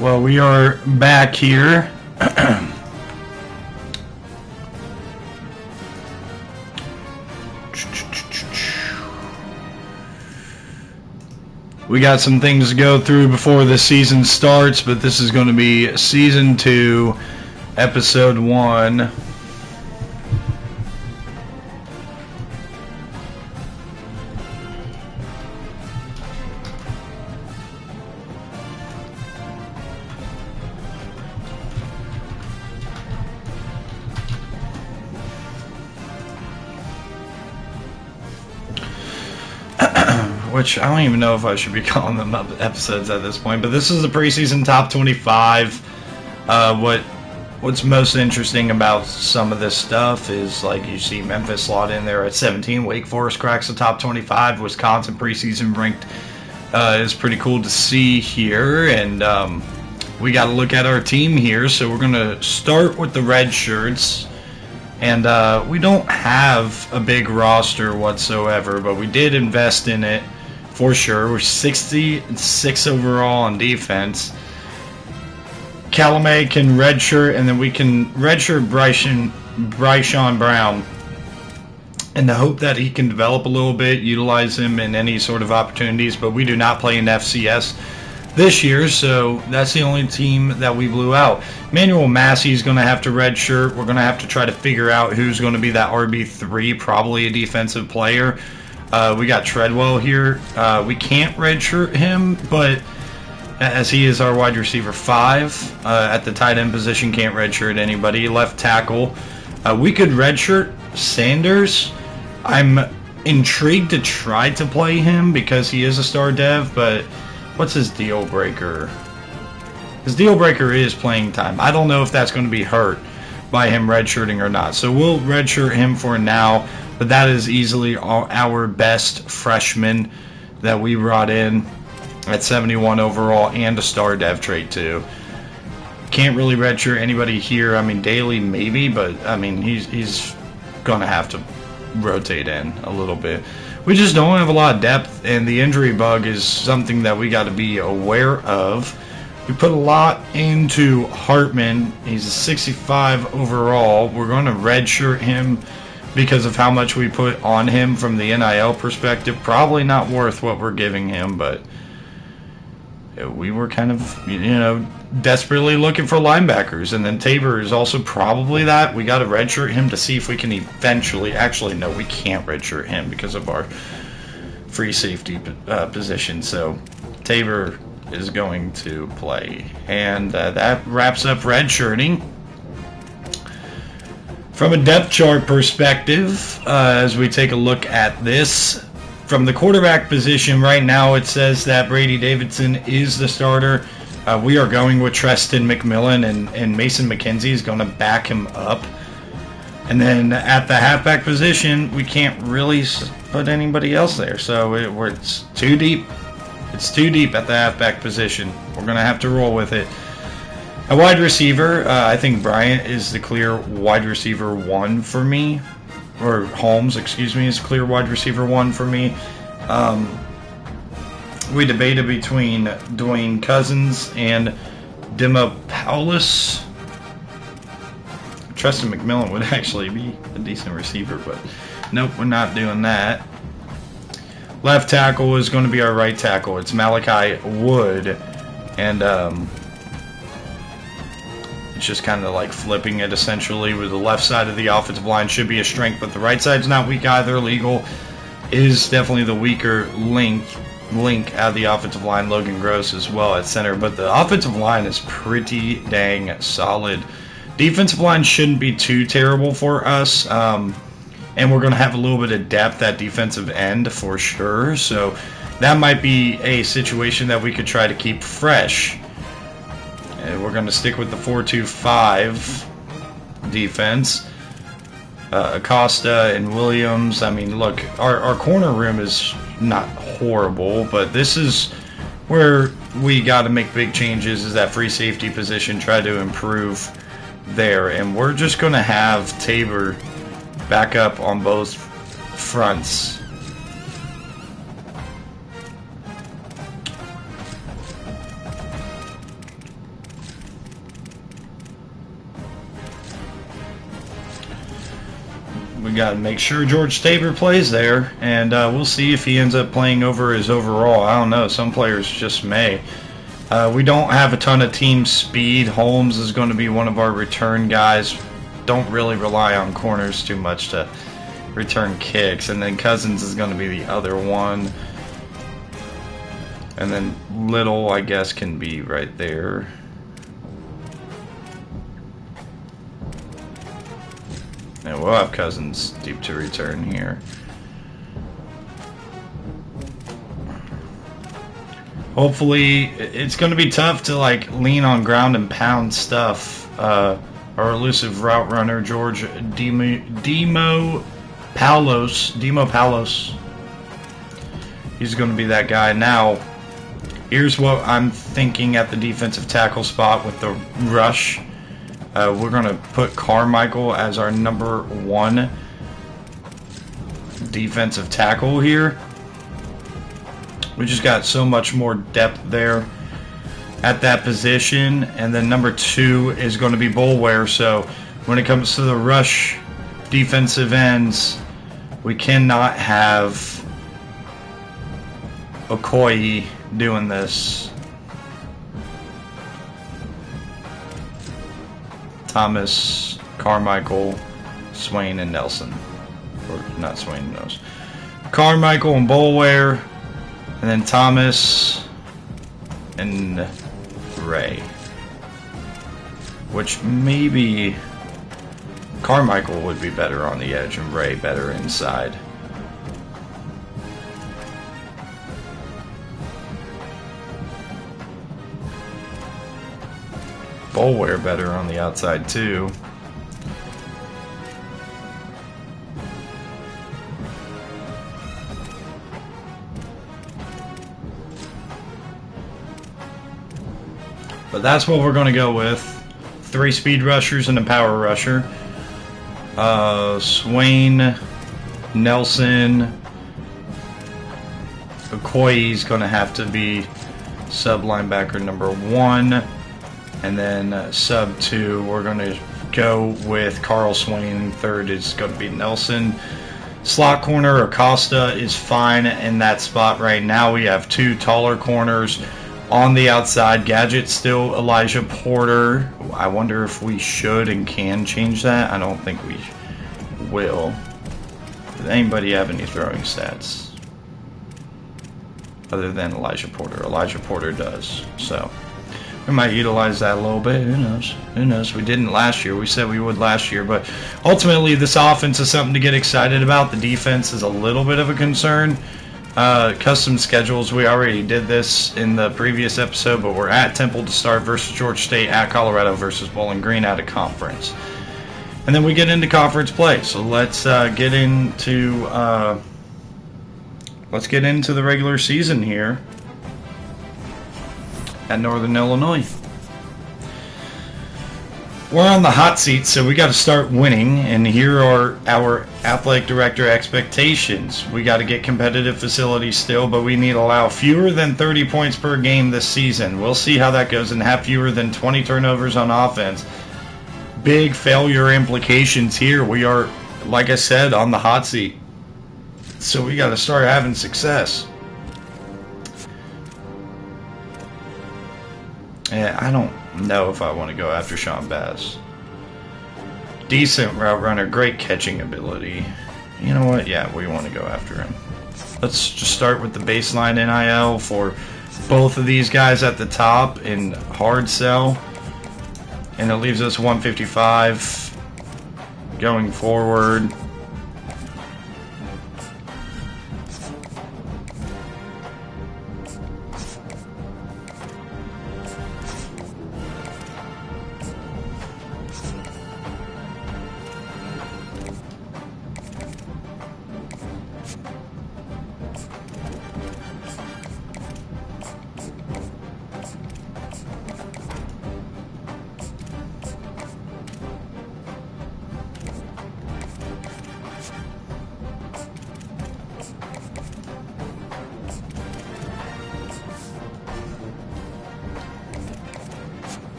Well, we are back here. We got some things to go through before the season starts, but this is going to be Season 2, Episode 1. Which I don't even know if I should be calling them episodes at this point, but this is the preseason top 25. What's most interesting about some of this stuff is, like, you see Memphis slot in there at 17, Wake Forest cracks the top 25, Wisconsin preseason ranked is pretty cool to see here, and we got to look at our team here, so we're going to start with the red shirts. And we don't have a big roster whatsoever, but we did invest in it for sure. We're 66 overall on defense. Calumet can redshirt, and then we can redshirt Bryshon Brown in the hope that he can develop a little bit, utilize him in any sort of opportunities, but we do not play in FCS this year, so that's the only team that we blew out. Manuel Massey is going to have to redshirt. We're going to have to try to figure out who's going to be that RB3, probably a defensive player. We got Treadwell here. We can't redshirt him, but as he is our wide receiver 5 at the tight end position, can't redshirt anybody. Left tackle, we could redshirt Sanders. I'm intrigued to try to play him because he is a star dev, but what's his deal breaker? His deal breaker is playing time. I don't know if that's going to be hurt by him redshirting or not. So we'll redshirt him for now, but that is easily our best freshman that we brought in at 71 overall and a star dev trait too. Can't really redshirt anybody here. I mean, Daly maybe, but I mean, he's going to have to rotate in a little bit. We just don't have a lot of depth, and the injury bug is something that we got to be aware of. We put a lot into Hartman. He's a 65 overall. We're going to redshirt him because of how much we put on him from the NIL perspective. Probably not worth what we're giving him, but we were kind of, desperately looking for linebackers. And then Tabor is also probably that. We got to redshirt him to see if we can eventually. Actually, no, we can't redshirt him because of our free safety position. So Tabor is going to play. And that wraps up redshirting. From a depth chart perspective, as we take a look at this, from the quarterback position right now, it says that Brady Davidson is the starter. We are going with Treston McMillan, and Mason McKenzie is going to back him up. And then at the halfback position, we can't really put anybody else there. So it's too deep. It's too deep at the halfback position. We're going to have to roll with it. A wide receiver, I think Bryant is the clear wide receiver 1 for me. Or Holmes, excuse me, is clear wide receiver 1 for me. We debated between Dwayne Cousins and Dima Paulus. Treston McMillan would actually be a decent receiver, but nope, we're not doing that. Left tackle is going to be our right tackle. It's Malachi Wood, and it's just kind of like flipping it essentially, where the left side of the offensive line should be a strength, but the right side's not weak either. Legal is definitely the weaker link out of the offensive line. Logan Gross as well at center, but the offensive line is pretty dang solid. Defensive line shouldn't be too terrible for us, and we're going to have a little bit of depth at defensive end for sure, so that might be a situation that we could try to keep fresh. And we're going to stick with the 4-2-5 defense. Acosta and Williams. I mean, look, our corner room is not horrible, but this is where we got to make big changes, is that free safety position, try to improve there. And we're just going to have Tabor back up on both fronts. we got to make sure George Tabor plays there, and we'll see if he ends up playing over his overall. I don't know. Some players just may. We don't have a ton of team speed. Holmes is going to be one of our return guys. Don't really rely on corners too much to return kicks. And then Cousins is going to be the other one. And then Little, I guess, can be right there. And we'll have Cousins deep to return here. Hopefully, it's going to be tough to like lean on ground and pound stuff. Our elusive route runner, George Demo Palos. He's going to be that guy. Now, here's what I'm thinking at the defensive tackle spot with the rush. We're going to put Carmichael as our number 1 defensive tackle here. We just got so much more depth there at that position. And then number 2 is going to be Bulware. So when it comes to the rush defensive ends, we cannot have Okoye doing this. Thomas, Carmichael, Swain, and Nelson. Or not Swain, no. Carmichael and Bulware. And then Thomas and Ray. Which maybe Carmichael would be better on the edge and Ray better inside. Bulware better on the outside too. But that's what we're going to go with. 3 speed rushers and a power rusher. Swain, Nelson, Okoye's going to have to be sub linebacker number 1. And then sub 2, we're going to go with Carl Swain. 3rd is going to be Nelson. Slot corner, Acosta is fine in that spot right now. We have 2 taller corners on the outside. Gadget still Elijah Porter. I wonder if we should and can change that. I don't think we will. Does anybody have any throwing stats other than Elijah Porter? Elijah Porter does. So we might utilize that a little bit. Who knows? Who knows? We didn't last year. We said we would last year. But ultimately, this offense is something to get excited about. The defense is a little bit of a concern. Custom schedules, we already did this in the previous episode, but we're at Temple to start versus Georgia State, at Colorado versus Bowling Green out of conference. And then we get into conference play. So let's get into the regular season here at Northern Illinois. We're on the hot seat, so we got to start winning, and here are our athletic director expectations. We got to get competitive facilities still, but we need to allow fewer than 30 points per game this season. We'll see how that goes, and have fewer than 20 turnovers on offense. Big failure implications here. We are, like I said, on the hot seat, so we got to start having success. Yeah, I don't know if I want to go after Sean Bass. Decent route runner, great catching ability. You know what? Yeah, we want to go after him. Let's just start with the baseline NIL for both of these guys at the top in hard sell. And it leaves us 155 going forward.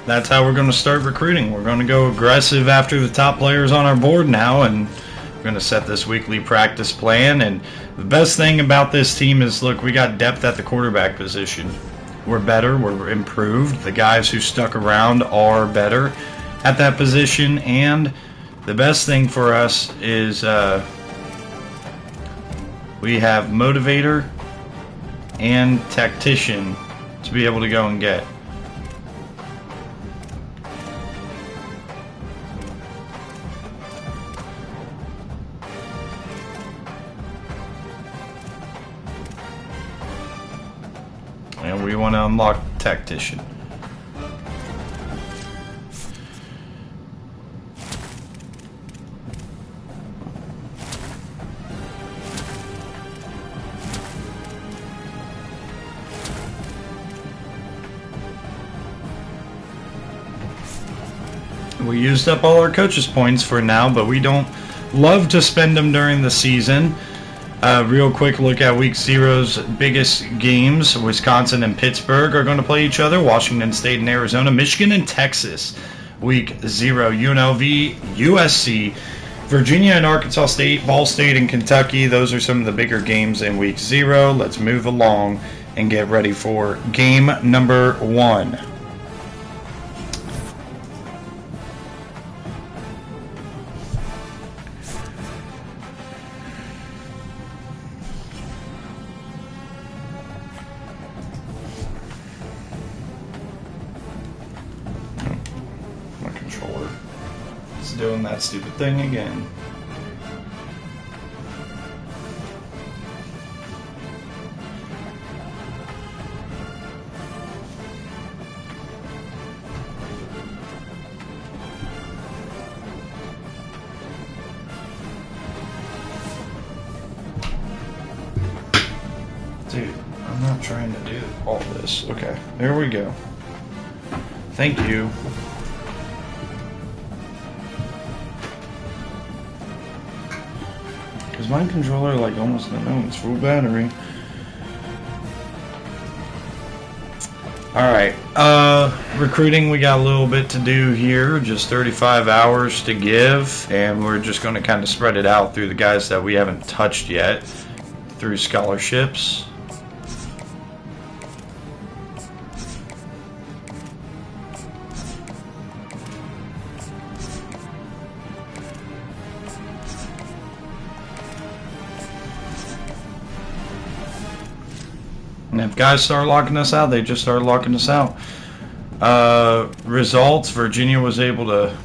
that's how we're going to start recruiting. We're going to go aggressive after the top players on our board now, and we're going to set this weekly practice plan. And the best thing about this team is, look, we got depth at the quarterback position. We're better. We're improved. The guys who stuck around are better at that position. And the best thing for us is we have motivator and tactician to be able to go and get. And we want to unlock tactician. We used up all our coaches' points for now, but we don't love to spend them during the season. Real quick look at Week 0's biggest games. Wisconsin and Pittsburgh are going to play each other. Washington State and Arizona. Michigan and Texas. Week 0, UNLV, USC, Virginia and Arkansas State, Ball State and Kentucky. Those are some of the bigger games in Week 0. Let's move along and get ready for game number 1. Doing that stupid thing again. Dude, I'm not trying to do all this. Okay, there we go. Thank you. Because my controller, like, almost no, it's full battery. Alright, recruiting, we got a little bit to do here, just 35 hours to give, and we're just going to kind of spread it out through the guys that we haven't touched yet, through scholarships. And if guys start locking us out, they just start locking us out. Results, Virginia was able to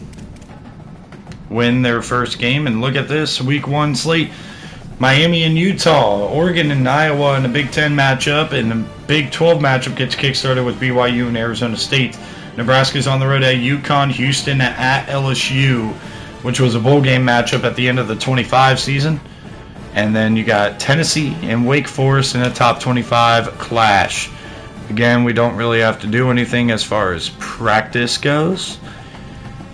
win their first game. And look at this, Week 1 slate. Miami and Utah, Oregon and Iowa in a Big 10 matchup. And the Big 12 matchup gets kickstarted with BYU and Arizona State. Nebraska's on the road at UConn, Houston at LSU, which was a bowl game matchup at the end of the 25 season. And then you got Tennessee and Wake Forest in a top 25 clash. Again, we don't really have to do anything as far as practice goes.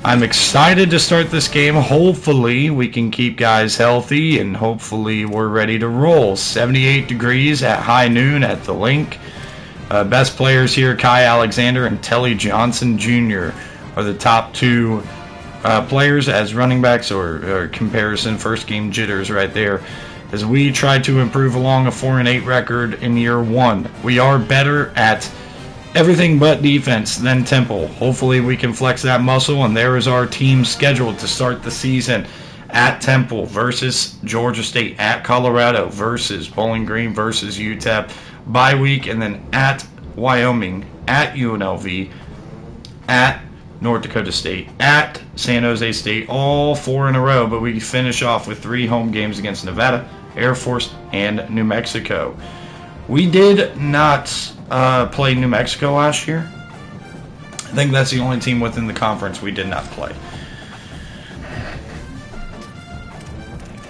I'm excited to start this game. Hopefully we can keep guys healthy, and hopefully we're ready to roll. 78 degrees at high noon at the link. Best players here, Kai Alexander and Telly Johnson Jr. are the top 2 players as running backs, or comparison, first game jitters right there, as we try to improve along a 4-8 record in year 1. We are better at everything but defense than Temple. Hopefully we can flex that muscle, and there is our team scheduled to start the season: at Temple versus Georgia State, at Colorado versus Bowling Green versus UTEP, bye week, and then at Wyoming, at UNLV, at North Dakota State, at San Jose State, all 4 in a row, but we finish off with 3 home games against Nevada, Air Force, and New Mexico. We did not play New Mexico last year. I think that's the only team within the conference we did not play.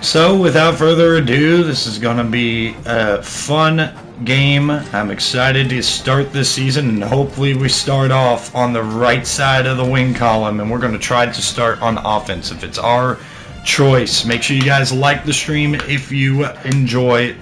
So, without further ado, this is going to be a fun game. I'm excited to start this season, and hopefully we start off on the right side of the win column, and we're going to try to start on offense if it's our choice. Make sure you guys like the stream if you enjoy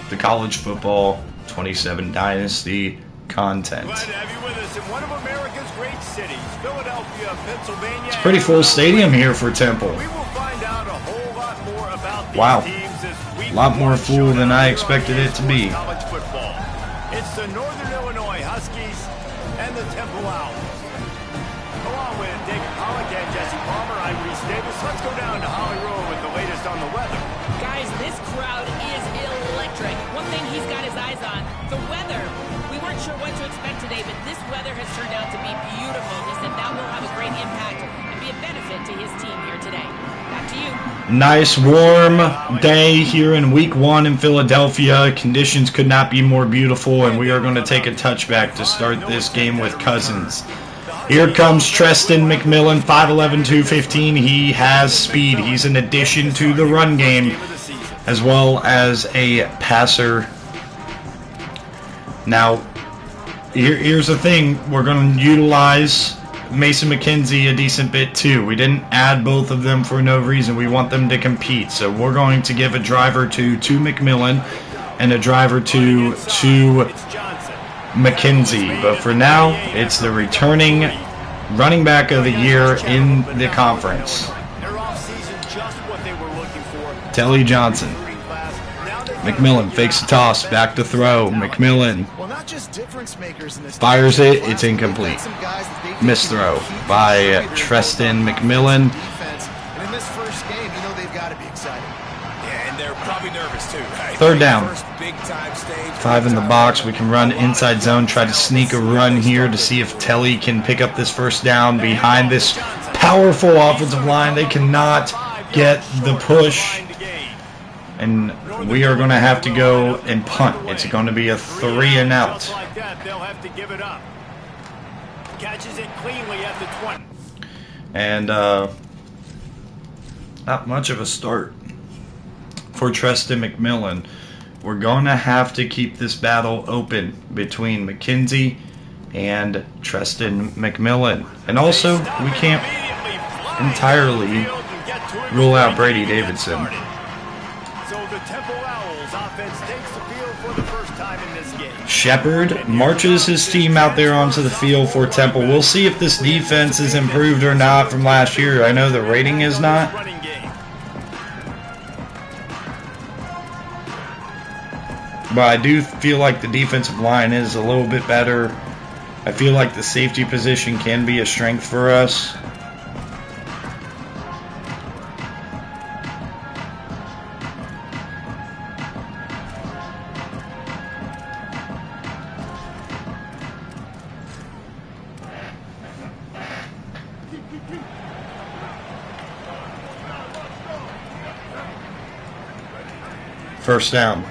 the College Football 27 Dynasty content. Glad to have you with us in one of America's great cities, Philadelphia, Pennsylvania. It's a pretty full stadium here for Temple. We will find out a whole lot more about these Wow. teams this week. A lot more full than I expected it to be. College football. It's the Northern Illinois Huskies and the Temple Owls. Along with David Pollock and Jesse Palmer, I'm Reese Davis. Let's go down to Holly Rowe with the latest on the weather. Guys, this crowd is electric. One thing he's got his eyes on, the weather. We weren't sure what to expect today, but this weather has turned out to be beautiful. He said that will have a great impact and be a benefit to his team here today. Back to you. Nice warm day here in week 1 in Philadelphia. Conditions could not be more beautiful, and we are going to take a touchback to start this game with Cousins. Here comes Treston McMillan, 5'11", 215. He has speed. He's an addition to the run game as well as a passer. Now, here's the thing. We're going to utilize Mason McKenzie a decent bit too. We didn't add both of them for no reason. We want them to compete. So we're going to give a driver to McMillan and a driver to McKenzie. But for now, it's the returning running back of the year in the conference, Telly Johnson. McMillan fakes the toss, back to throw. McMillan fires it, it's incomplete. Missed throw by Treston McMillan. And in this first game, you know they've got to be excited. Yeah, and they're probably nervous too, right? Third down. First big time stage. 5 in the box. We can run inside zone, try to sneak a run here to see if Telly can pick up this first down behind this powerful offensive line. They cannot get the push, and we are going to have to go and punt. It's going to be a 3 and out. They'll have to give it up. Catches it cleanly at the 20. And not much of a start for Treston McMillan. We're going to have to keep this battle open between McKenzie and Treston McMillan. And also, we can't entirely rule out Brady Davidson. So the Temple Owls offense takes the field for the first time in this game. Shepard marches his team out there onto the field for Temple. We'll see if this defense is improved or not from last year. I know the rating is not. But I do feel like the defensive line is a little bit better. I feel like the safety position can be a strength for us. First down.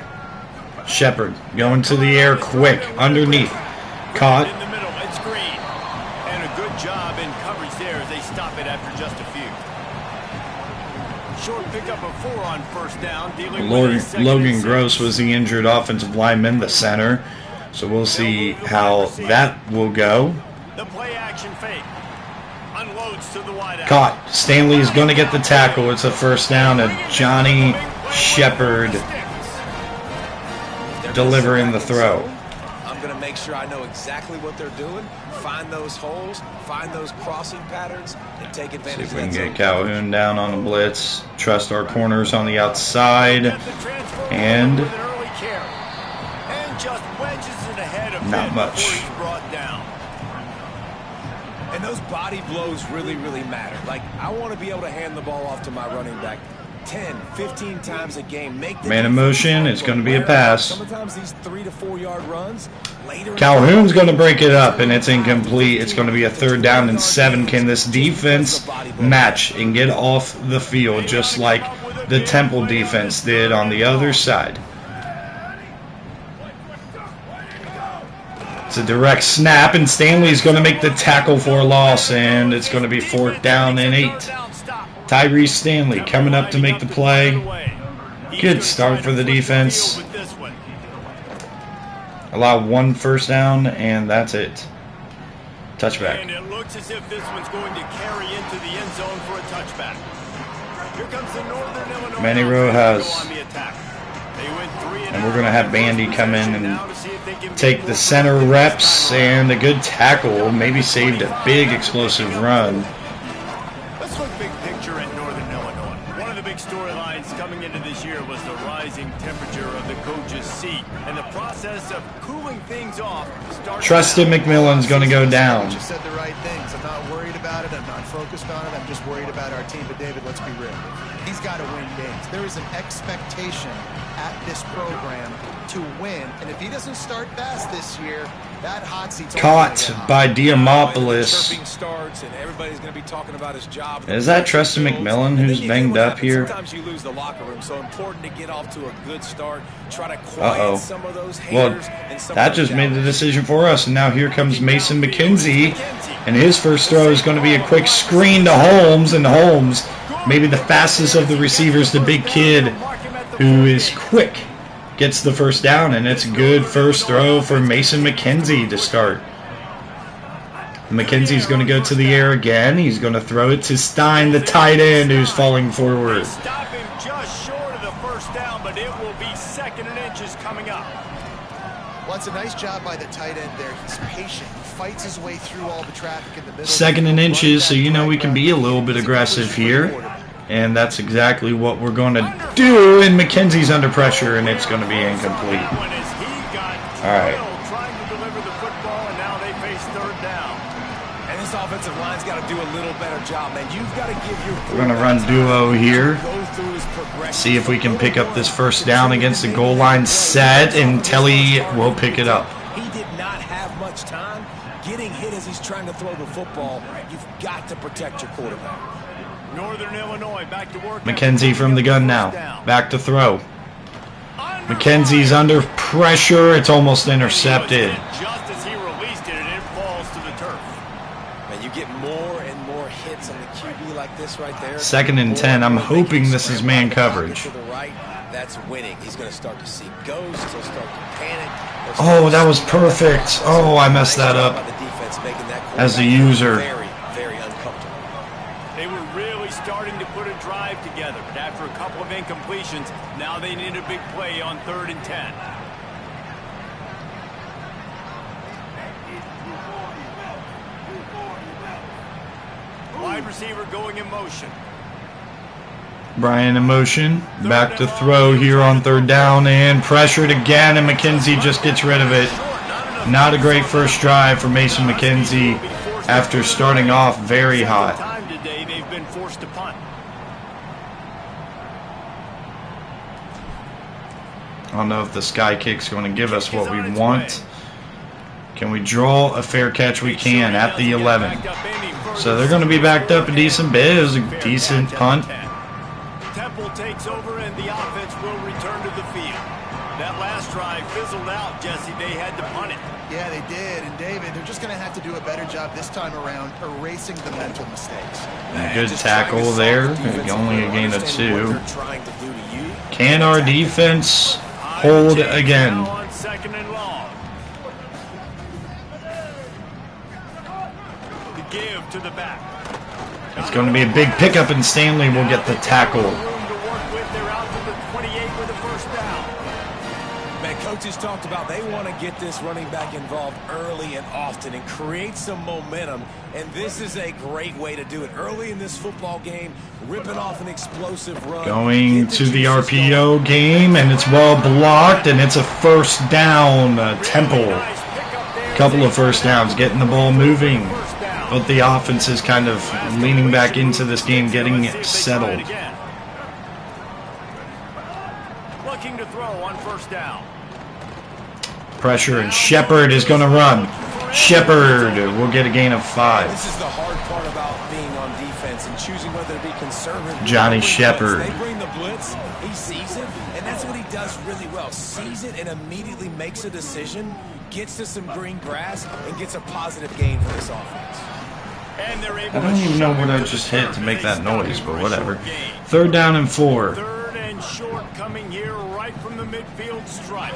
Shepard going to the air quick, underneath. Caught. In the middle, it's Green. And a good job in coverage there as they stop it after just a few. Short pickup of 4 on first down. Logan Gross was the injured offensive lineman, the center. So we'll see how that will go. The play action fake. Unloads to the wide out. Caught. Stanley is going to get the tackle. It's a first down to Johnny Shepard delivering the throw. I'm going to make sure I know exactly what they're doing, find those holes, find those crossing patterns, and take advantage of that. See if we can get Calhoun down on the blitz. Trust our corners on the outside. And not much. And those body blows really, really matter. Like, I want to be able to hand the ball off to my running back 10, 15 times a game. Man in motion, it's going to be a pass. Sometimes these 3 to 4 yard runs. Calhoun's going to break it up, and it's incomplete. It's going to be a 3rd down and 7. Can this defense match and get off the field just like the Temple defense did on the other side? It's a direct snap, and Stanley's going to make the tackle for a loss, and it's going to be 4th down and 8. Tyrese Stanley coming up to make the play. Good start for the defense. Allow 1 first down, and that's it. Touchback. And it looks as if this one's going to carry into the end zone for a touchback. Here comes the Northern Illinois. Manny Rojas. And we're going to have Bandy come in and take the center reps, and a good tackle. Maybe saved a big explosive run. Let's look big picture at Northern Illinois. One of the big storylines coming into this year was the rising temperature of the coach's seat, and the process of cooling things off. Trusted McMillan's going to go down. You said the right things. I'm not worried about it. I'm not focused on it. I'm just worried about our team. But David, let's be real. He's got to win games. There is an expectation at this program to win, and if he doesn't start fast this year, that hot seat's caught by Diamopoulos. Is that Trusted McMillan who's banged up here? Sometimes you lose the locker room, so important to get off to a good start. Try to quiet some of those haters. Well, that just made the decision for us, and now here comes Mason McKenzie, and his first throw is going to be a quick screen to Holmes, and Holmes, maybe the fastest of the receivers, the big kid who is quick, gets the first down, and it's a good first throw for Mason McKenzie to start. McKenzie's going to go to the air again. He's going to throw it to Stein, the tight end, who's falling forward. Stop him just short of the first down, but it will be 2nd and inches coming up. Well, it's a nice job by the tight end there. He's patient. He fights his way through all the traffic in the middle. 2nd and inches, so you know we can be a little bit aggressive here. And that's exactly what we're going to do. And McKenzie's under pressure, and it's going to be incomplete. All right. And this offensive line's got to do a little better job, man. You've got to give your. We're going to run duo here. See if we can pick up this first down against the goal line set, and Telly will pick it up. He did not have much time getting hit as he's trying to throw the football. You've got to protect your quarterback. Northern Illinois back to work. McKenzie from the gun now. Back to throw. McKenzie's under pressure. It's almost intercepted. Just as he released it, and it falls to the turf. And you get more and more hits on the QB like this right there. 2nd and 10. I'm hoping this is man coverage. To the right, that's winning. He's going to start to see ghosts. He'll start to panic. Oh, that was perfect. Oh, I messed that up as the user. Very uncomfortable. They were really starting to put a drive together, but after a couple of incompletions, now they need a big play on 3rd and 10. Wide receiver going in motion. Brian in motion. Back to throw here on 3rd down, and pressured again, and McKenzie just gets rid of it. Not a great first drive for Mason McKenzie after starting off very hot. They've been forced to punt. I don't know if the sky kick's going to give us what we want. Can we draw a fair catch? We can at the 11. So they're going to be backed up a decent bit. It was a decent punt. Temple takes over and the offense will return to the field. That last drive fizzled out, Jesse. They had to punt it. Yeah, they did. And David, they're just going to have to do a better job this time around erasing the mental mistakes. Good tackle there. Only a gain of 2. Can our defense hold again? On 2nd and long. The give to the back. It's going to be a big pickup, and Stanley will get the tackle. Coaches talked about they want to get this running back involved early and often and create some momentum, and this is a great way to do it early in this football game, ripping off an explosive run. Going to the RPO game, and it's well blocked, and it's a first down. Temple, couple of first downs, getting the ball moving, but the offense is kind of leaning back into this game, getting it settled. Looking to throw on 1st down. Pressure, and Shepard is going to run. Shepard will get a gain of 5. This is the hard part about being on defense and choosing whether to be conservative. Johnny Shepard. They bring the blitz, he sees it, and that's what he does really well. Sees it and immediately makes a decision, gets to some green grass, and gets a positive gain for this offense. And they're able I don't even know what I just hit to make that noise, but whatever. 3rd down and 4. 3rd and short coming here right from the midfield stripe.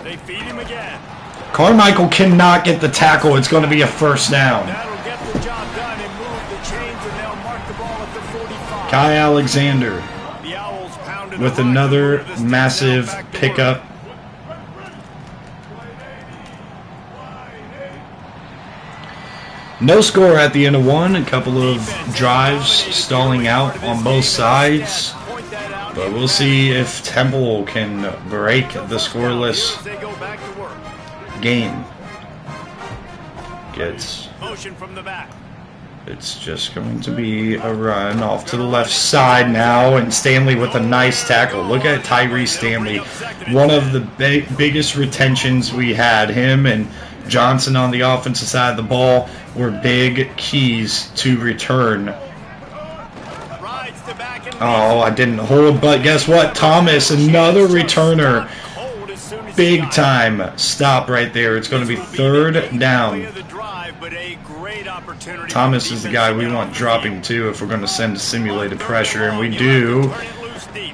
They feed him again. Carmichael cannot get the tackle. It's going to be a first down. That'll get the job done and move the chains, and they'll Kai Alexander The Owls pounded with the line another to move this massive touchdown back to pickup. work. No score at the end of one. A couple of drives stalling out on both sides. But we'll see if Temple can break the scoreless They go back to work. game. Motion from the back. It's just going to be a run off to the left side now, and Stanley with a nice tackle. Look at Tyree Stanley, one of the biggest retentions we had. Him and Johnson on the offensive side of the ball were big keys to return. Oh, I didn't hold, but guess what? Thomas, another returner. Big time stop right there. It's going to be third down. Thomas is the guy we want dropping too if we're going to send simulated pressure, and we do.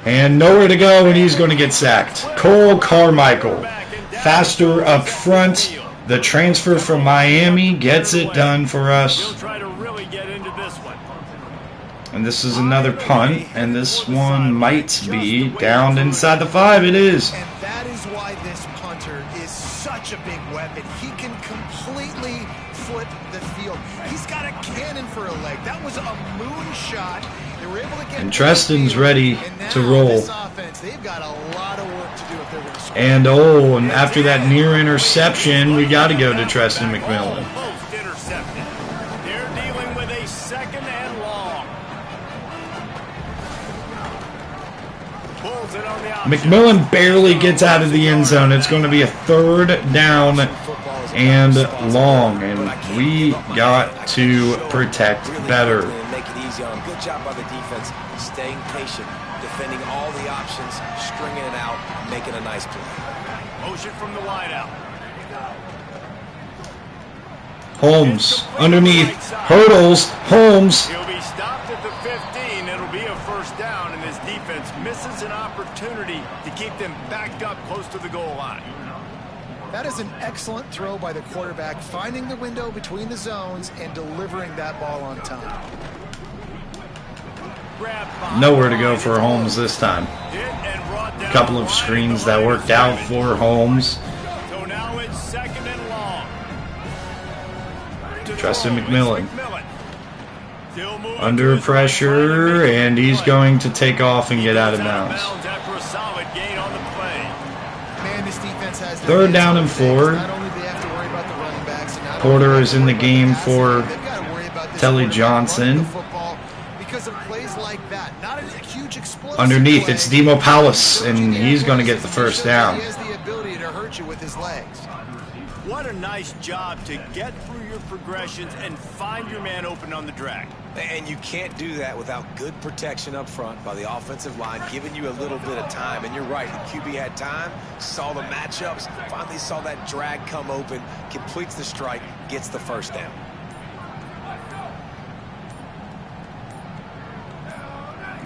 And nowhere to go, and he's going to get sacked. Cole Carmichael, faster up front. The transfer from Miami gets it done for us. And this is another punt, and this one might be down inside the 5. It is. And that is why this punter is such a big weapon. He can completely flip the field. He's got a cannon for a leg. That was a moonshot. They were able to get. And Treston's ready to roll. This offense, they've got a lot of work to do if they're going to score. And and after that near interception, we got to go to Treston McMillan. They're dealing with a second and long. McMillan barely gets out of the end zone. It's going to be a third down and long, and we got to protect better. Make it easy on. Good job by the defense, staying patient, defending all the options, stringing it out, making a nice play. Motion from the wideout. Holmes underneath, hurdles, Holmes. He'll be stopped at the 15. It'll be a first down, and his defense misses an opportunity to keep them backed up close to the goal line. That is an excellent throw by the quarterback, finding the window between the zones and delivering that ball on time. Nowhere to go for Holmes this time. A couple of screens that worked out for Holmes. So now it's second and long. Treston McMillan under pressure, and he's going to take off and get out of bounds. Third down and 4. Porter is in the game for Telly Johnson. Underneath, it's Demo Palace, and he's going to get the first down. What a nice job to get through your progressions and find your man open on the drag. And you can't do that without good protection up front by the offensive line, giving you a little bit of time. And you're right, the QB had time, saw the matchups, finally saw that drag come open, completes the strike, gets the first down.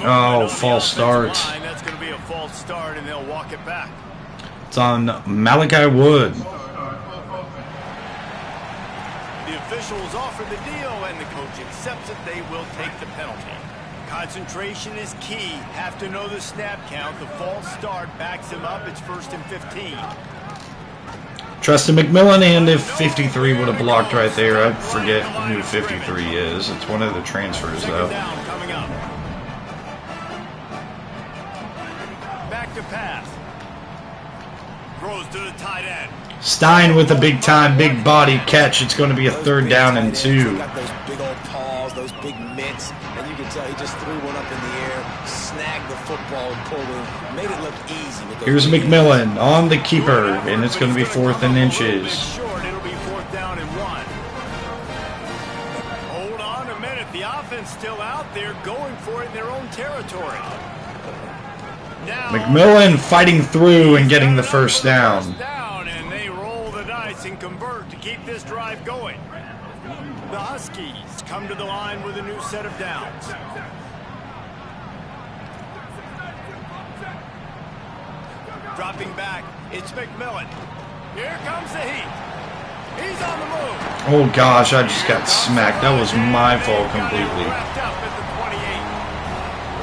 Oh, false start. That's going to be a false start, and they'll walk it back. It's on Malachi Wood. The officials offer the deal, and the coach accepts it. They will take the penalty. Concentration is key. Have to know the snap count. The false start backs him up. It's 1st and 15. Treston McMillan, and if 53 would have blocked right there, I forget who 53 is. It's one of the transfers, though. Down coming up. Back to pass. Throws to the tight end. Stein with a big-time, big body catch. It's going to be a third down and 2. Got those big old paws, those big mitts, and you can tell he just threw one up in the air, snagged the football and pulled in, made it look easy. With Here's McMillan on the keeper, and it's going to be 4th and inches. Short, it'll be 4th down and 1. Hold on a minute. The offense still out there going for it in their own territory. Now, McMillan fighting through and getting the first down. And they roll the dice and convert to keep this drive going. The Huskies come to the line with a new set of downs. Dropping back, it's McMillan. Here comes the heat. He's on the move. Oh gosh, I just got smacked. That was my fault completely. Wrapped up at the 28.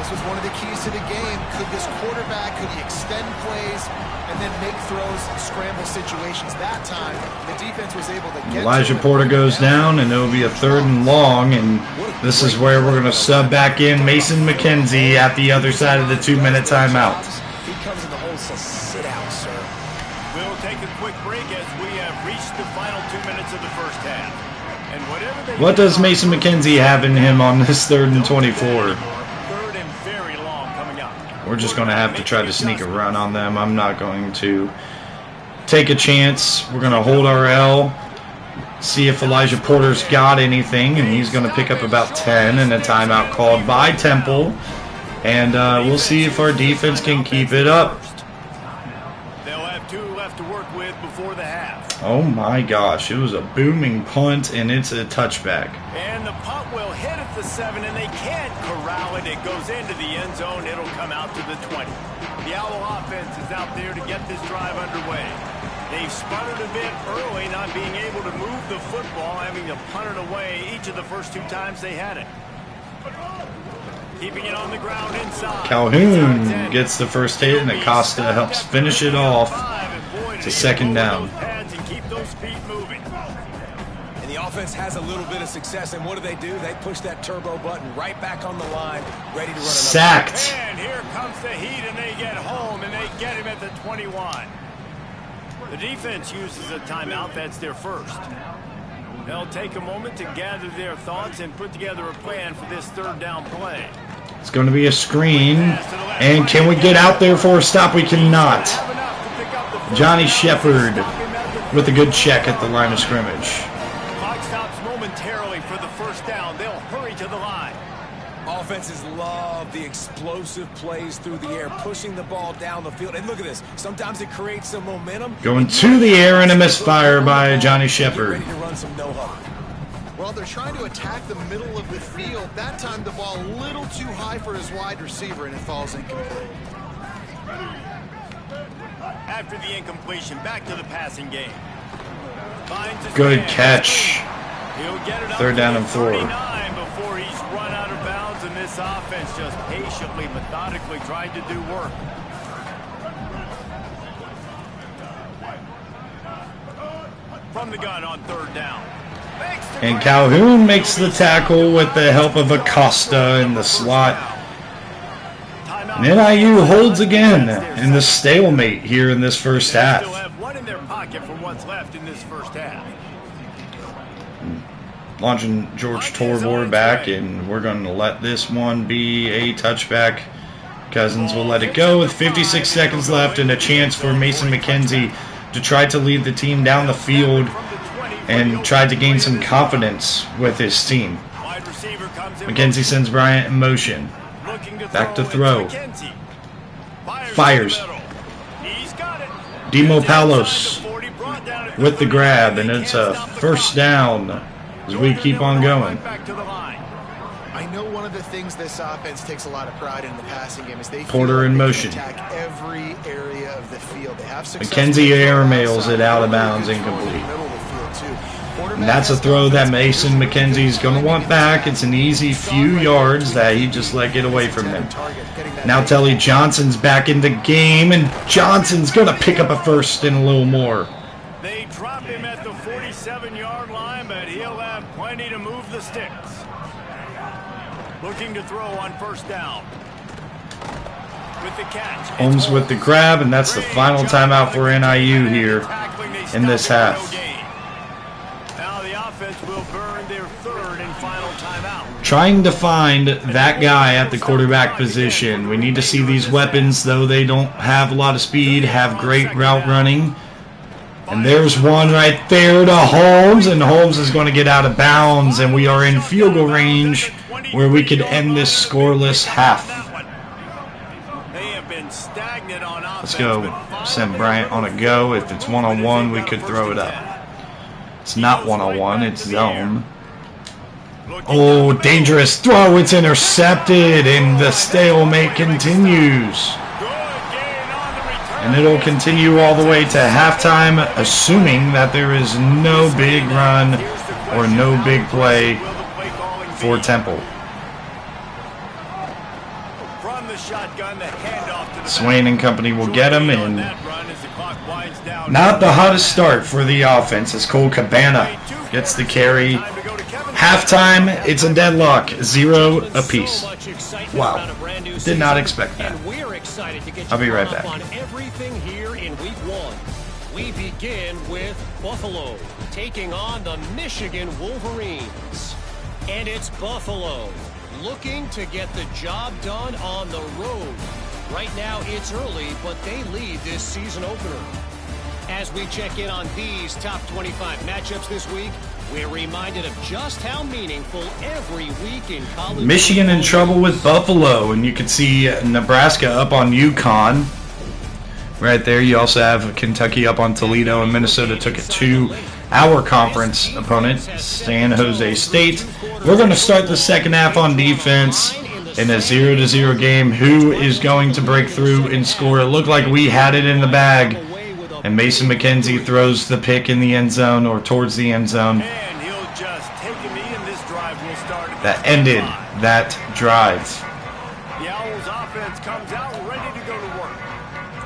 this was one of the keys to the game. Could this quarterback, could he extend plays and then make throws in scramble situations? That time, the defense was able to get Elijah Porter goes down, and it'll be a 3rd and long, and this is where we're going to sub back in Mason McKenzie at the other side of the 2-minute timeout. He comes in the hole, says, sit out, sir. We'll take a quick break as we have reached the final 2 minutes of the first half. And whatever they What does Mason McKenzie have in him on this 3rd and 24? 3rd and very long coming up. We're just going to have to try to sneak a run on them. I'm not going to take a chance. We're going to hold our L, see if Elijah Porter's got anything, and he's going to pick up about 10 and a timeout called by Temple. And we'll see if our defense can keep it up. They'll have 2 left to work with before the half. Oh my gosh, it was a booming punt, and it's a touchback. And the punt will hit at the 7, and they can't corral it. It goes into the end zone. It'll come out to the 20. The Owl offense is out there to get this drive underway. They've spun it a bit early, not being able to move the football, having to punt it away each of the first 2 times they had it. Keeping it on the ground inside. Calhoun gets the first hit, and Acosta helps finish it off. It's a 2nd down. And the offense has a little bit of success, and what do? They push that turbo button right back on the line, ready to run another. Sacked. And here comes the heat, and they get home, and they get him at the 21. The defense uses a timeout. That's their first. They'll take a moment to gather their thoughts and put together a plan for this 3rd down play. It's going to be a screen. And can we get out there for a stop? We cannot. Johnny Shepard with a good check at the line of scrimmage. Clock stops momentarily for the 1st down. They'll hurry to the line. Offenses love the explosive plays through the air, pushing the ball down the field. And look at this. Sometimes it creates some momentum. Going to the air, and a misfire by Johnny Shepard. Ready to run some no-huddle. Well, they're trying to attack the middle of the field. That time the ball a little too high for his wide receiver, and it falls incomplete. After the incompletion, back to the passing game. Good catch. He'll get it up 3rd down to and 4. 39 before he's run out of bounds, and this offense just patiently, methodically trying to do work. From the gun on 3rd down. And Calhoun makes the tackle with the help of Acosta in the slot. And NIU holds again in the stalemate here in this first half. They'll have 1 in their pocket for what's left in this first half. Launching George Torbor back, and we're going to let this one be a touchback. Cousins will let it go with 56 seconds left and a chance for Mason McKenzie to try to lead the team down the field and try to gain some confidence with his team. McKenzie sends Bryant in motion. Back to throw. Fires. Demo Palos with the grab, and it's a 1st down as we keep on going. I know one of the things this offense takes a lot of pride in the passing game is they Porter in motion. attack every area of the field. They have McKenzie airmails it out of bounds, incomplete. And that's a throw that Mason McKenzie's going to want back. It's an easy few yards that he just let get away from him. Now Telly Johnson's back in the game, and Johnson's going to pick up a 1st and a little more. They drop him at the 47-yard line, but he'll have plenty to move the sticks. Looking to throw on 1st down. With the catch. Holmes with the grab, and that's the final timeout for NIU here in this half. Now the offense will burn their 3rd and final timeout. Trying to find that guy at the quarterback position. We need to see these weapons, though they don't have a lot of speed, have great route running. And there's one right there to Holmes, and Holmes is going to get out of bounds, and we are in field goal range where we could end this scoreless half. Let's go. Send Bryant on a go. If it's one-on-one, we could throw it up. It's not one-on-one, it's zone. Oh, dangerous throw. It's intercepted, and the stalemate continues. And it'll continue all the way to halftime, assuming that there is no big run or no big play for Temple. Swain and company will get him, and not the hottest start for the offense as Cole Cabana gets the carry. Halftime, it's a deadlock, 0 apiece. Wow, did not expect that. I'll be right back. Everything here in week 1. We begin with Buffalo taking on the Michigan Wolverines. And it's Buffalo looking to get the job done on the road. Right now it's early, but they lead this season opener. As we check in on these top 25 matchups this week, we're reminded of just how meaningful every week in college. Michigan in trouble with Buffalo, and you can see Nebraska up on UConn. Right there, you also have Kentucky up on Toledo, and Minnesota took it to our conference opponent, San Jose State. We're going to start the second half on defense in a 0-0 game. Who is going to break through and score? It looked like we had it in the bag, and Mason McKenzie throws the pick in the end zone or towards the end zone. And he'll just take a knee, and this drive will start. That ended that drive. The Owls offense comes out ready to go to work.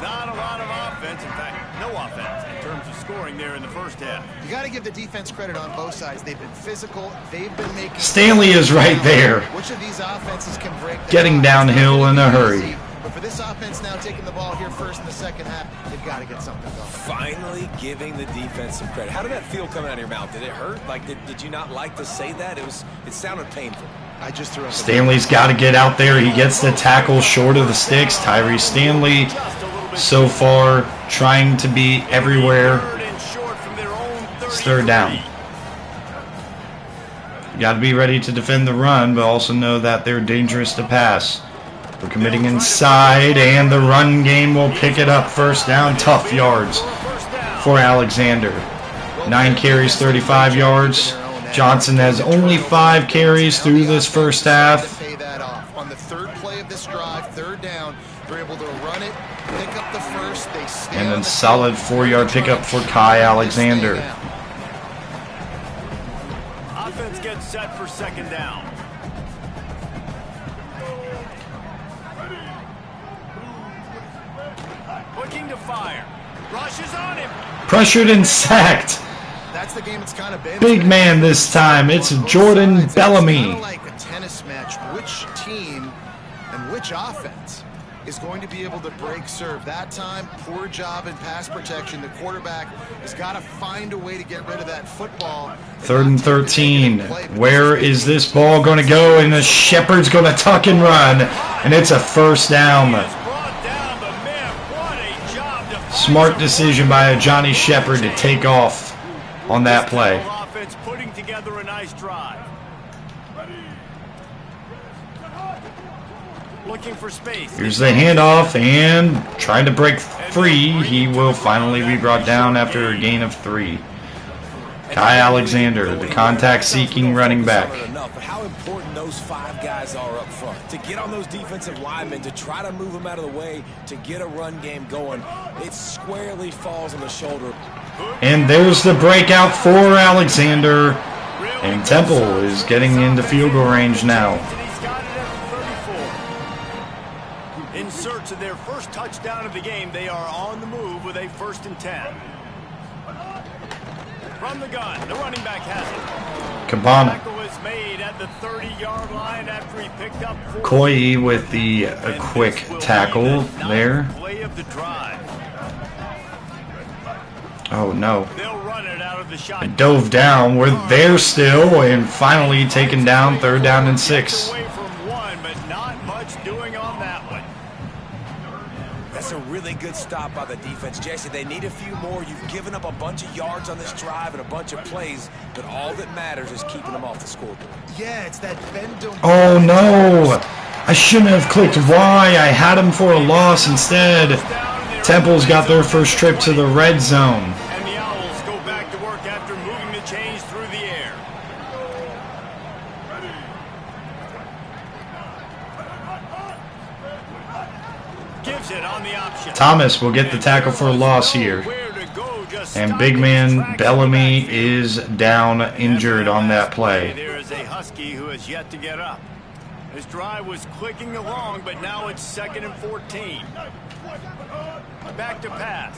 Not a lot of offense, in fact, no offense in terms of scoring there in the first half. You got to give the defense credit on both sides. They've been physical. They've been making. Stanley is right there, Which of these offenses can break the getting downhill in a hurry. But for this offense now taking the ball here first in the second half, they've got to get something going. Finally giving the defense some credit. How did that feel coming out of your mouth? Did it hurt? Like, did you not like to say that? It sounded painful. I just threw up. Stanley's got to get out there. He gets the tackle short of the sticks. Tyree Stanley so far trying to be everywhere. It's third down. You got to be ready to defend the run, but also know that they're dangerous to pass. We're committing inside, and the run game will pick it up. First down, tough yards for Alexander. 9 carries, 35 yards. Johnson has only 5 carries through this first half. Pay that off. On the third play of this drive, third down, they're able to run it, pick up the first. They stay And on then the solid 4-yard pickup for Kai Alexander. Offense gets set for second down. Looking to fire. Rushes on him. Pressured and sacked. That's the game it's kind of been. Big man this time. It's Jordan Bellamy. It's kind of like a tennis match. Which team and which offense is going to be able to break serve? That time, poor job in pass protection. The quarterback has got to find a way to get rid of that football. 3rd and 13. Where is this ball going to go? And the Shepherd's going to tuck and run. And it's a first down. Smart decision by Johnny Shepherd to take off on that play. Offense putting together a nice drive. Looking for space. Here's the handoff and trying to break free. He will finally be brought down after a gain of 3. Kai Alexander, the contact-seeking running back. But how important those 5 guys are up front. To get on those defensive linemen, to try to move them out of the way, to get a run game going, it squarely falls on the shoulder. And there's the breakout for Alexander. And Temple is getting into field goal range now. In search of their first touchdown of the game, they are on the move with a 1st and 10. From the gun, the running back has it. Cabana. Tackle was made at the 30-yard line after he picked up 4. Koyi with the quick tackle there. Play of the drive. Oh no. They'll run it out of the shot. It dove down. We're there still, and finally taken down. 3rd down and 6. Away from 1, but not much doing on that one. That's a really good stop by the defense, Jesse. They need a few more. You've given up a bunch of yards on this drive and a bunch of plays, but all that matters is keeping them off the scoreboard. Yeah, it's that bend. Oh no! I shouldn't have clicked Y. I had him for a loss instead. Temple's got their first trip to the red zone. And the Owls go back to work after moving the chains through the air. Gives it on the option. Thomas will get the tackle for a loss here. And big man Bellamy is down injured on that play. There is a Husky who has yet to get up. His drive was clicking along, but now it's 2nd and 14. Back to pass.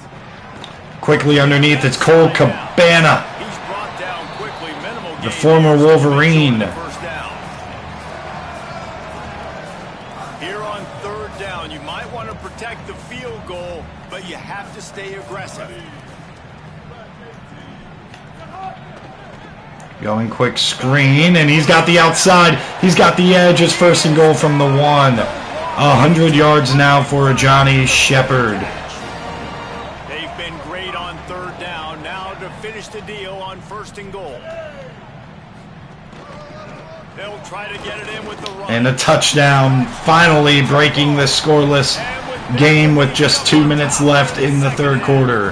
Quickly underneath, it's Cole Cabana, He's brought down quickly. Minimal the gain former there, so Wolverine. first down. Here on 3rd down, you might want to protect the field goal, but you have to stay aggressive. Going quick screen, and he's got the outside. He's got the edge. It's 1st and goal from the 1. 100 yards now for Johnny Shepard. They've been great on 3rd down. Now to finish the deal on 1st and goal. They'll try to get it in with the run. And a touchdown, finally breaking the scoreless game with just 2 minutes left in the 3rd quarter.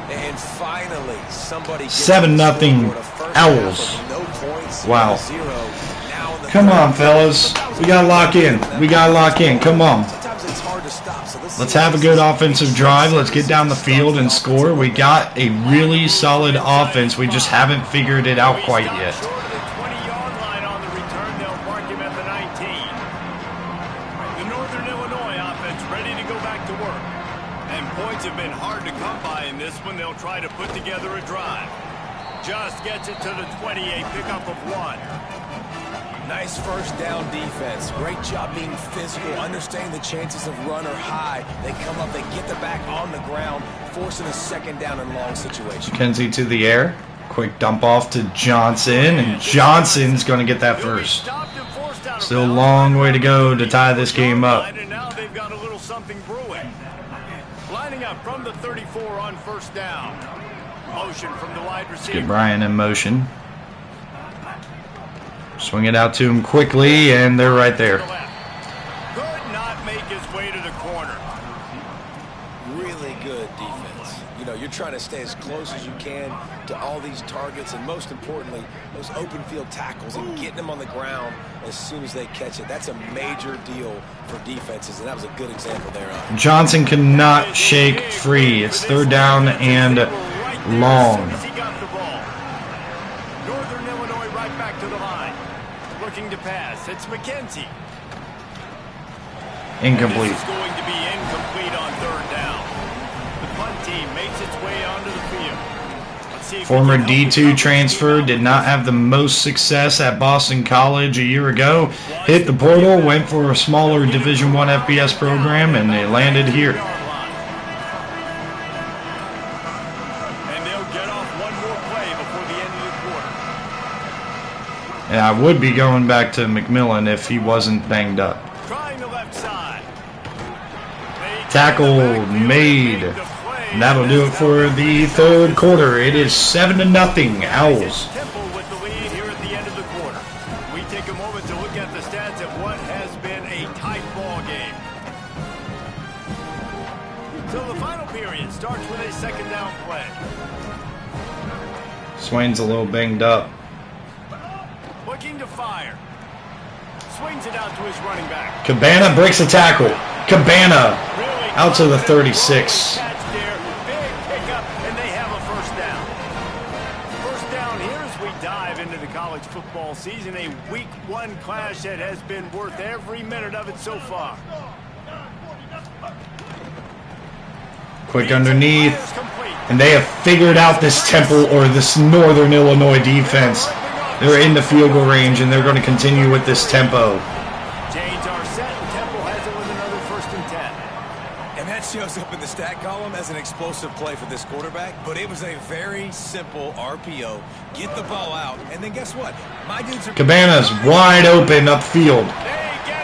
And finally, somebody 7-0 Owls. No points. Wow. 0. Now in the Come on, fellas. We gotta lock in. We gotta lock in. Come on. Sometimes it's hard to stop. So Let's have a good offensive drive. Let's get down the field and score. We got a really solid offense. We just haven't figured it out quite yet. Short of the 20-yard line on the return, they'll mark him at the 19. The Northern Illinois offense ready to go back to work. And points have been hard to come by in this one. They'll try to put together a drive. Just gets it to the 20, a pickup of 1. Nice 1st down defense. Great job being physical, understanding the chances of run are high. They come up, they get the back on the ground, forcing a 2nd down and long situation. Kenzie to the air. Quick dump off to Johnson, and Johnson's going to get that first. Still a long way to go to tie this game up. And now they've got a little something brewing. Lining up from the 34 on 1st down. Motion from the wide receiver. Get Brian in motion. Swing it out to him quickly, and they're right there. Could not make his way to the corner. Really good defense. You know, you're trying to stay as close as you can to all these targets, and most importantly, those open field tackles and getting them on the ground as soon as they catch it. That's a major deal for defenses, and that was a good example there. Johnson cannot shake free. It's 3rd down and long. He got the ball. Northern Illinois right back to the line. Looking to pass. It's McKenzie. Incomplete. This is going to be incomplete on 3rd down. The punt team makes its way onto the field. Let's see if Former we can help D2 the transfer, did not have the most success at Boston College a year ago. Hit the portal, went for a smaller Division I FBS program, and they landed here. And they'll get off one more play before the end of the quarter. And I would be going back to McMillan if he wasn't banged up. Trying the left side. Tackle made. And that'll do it for the 3rd quarter. It is 7-0 Owls. Temple with the lead here at the end of the quarter. We take a moment to look at the stats of what has been a tight ball game. So the final period starts with a 2nd down play. Swain's a little banged up. Looking to fire. Swings it out to his running back. Cabana breaks a tackle. Cabana Really out to the 36. catch there. Big pickup, and they have a 1st down. 1st down here as we dive into the college football season. A week 1 clash that has been worth every minute of it so far. Quick underneath. And they have figured out this Temple or this Northern Illinois defense. They're in the field goal range, and they're going to continue with this tempo. Chains are set, and Temple has it with another 1st and 10. And that shows up in the stat column as an explosive play for this quarterback, but it was a very simple RPO. Get the ball out, and then guess what? My dudes are... Cabana's wide open upfield.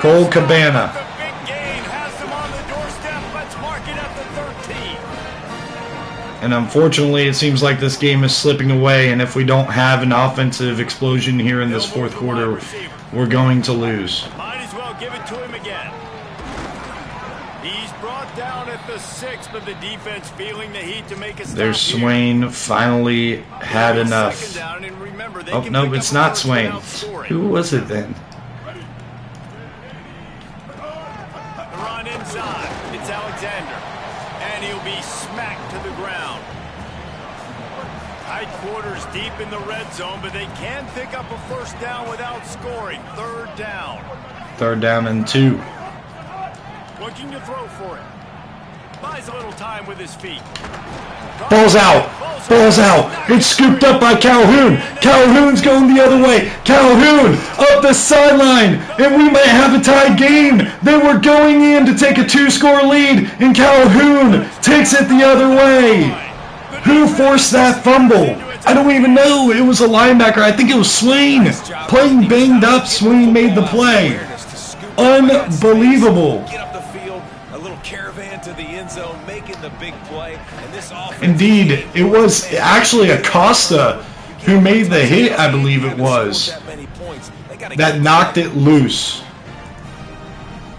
Cole Cabana. The big gain has them on the doorstep. Let's mark it at the 13. And unfortunately, it seems like this game is slipping away, and if we don't have an offensive explosion here in this 4th quarter, we're going to lose. Might as well give it to him again. He's brought down at the 6, but the defense feeling the heat to make a stop. There's Swain finally had enough. Oh, no, it's not Swain. Who was it then? The run inside. It's Alexander. And he'll be smacked to the ground. Tight quarters deep in the red zone, but they can pick up a first down without scoring. Third down. 3rd down and 2. Looking to throw for it. Buys a little time with his feet. Ball's out. Ball's out. It's scooped up by Calhoun. Calhoun's going the other way. Calhoun up the sideline. And we might have a tied game. They were going in to take a 2-score lead. And Calhoun takes it the other way. Who forced that fumble? I don't even know. It was a linebacker. I think it was Swain. Playing banged up, Swain made the play. Unbelievable. Get up the field, a little caravan to the end zone, making the big play. And this offense, Indeed, it was actually Acosta who made the hit, I believe it was, that knocked it loose.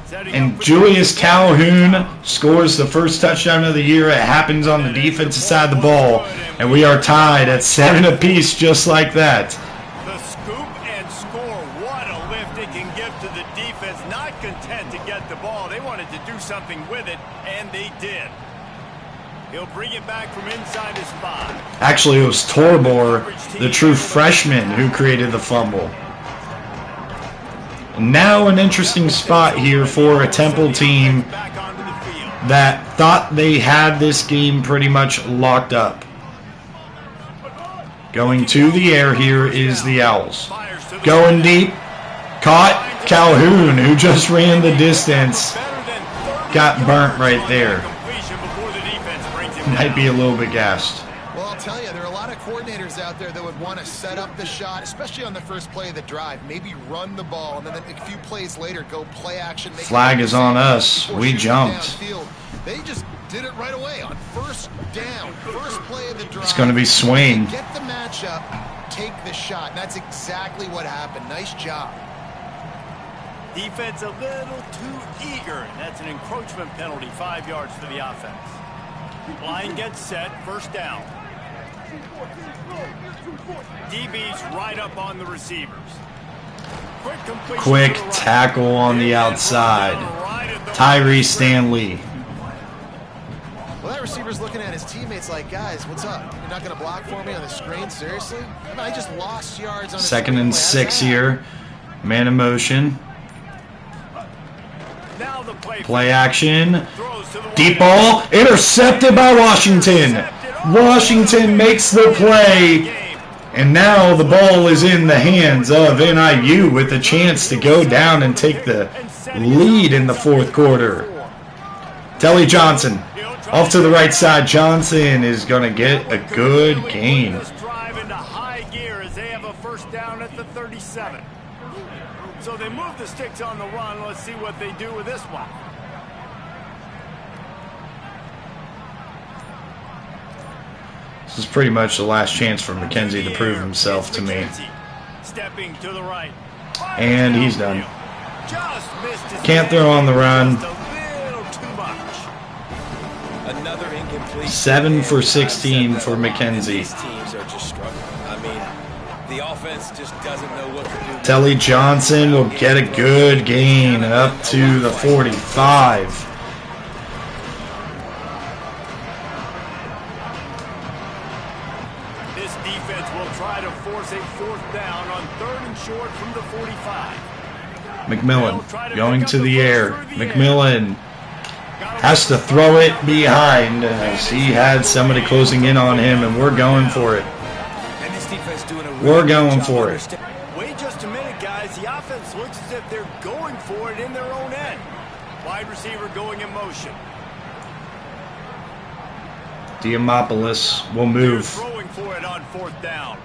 And Julius Calhoun scores the first touchdown of the year. It happens on the defensive side of the ball. And we are tied at 7 apiece just like that. The scoop and score. What a lift it can give to the defense. Not content to get the ball. They wanted to do something with it, and they did. He'll bring it back from inside his 5. Actually, it was Torbor, the true freshman, who created the fumble. Now an interesting spot here for a Temple team that thought they had this game pretty much locked up. Going to the air here is the Owls. Going deep. Caught Calhoun, who just ran the distance. Got burnt right there. Might be a little bit gassed. Well, I'll tell you, there are a lot of coordinators out there that would want to set up the shot, especially on the first play of the drive. Maybe run the ball, and then a few plays later, go play action. Flag is on us. We jumped. They just did it right away on first down, first play of the drive. It's going to be Swain. Get the matchup, take the shot. And that's exactly what happened. Nice job. Defense a little too eager. And that's an encroachment penalty, 5 yards for the offense. Line gets set, first down. DB's right up on the receivers. Quick tackle on the outside. Tyree Stanley. Well, that receiver's looking at his teammates like, guys, what's up? You're not going to block for me on the screen? Seriously? I mean, I just lost yards on 2nd and 6 here. Man in motion. Play action. Deep ball. Intercepted by Washington. Washington makes the play. And now the ball is in the hands of NIU with a chance to go down and take the lead in the 4th quarter. Telly Johnson off to the right side. Johnson is going to get a good gain. Drive into high gear as they have a first down at the 37. So they move the sticks on the run. Let's see what they do with this one. This is pretty much the last chance for McKenzie to prove himself to me. Stepping to the right. And he's done. Can't throw on the run. 7 for 16 for McKenzie. teams are just struggling. I mean, the offense just doesn't know what to do. Telly Johnson will get a good gain up to the 45. This defense will try to force a 4th down on 3rd and short from the 45. McMillan going to the air. McMillan has to throw it behind as he had somebody closing in on him, and we're going for it. We're going for it. Wait just a minute, guys. The offense looks as if they're going for it in their own end. Wide receiver going in motion. Diamopoulos will move. Throwing for it on 4th down.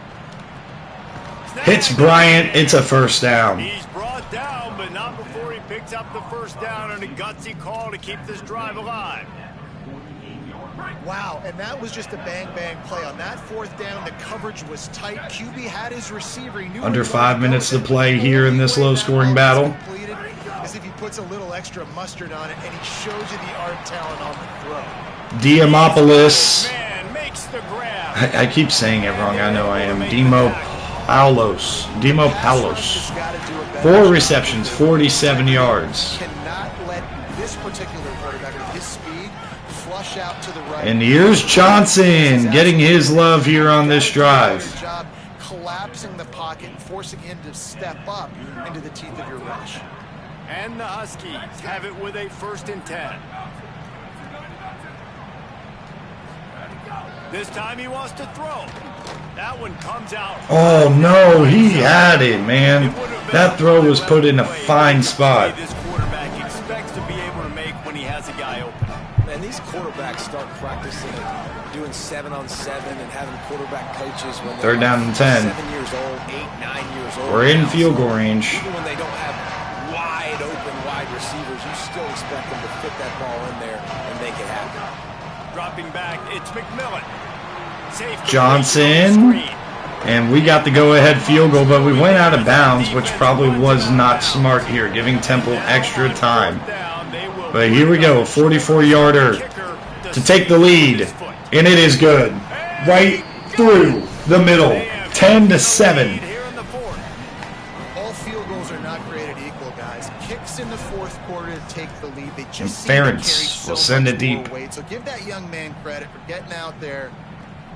Hits Bryant. It's a first down. He's brought down, but not before he picks up the first down on a gutsy call to keep this drive alive. Wow, and that was just a bang-bang play. On that 4th down, the coverage was tight. QB had his receiver. He knew Under 5 minutes to play here in this low-scoring battle. As if he puts a little extra mustard on it, and he shows you the arm talent on the throw. Diamopoulos. Man makes the grab. I keep saying it wrong. I know I am. Dimopoulos. 4 receptions, 47 yards. Cannot let this particular quarterback with his speed flush wash out to the right. And here's Johnson getting his love here on this drive. Job collapsing the pocket and forcing him to step up into the teeth of your rush. And the Huskies have it with a 1st and 10. This time he wants to throw. That one comes out. Oh no, he had it, man. That throw was put in a fine spot. This quarterback expects to be able to make when he has a guy open. And these quarterbacks start practicing doing 7-on-7 and having quarterback coaches when they're 3rd down and 10. 7 years old, 8, 9 years old. We're in field goal range. Even when they don't have wide open wide receivers, you still expect them to fit that ball in there and make it happen. Dropping back, it's McMillan. Johnson. And we got the go-ahead field goal, but we went out of bounds, which probably was not smart here, giving Temple extra time. But here we go, 44-yarder to take the lead, and it is good. Right through the middle, 10-7. All field goals are not created equal, guys. Kicks in the 4th quarter to take the lead. They just Ferentz will send it deep. So give that young man credit for getting out there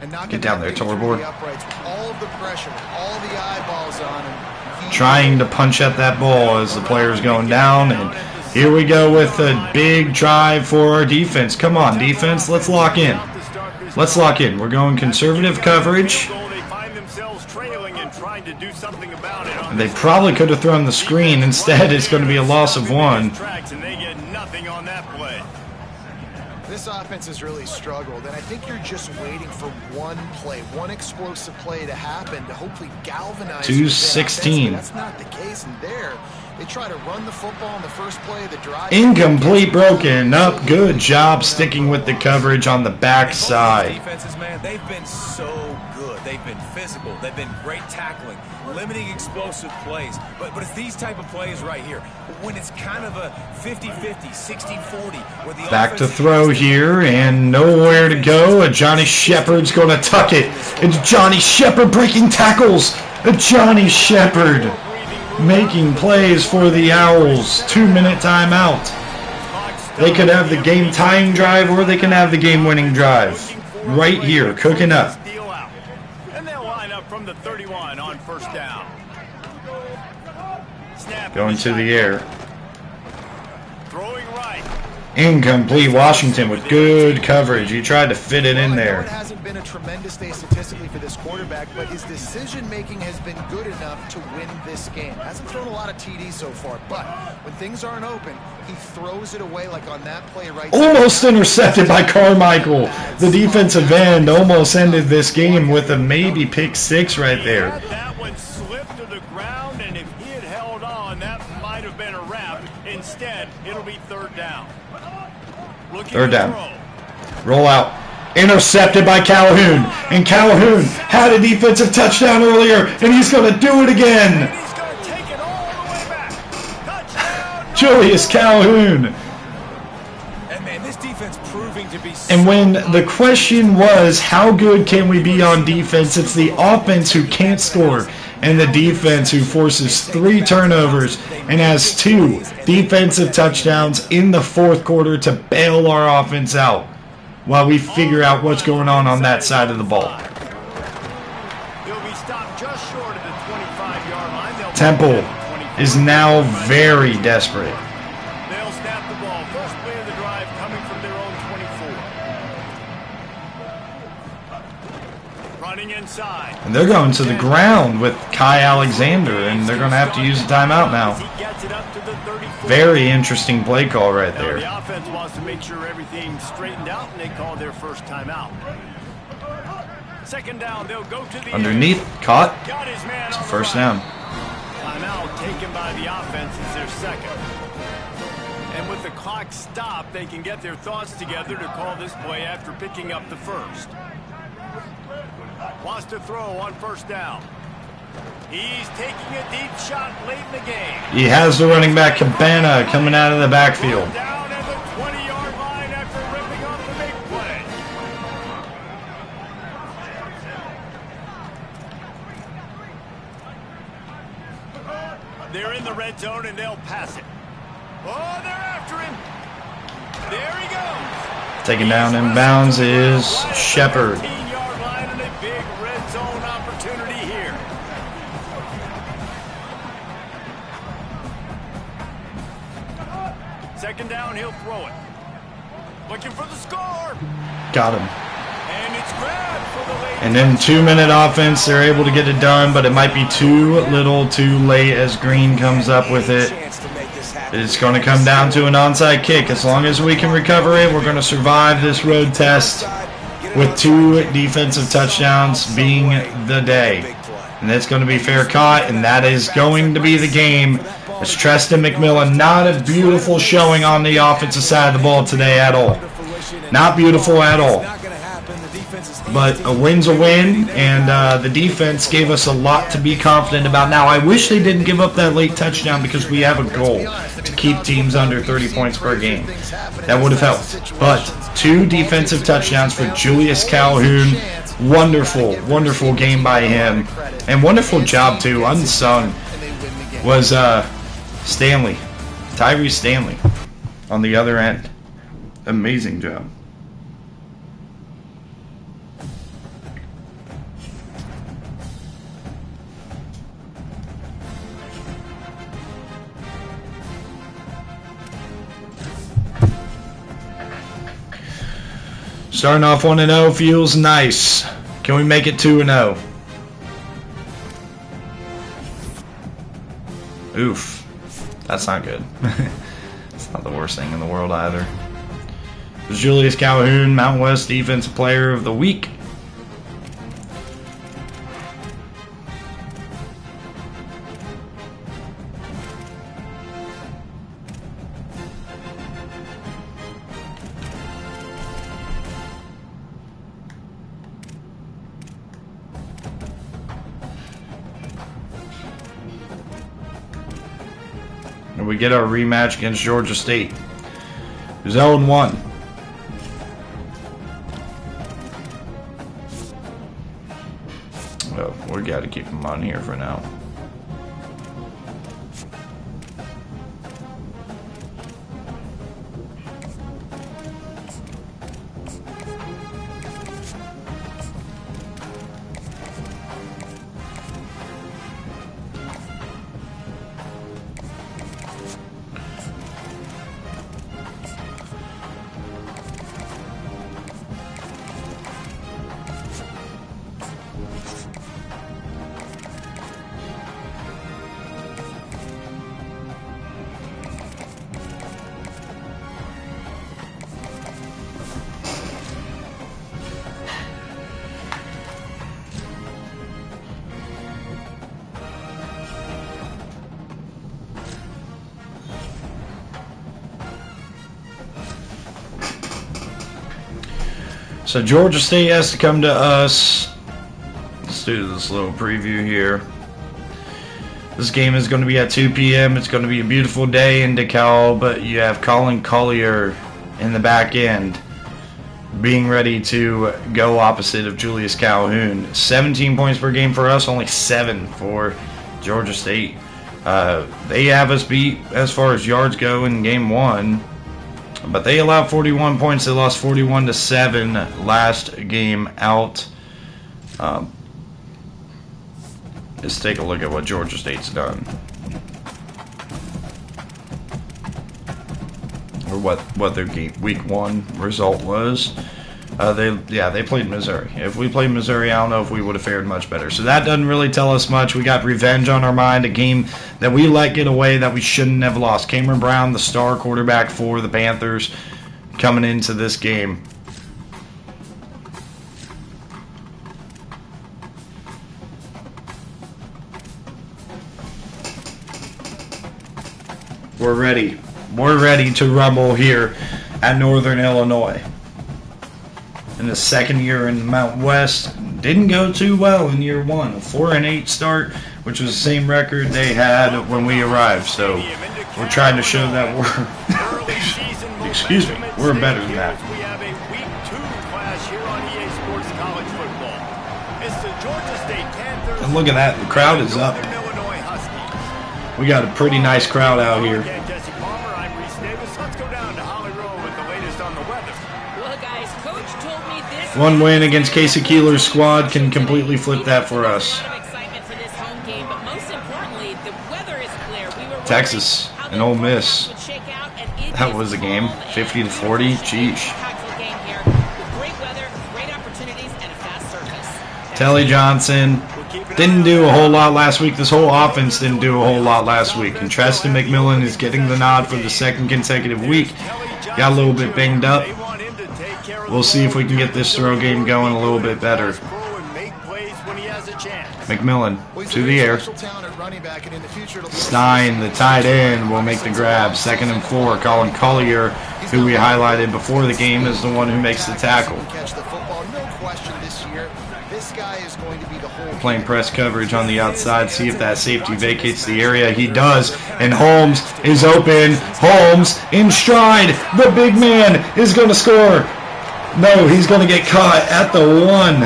and knocking Get down there, Torborg. the uprights with all of the pressure, with all the eyeballs on him. Trying to punch at that ball as the player's going down, and here we go with a big drive for our defense. Come on, defense, let's lock in. Let's lock in. We're going conservative coverage. And they probably could have thrown the screen. Instead, it's going to be a loss of 1. This offense has really struggled, and I think you're just waiting for one play, one explosive play to happen to hopefully galvanize. 2-16. That's not the case, and there they try to run the football on the first play of the drive. Incomplete, broken up. Good job sticking with the coverage on the backside. Defenses, man, they've been so good. They've been physical. They've been great tackling, limiting explosive plays. But it's these type of plays right here when it's kind of a 50-50, 60-40. Back to throw here, and nowhere to go. Johnny Shepard's going to tuck it. It's Johnny Shepard breaking tackles. Johnny Shepard making plays for the Owls. 2-minute timeout. They could have the game-tying drive, or they can have the game-winning drive. Right here, cooking up. And they'll line up from the 31 on 1st down. Going to the air. Throwing right. Incomplete. Washington with good coverage. He tried to fit it in there. It hasn't been a tremendous day statistically for this quarterback, but his decision-making has been good enough to win this game. Hasn't thrown a lot of TDs so far, but when things aren't open, he throws it away like on that play right there. Almost intercepted by Carmichael. The defensive end almost ended this game with a maybe pick 6 right there. That one slipped to the ground, and if he had held on, that might have been a wrap. Instead, it'll be 3rd down. 3rd down. Roll out. Intercepted by Calhoun. And Calhoun had a defensive touchdown earlier, and he's going to do it again. He's going to take it all the way back. Touchdown. Julius Calhoun. And man, this defense proving to be. And when the question was, how good can we be on defense, it's the offense who can't score and the defense who forces 3 turnovers and has 2 defensive touchdowns in the 4th quarter to bail our offense out while we figure out what's going on that side of the ball. He'll be stopped just short of the 25-yard line. Temple is now very desperate. They'll snap the ball. First play of the drive coming from their own 24. Running inside. And they're going to the ground with Kai Alexander, and they're going to have to use a timeout now. Very interesting play call right there. The offense wants to make sure everything's straightened out, and they call their first timeout. 2nd down, they'll go to the underneath, caught. Got his man It's on a the first run. down. Timeout taken by the offense is their 2nd. And with the clock stopped, they can get their thoughts together to call this play after picking up the 1st. Wants to throw on 1st down. He's taking a deep shot late in the game. He has the running back Cabana coming out of the backfield. Down at the 20-yard line after ripping off the big play. They're in the red zone and they'll pass it. Oh, they're after him. There he goes. Taken down in bounds is Shepard. 15-yard line and a big red zone opportunity here. Second down, he'll throw it. Looking for the score. Got him. And it's grabbed for the late. And then 2-minute offense, they're able to get it done, but it might be too little too late as Green comes up with it. It's going to come down to an onside kick. As long as we can recover it, we're going to survive this road test with 2 defensive touchdowns being the day. And that's going to be fair caught, and that is going to be the game. It's Treston McMillan. Not a beautiful showing on the offensive side of the ball today at all. Not beautiful at all. But a win's a win, and the defense gave us a lot to be confident about. Now, I wish they didn't give up that late touchdown because we have a goal to keep teams under 30 points per game. That would have helped. But 2 defensive touchdowns for Julius Calhoun. Wonderful, wonderful game by him. And wonderful job, too. Unsung was Stanley. Tyree Stanley on the other end. Amazing job. Starting off 1-0 feels nice. Can we make it 2-0? Oof. That's not good. It's not the worst thing in the world either. It was Julius Calhoun, Mountain West Defensive Player of the Week. And we get our rematch against Georgia State, who's 0-1. Well, we got to keep them on here for now. So Georgia State has to come to us. Let's do this little preview here. This game is going to be at 2 p.m. It's going to be a beautiful day in DeKalb, but you have Colin Collier in the back end being ready to go opposite of Julius Calhoun. 17 points per game for us, only 7 for Georgia State. They have us beat as far as yards go in game 1. But they allowed 41 points. They lost 41-7 last game out. Let's take a look at what Georgia State's done, or what their week 1 result was. They played Missouri. If we played Missouri, I don't know if we would have fared much better. So that doesn't really tell us much. We got revenge on our mind, a game that we let get away that we shouldn't have lost. Cameron Brown, the star quarterback for the Panthers, coming into this game. We're ready. We're ready to rumble here at Northern Illinois. In the second year in the Mountain West, didn't go too well in year 1. A 4-8 start, which was the same record they had when we arrived. So we're trying to show that we're, excuse me, we're better than that. We have a week 2 clash here on EA Sports College Football. It's the Georgia State Panthers. And look at that, the crowd is up. We got a pretty nice crowd out here. Jesse Palmer, I'm Reese Davis. Let's go down to Holly Rowe with the latest on the weather. Look, One win against Casey Keeler's squad can completely flip that for us. Texas and Ole Miss. That was a game. 50-40. Jeez. Telly Johnson didn't do a whole lot last week. This whole offense didn't do a whole lot last week. And Treston McMillan is getting the nod for the second consecutive week. Got a little bit banged up. We'll see if we can get this throw game going a little bit better. McMillan to the air. Stein, the tight end, will make the grab. 2nd and 4. Colin Collier, who we highlighted before the game, is the one who makes the tackle. Playing press coverage on the outside. See if that safety vacates the area. He does. And Holmes is open. Holmes in stride. The big man is going to score. No, he's going to get caught at the 1.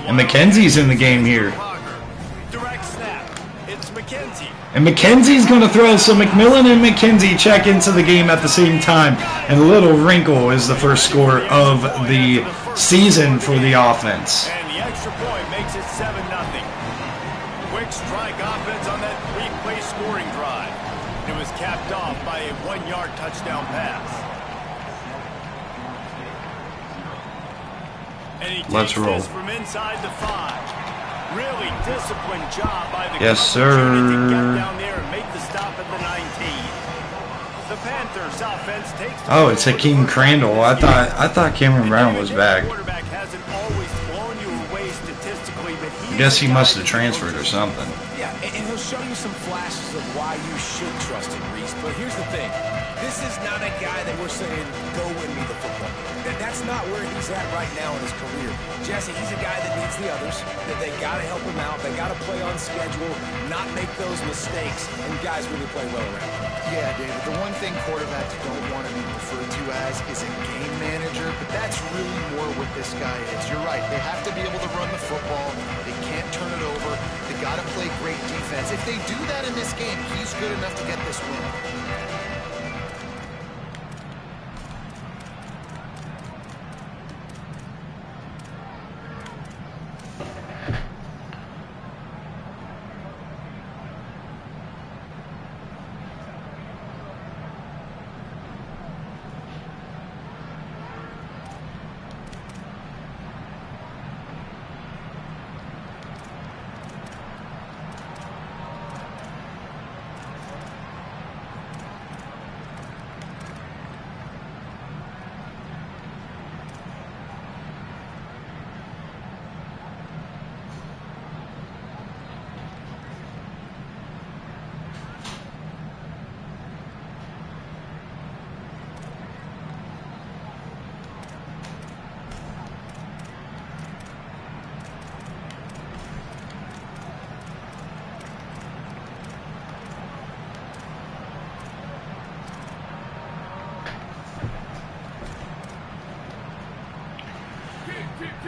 And McKenzie's in the game here. And McKenzie's going to throw, so McMillan and McKenzie check into the game at the same time. And Little Wrinkle is the first score of the season for the offense. And the extra point makes it 7-0. Quick strike offense on that 3-play scoring drive. It was capped off by a 1-yard touchdown pass. And he Let's roll. From inside the 5. Really disciplined job by the yes, sir. down there and make the stop at the 19. The Panthers offense takes oh, it's Hakeem Crandall. I thought Cameron Brown was back. Quarterback hasn't always blown you away statistically, but I guess he must have transferred or something. Yeah, and he'll show you some flashes of why you should trust him, Reese. But here's the thing. This is not a guy that we're saying, go win me the football. That's not where he's at right now in his career. Jesse, he's a guy that needs the others, that they got to help him out. They got to play on schedule, not make those mistakes, and guys really play well around him. Yeah, David, the one thing quarterbacks don't want to be referred to as is a game manager, but that's really more what this guy is. You're right. They have to be able to run the football. They can't turn it over. They got to play great defense. If they do that in this game, he's good enough to get this win.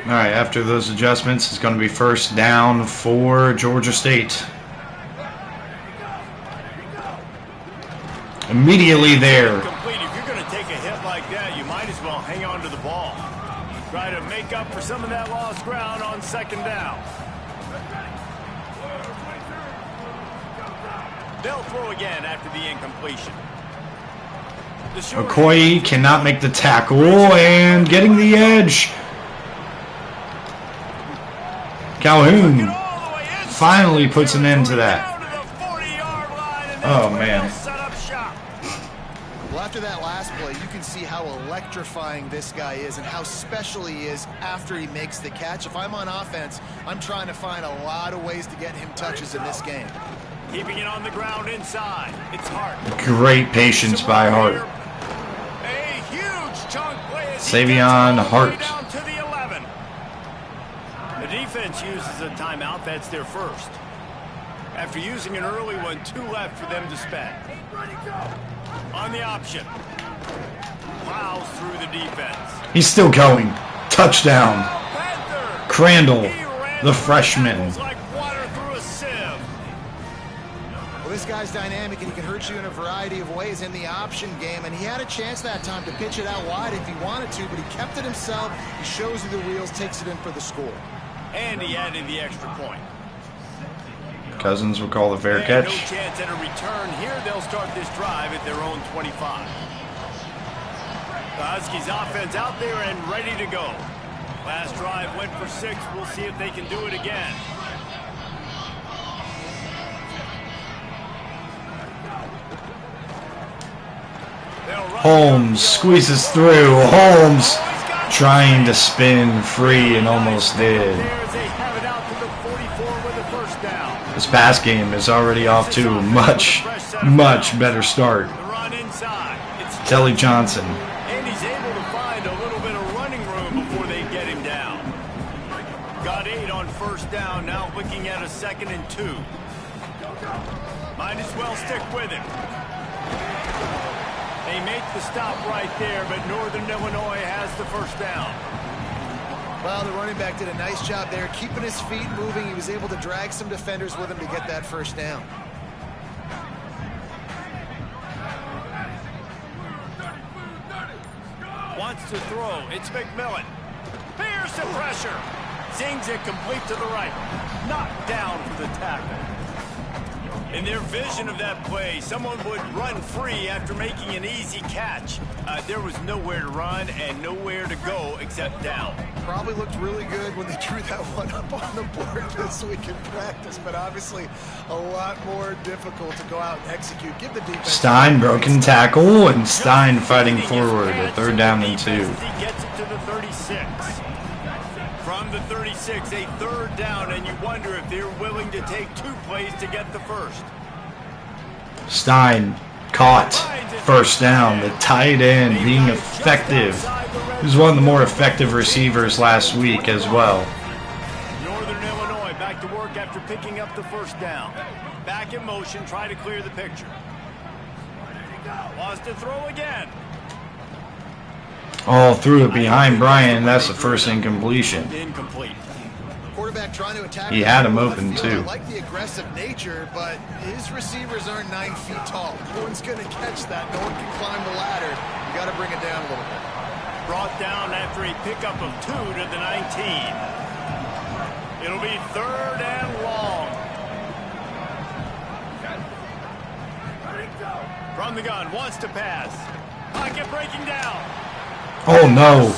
All right, after those adjustments, it's going to be first down for Georgia State. Immediately there. If you're going to take a hit like that, you might as well hang on to the ball. Try to make up for some of that lost ground on 2nd down. They'll throw again after the incompletion. Okoye cannot make the tackle and getting the edge. Calhoun finally puts an end to that. Oh, man. Well, after that last play, you can see how electrifying this guy is and how special he is after he makes the catch. If I'm on offense, I'm trying to find a lot of ways to get him touches in this game. Keeping it on the ground inside. It's Hart. Great patience by Hart. A huge chunk play. Savion Hart. To the 11. The defense uses a timeout. That's their first. After using an early one, 2 left for them to spend. On the option. Plows through the defense. He's still going. Touchdown. Crandall, the freshman. Well, this guy's dynamic, and he can hurt you in a variety of ways in the option game. And he had a chance that time to pitch it out wide if he wanted to, but he kept it himself. He shows you the wheels, takes it in for the score. And he added the extra point. Cousins will call the fair catch. No chance at a return here. They'll start this drive at their own 25. The Huskies offense out there and ready to go. Last drive went for 6. We'll see if they can do it again. Holmes squeezes through. Holmes trying to spin free and almost did. This pass game is already off to a much, much better start. Telly Johnson. And he's able to find a little bit of running room before they get him down. Got 8 on first down, now looking at a 2nd and 2. Might as well stick with him. They make the stop right there, but Northern Illinois has the first down. Well, the running back did a nice job there, keeping his feet moving. He was able to drag some defenders with him to get that first down. Wants to throw. It's McMillan. Here's the pressure. Zings it complete to the right. Knocked down for the tackle. In their vision of that play, someone would run free after making an easy catch. There was nowhere to run and nowhere to go except down. Probably looked really good when they drew that one up on the board this week in practice, but obviously a lot more difficult to go out and execute. Give the defense. Stein broken tackle, and Stein fighting forward at 3rd down and 2. He gets it to the 36. From the 36, a 3rd down, and you wonder if they're willing to take 2 plays to get the first. Stein caught. 1st down. The tight end being effective. He was one of the more effective receivers last week as well. Northern Illinois back to work after picking up the first down. Back in motion, try to clear the picture. Wants to throw again. Oh, threw it behind Brian. That's the first incompletion. Incomplete. Quarterback trying to attack. He had him open too. I like the aggressive nature, but his receivers aren't 9 feet tall. No one's going to catch that. No one can climb the ladder. You got to bring it down a little bit. Brought down after a pickup of 2 to the 19. It'll be 3rd and long. From the gun, wants to pass. Pocket breaking down. Oh no.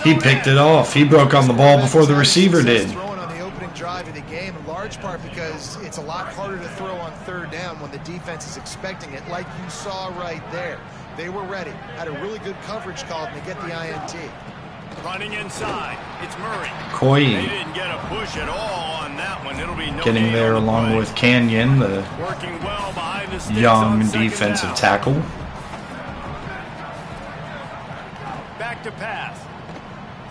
He picked it off. He broke on the ball before the receiver did. Throwing on the opening drive of the game, in large part because it's a lot harder to throw on 3rd down when the defense is expecting it, like you saw right there. They were ready. Had a really good coverage call and they get the INT. Running inside. It's Murray. Coy They didn't get a push at all on that one. It'll be no getting there along with Canyon, the working well behind the sticks young on 2nd defensive down. tackle. Back to pass.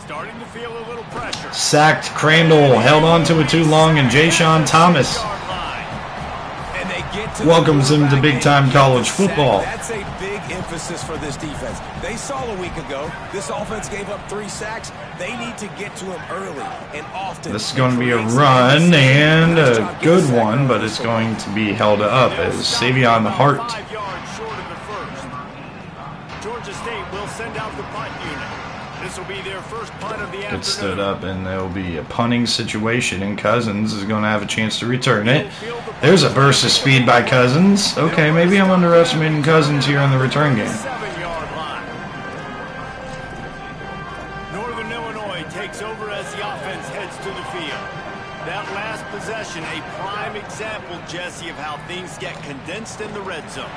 Starting to feel a little pressure. Sacked Crandall, held on to it too long, and Ja'Shawn Thomas And they get to welcomes him to big-time college football. That's a big emphasis for this defense. They saw a week ago, this offense gave up 3 sacks. They need to get to him early and often. This is going to be a run, and a good one, but it's going to be held up as Savion Hart. 5 yards short of the first. Georgia State will send out the punt unit. This will be their first punt of the afternoon. It stood up, and there will be a punting situation, and Cousins is going to have a chance to return it. There's a burst of speed by Cousins. Okay, maybe I'm underestimating Cousins here in the return game. 7-yard line. Northern Illinois takes over as the offense heads to the field. That last possession, a prime example, Jesse, of how things get condensed in the red zone.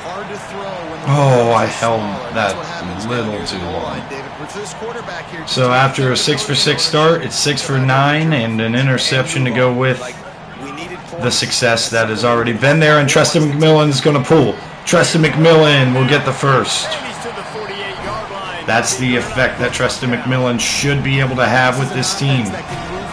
Hard to throw when the Oh, I defense is held smaller. that That's what happens a little when you're too in the long. line, David. For this quarterback here, So after a 6-for-6 start, it's 6 for 9 and an interception to go with the success that has already been there. And Treston McMillan is going to pull. Treston McMillan will get the first. And he's to the 48-yard line. That's the effect that Treston McMillan should be able to have with this team.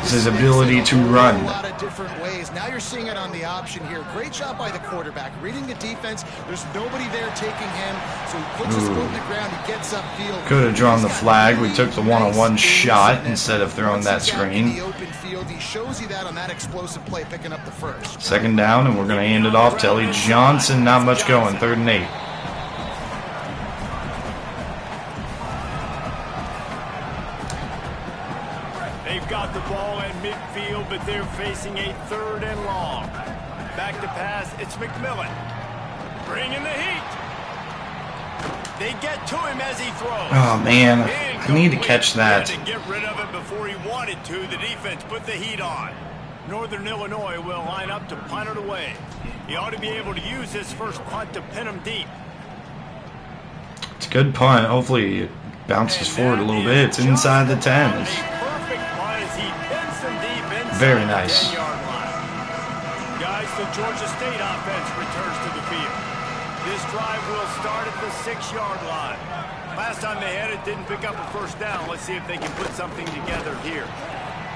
Is his ability to run. A lot of different ways. Now you're seeing it on the option here. Great job by the quarterback. Reading the defense. There's nobody there taking him. So he puts his foot in the ground. He gets upfield. Could have drawn the flag. We took the one-on-one shot instead of throwing that screen. In the open field, he shows you that on that explosive play, picking up the first. Second down, and we're going to hand it off. Telly Johnson, not much going. 3rd and 8. They've got the ball in midfield, but they're facing a 3rd and long. Back to pass, it's McMillan. Bringing the heat. They get to him as he throws. Oh, man. I need to catch that. He had to get rid of it before he wanted to. The defense put the heat on. Northern Illinois will line up to punt it away. He ought to be able to use his first punt to pin him deep. It's a good punt. Hopefully it bounces forward a little bit. It's inside the 10. Very nice. Guys, the Georgia State offense returns to the field. This drive will start at the 6-yard line. Last time they had it, didn't pick up a first down. Let's see if they can put something together here.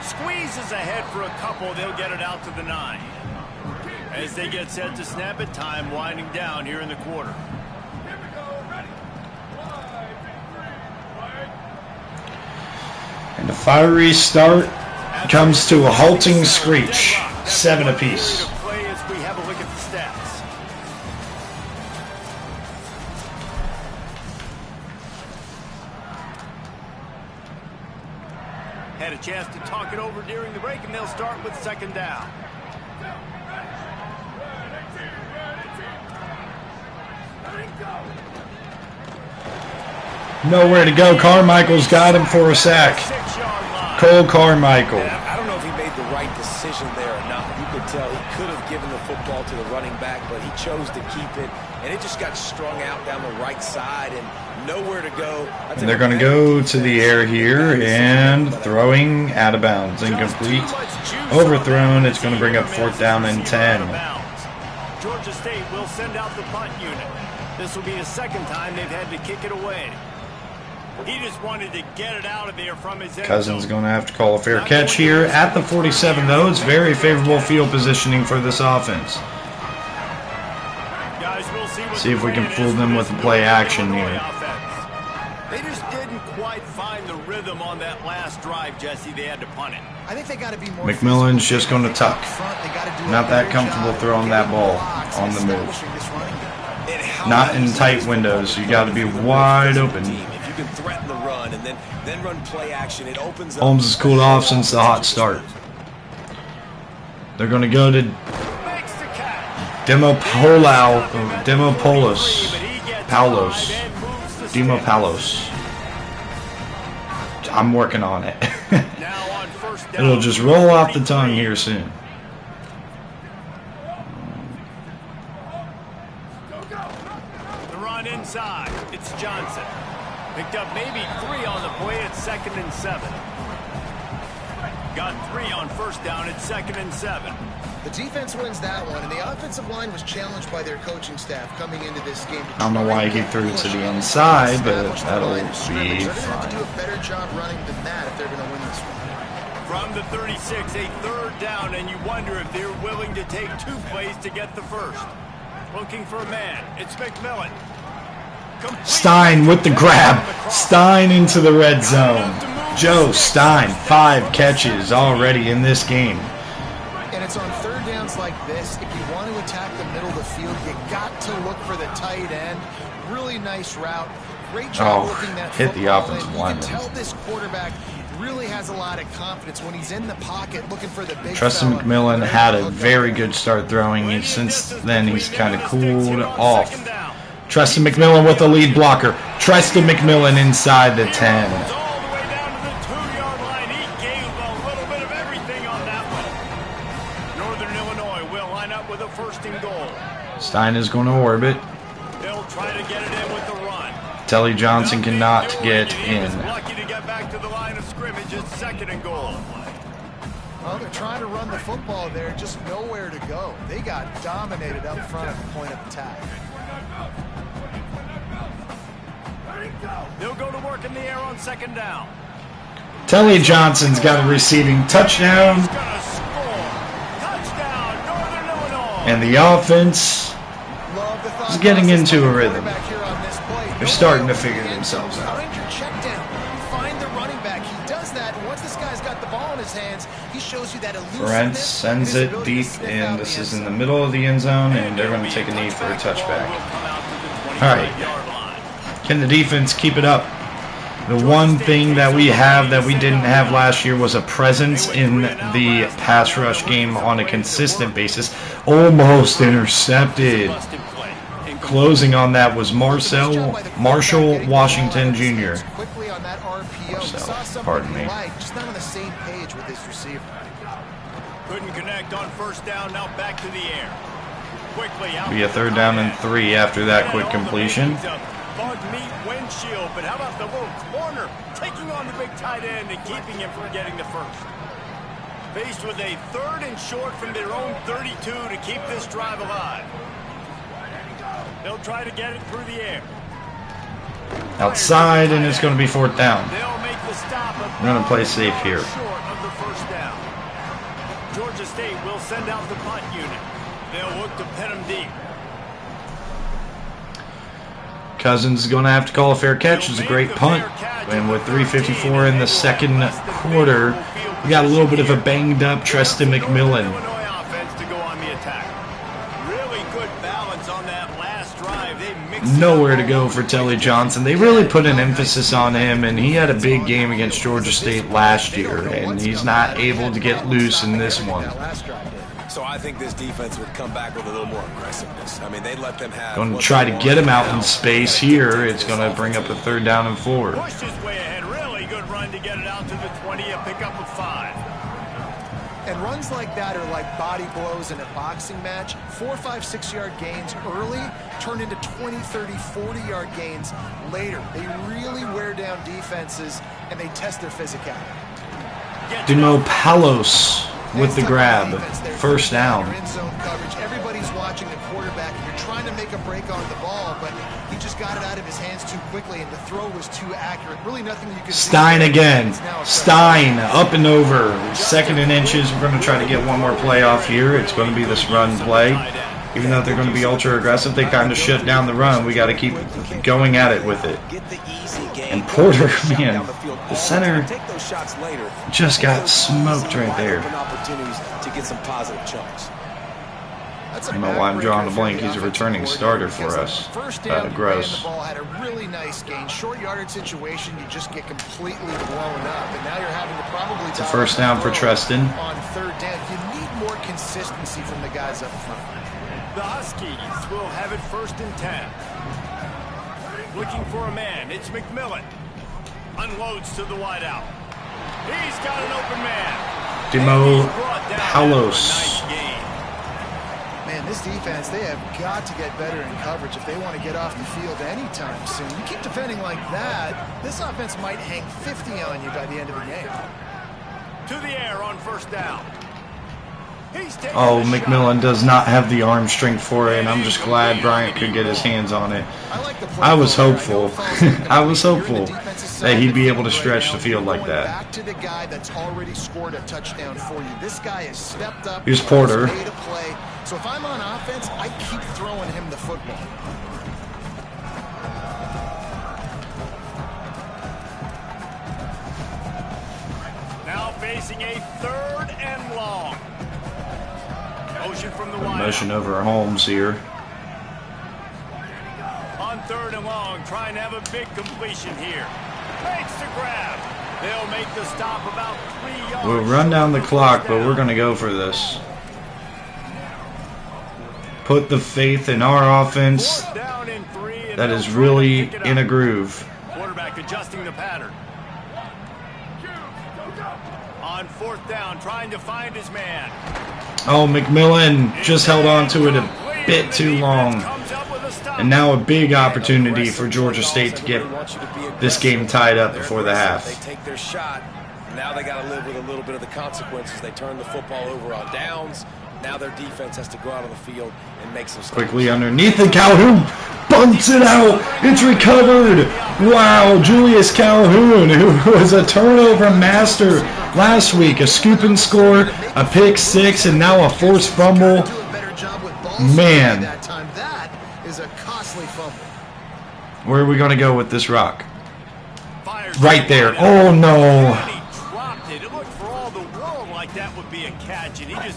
Squeezes ahead for a couple. They'll get it out to the 9. As they get set to snap it, time winding down here in the quarter. And the fiery start comes to a halting screech. 7 apiece. Play as we have a look at the stats. Had a chance to talk it over during the break, and they'll start with 2nd down. Nowhere to go. Carmichael's got him for a sack. Cole Carmichael. I don't know if he made the right decision there or not. You could tell he could have given the football to the running back, but he chose to keep it, and it just got strung out down the right side and nowhere to go. And they're going to go to the air here and throwing out of bounds. Incomplete. Overthrown. It's going to bring up 4th down and 10. Georgia State will send out the punt unit. This will be the 2nd time they've had to kick it away. He just wanted to get it out of there from his end. Cousins going to have to call a fair catch here at the 47, though. It's very favorable field positioning for this offense. Guys, we'll see if we can fool them with the play action here. They just didn't quite find the rhythm on that last drive, Jesse. They had to punt it. I think they got to be more. McMillan's just going to tuck. Not that comfortable throwing that ball on the move. Not in tight windows. You got to be wide open. Can threaten the run and then run play action. It opens up. Holmes has cooled off since the hot start. They're going to go to Demopoulos. I'm working on it. It'll just roll off the tongue here soon. The run inside. It's Johnson. Picked up maybe 3 on the play at 2nd and 7. Got 3 on 1st down at 2nd and 7. The defense wins that one, and the offensive line was challenged by their coaching staff coming into this game. I don't know why he threw it to the inside, but that'll be fine. They're going to have to do a better job running than that if they're going to win this one. From the 36, a 3rd down, and you wonder if they're willing to take 2 plays to get the first. Looking for a man. It's McMillan. Stein with the grab. Stein into the red zone. Joe Stein, 5 catches already in this game. And it's on 3rd downs like this. If you want to attack the middle of the field, you got to look for the tight end. Really nice route. Great job looking that hit the offensive lineman. You can tell this quarterback really has a lot of confidence when he's in the pocket looking for the big Treston McMillan had a very good start throwing. Since then, he's kind of cooled off. Treston McMillan with the lead blocker. Treston McMillan inside the 10. All the way down to the 2-yard line. He gave a little bit of everything on that one. Northern Illinois will line up with a 1st and goal. Stein is going to orbit. They'll try to get it in with the run. Telly Johnson cannot get in. Lucky to get back to the line of scrimmage. It's 2nd and goal. Well, they're trying to run the football there, just nowhere to go. They got dominated up front at the point of attack. They'll go to work in the air on 2nd down. Telly Johnson's got a receiving touchdown. He's gonna score. Touchdown, Northern And the offense is getting into a rhythm. They're starting to figure themselves out. Find your check down. Find the running back. He does that, and once this guy's got the ball in his hands, he shows you that elusiveness. Brent sends it deep, and this is in the middle of the end zone, and they're going to take a knee for a touchback. All right. Can the defense keep it up? The one thing that we have that we didn't have last year was a presence in the pass rush game on a consistent basis. Almost intercepted. Closing on that was Marshall Washington Jr. Marcel, pardon me. Just not on the same page with his receiver. Couldn't connect on first down. Now back to the air. Quickly out. Be a 3rd down and 3 after that quick completion. Bug meat windshield, but how about the little corner taking on the big tight end and keeping him from getting the first? Faced with a 3rd and short from their own 32 to keep this drive alive. They'll try to get it through the air. Outside, and it's going to be 4th down. They'll make the stop. We're going to play safe here. Short of the first down. Georgia State will send out the punt unit. They'll look to pin them deep. Cousins is going to have to call a fair catch. It's a great punt. And with 3:54 in the second quarter, we got a little bit of a banged up Treston McMillan. Nowhere to go for Telly Johnson. They really put an emphasis on him, and he had a big game against Georgia State last year, and he's not able to get loose in this one. So I think this defense would come back with a little more aggressiveness. I mean, they let them have. Going to try to get him out in space here. It's going to bring up a 3rd down and 4. Pushed his way ahead. Really good run to get it out to the 20. A pickup of 5. And runs like that are like body blows in a boxing match. 4, 5, 6-yard gains early turn into 20, 30, 40-yard gains later. They really wear down defenses, and they test their physicality. Demo Palos with the grab. 1st down. Everybody's watching the quarterback, and you're trying to make a break on the ball, but he just got it out of his hands too quickly, and the throw was too accurate. Really nothing you could Stein again. Stein up and over. 2nd and inches. We're going to try to get one more play off here. It's going to be this run play. Even though they're going to be ultra aggressive, they kind of shut down the run. We got to keep going at it with it. And Porter, man, the center just got smoked right there. I don't know why I'm drawing a blank. He's a returning starter for us. Gross. The ball had a really nice gain. Short yardage situation, you just get completely blown up, and now you're having to probably. It's a 1st down for Treston. On 3rd down, you need more consistency from the guys up front. The Huskies will have it 1st and 10. Looking for a man. It's McMillan. Unloads to the wideout. He's got an open man. Demo Palos. Man, this defense, they have got to get better in coverage if they want to get off the field anytime soon. You keep defending like that, this offense might hang 50 on you by the end of the game. To the air on 1st down. Oh, McMillan does not have the arm strength for it, and I'm just glad Bryant could get his hands on it. I was hopeful. I was hopeful that he'd be able to stretch the field like that. Back to the guy that's already scored a touchdown for you. This guy has stepped up. Here's Porter. So if I'm on offense, I keep throwing him the football. Now facing a 3rd and long. Motion from the wide. Motion over Holmes here. On 3rd and long, trying to have a big completion here. Makes the grab. They'll make the stop about 3 yards. We'll run down the clock, but we're going to go for this. Put the faith in our offense that is really in a groove. Quarterback adjusting the pattern. On 4th down, trying to find his man. Oh, McMillan just held on to it a bit too long. And now a big opportunity for Georgia State to get this game tied up before the half. They take their shot. Now they got to live with a little bit of the consequences. They turn the football over on downs. Now their defense has to go out on the field and make some stops. Quickly underneath, and Calhoun bunts it out. It's recovered. Wow, Julius Calhoun, who was a turnover master last week. A scoop and score, a pick 6, and now a forced fumble. also Man. that time. That is a costly fumble. Where are we going to go with this rock? Right there. Oh, no.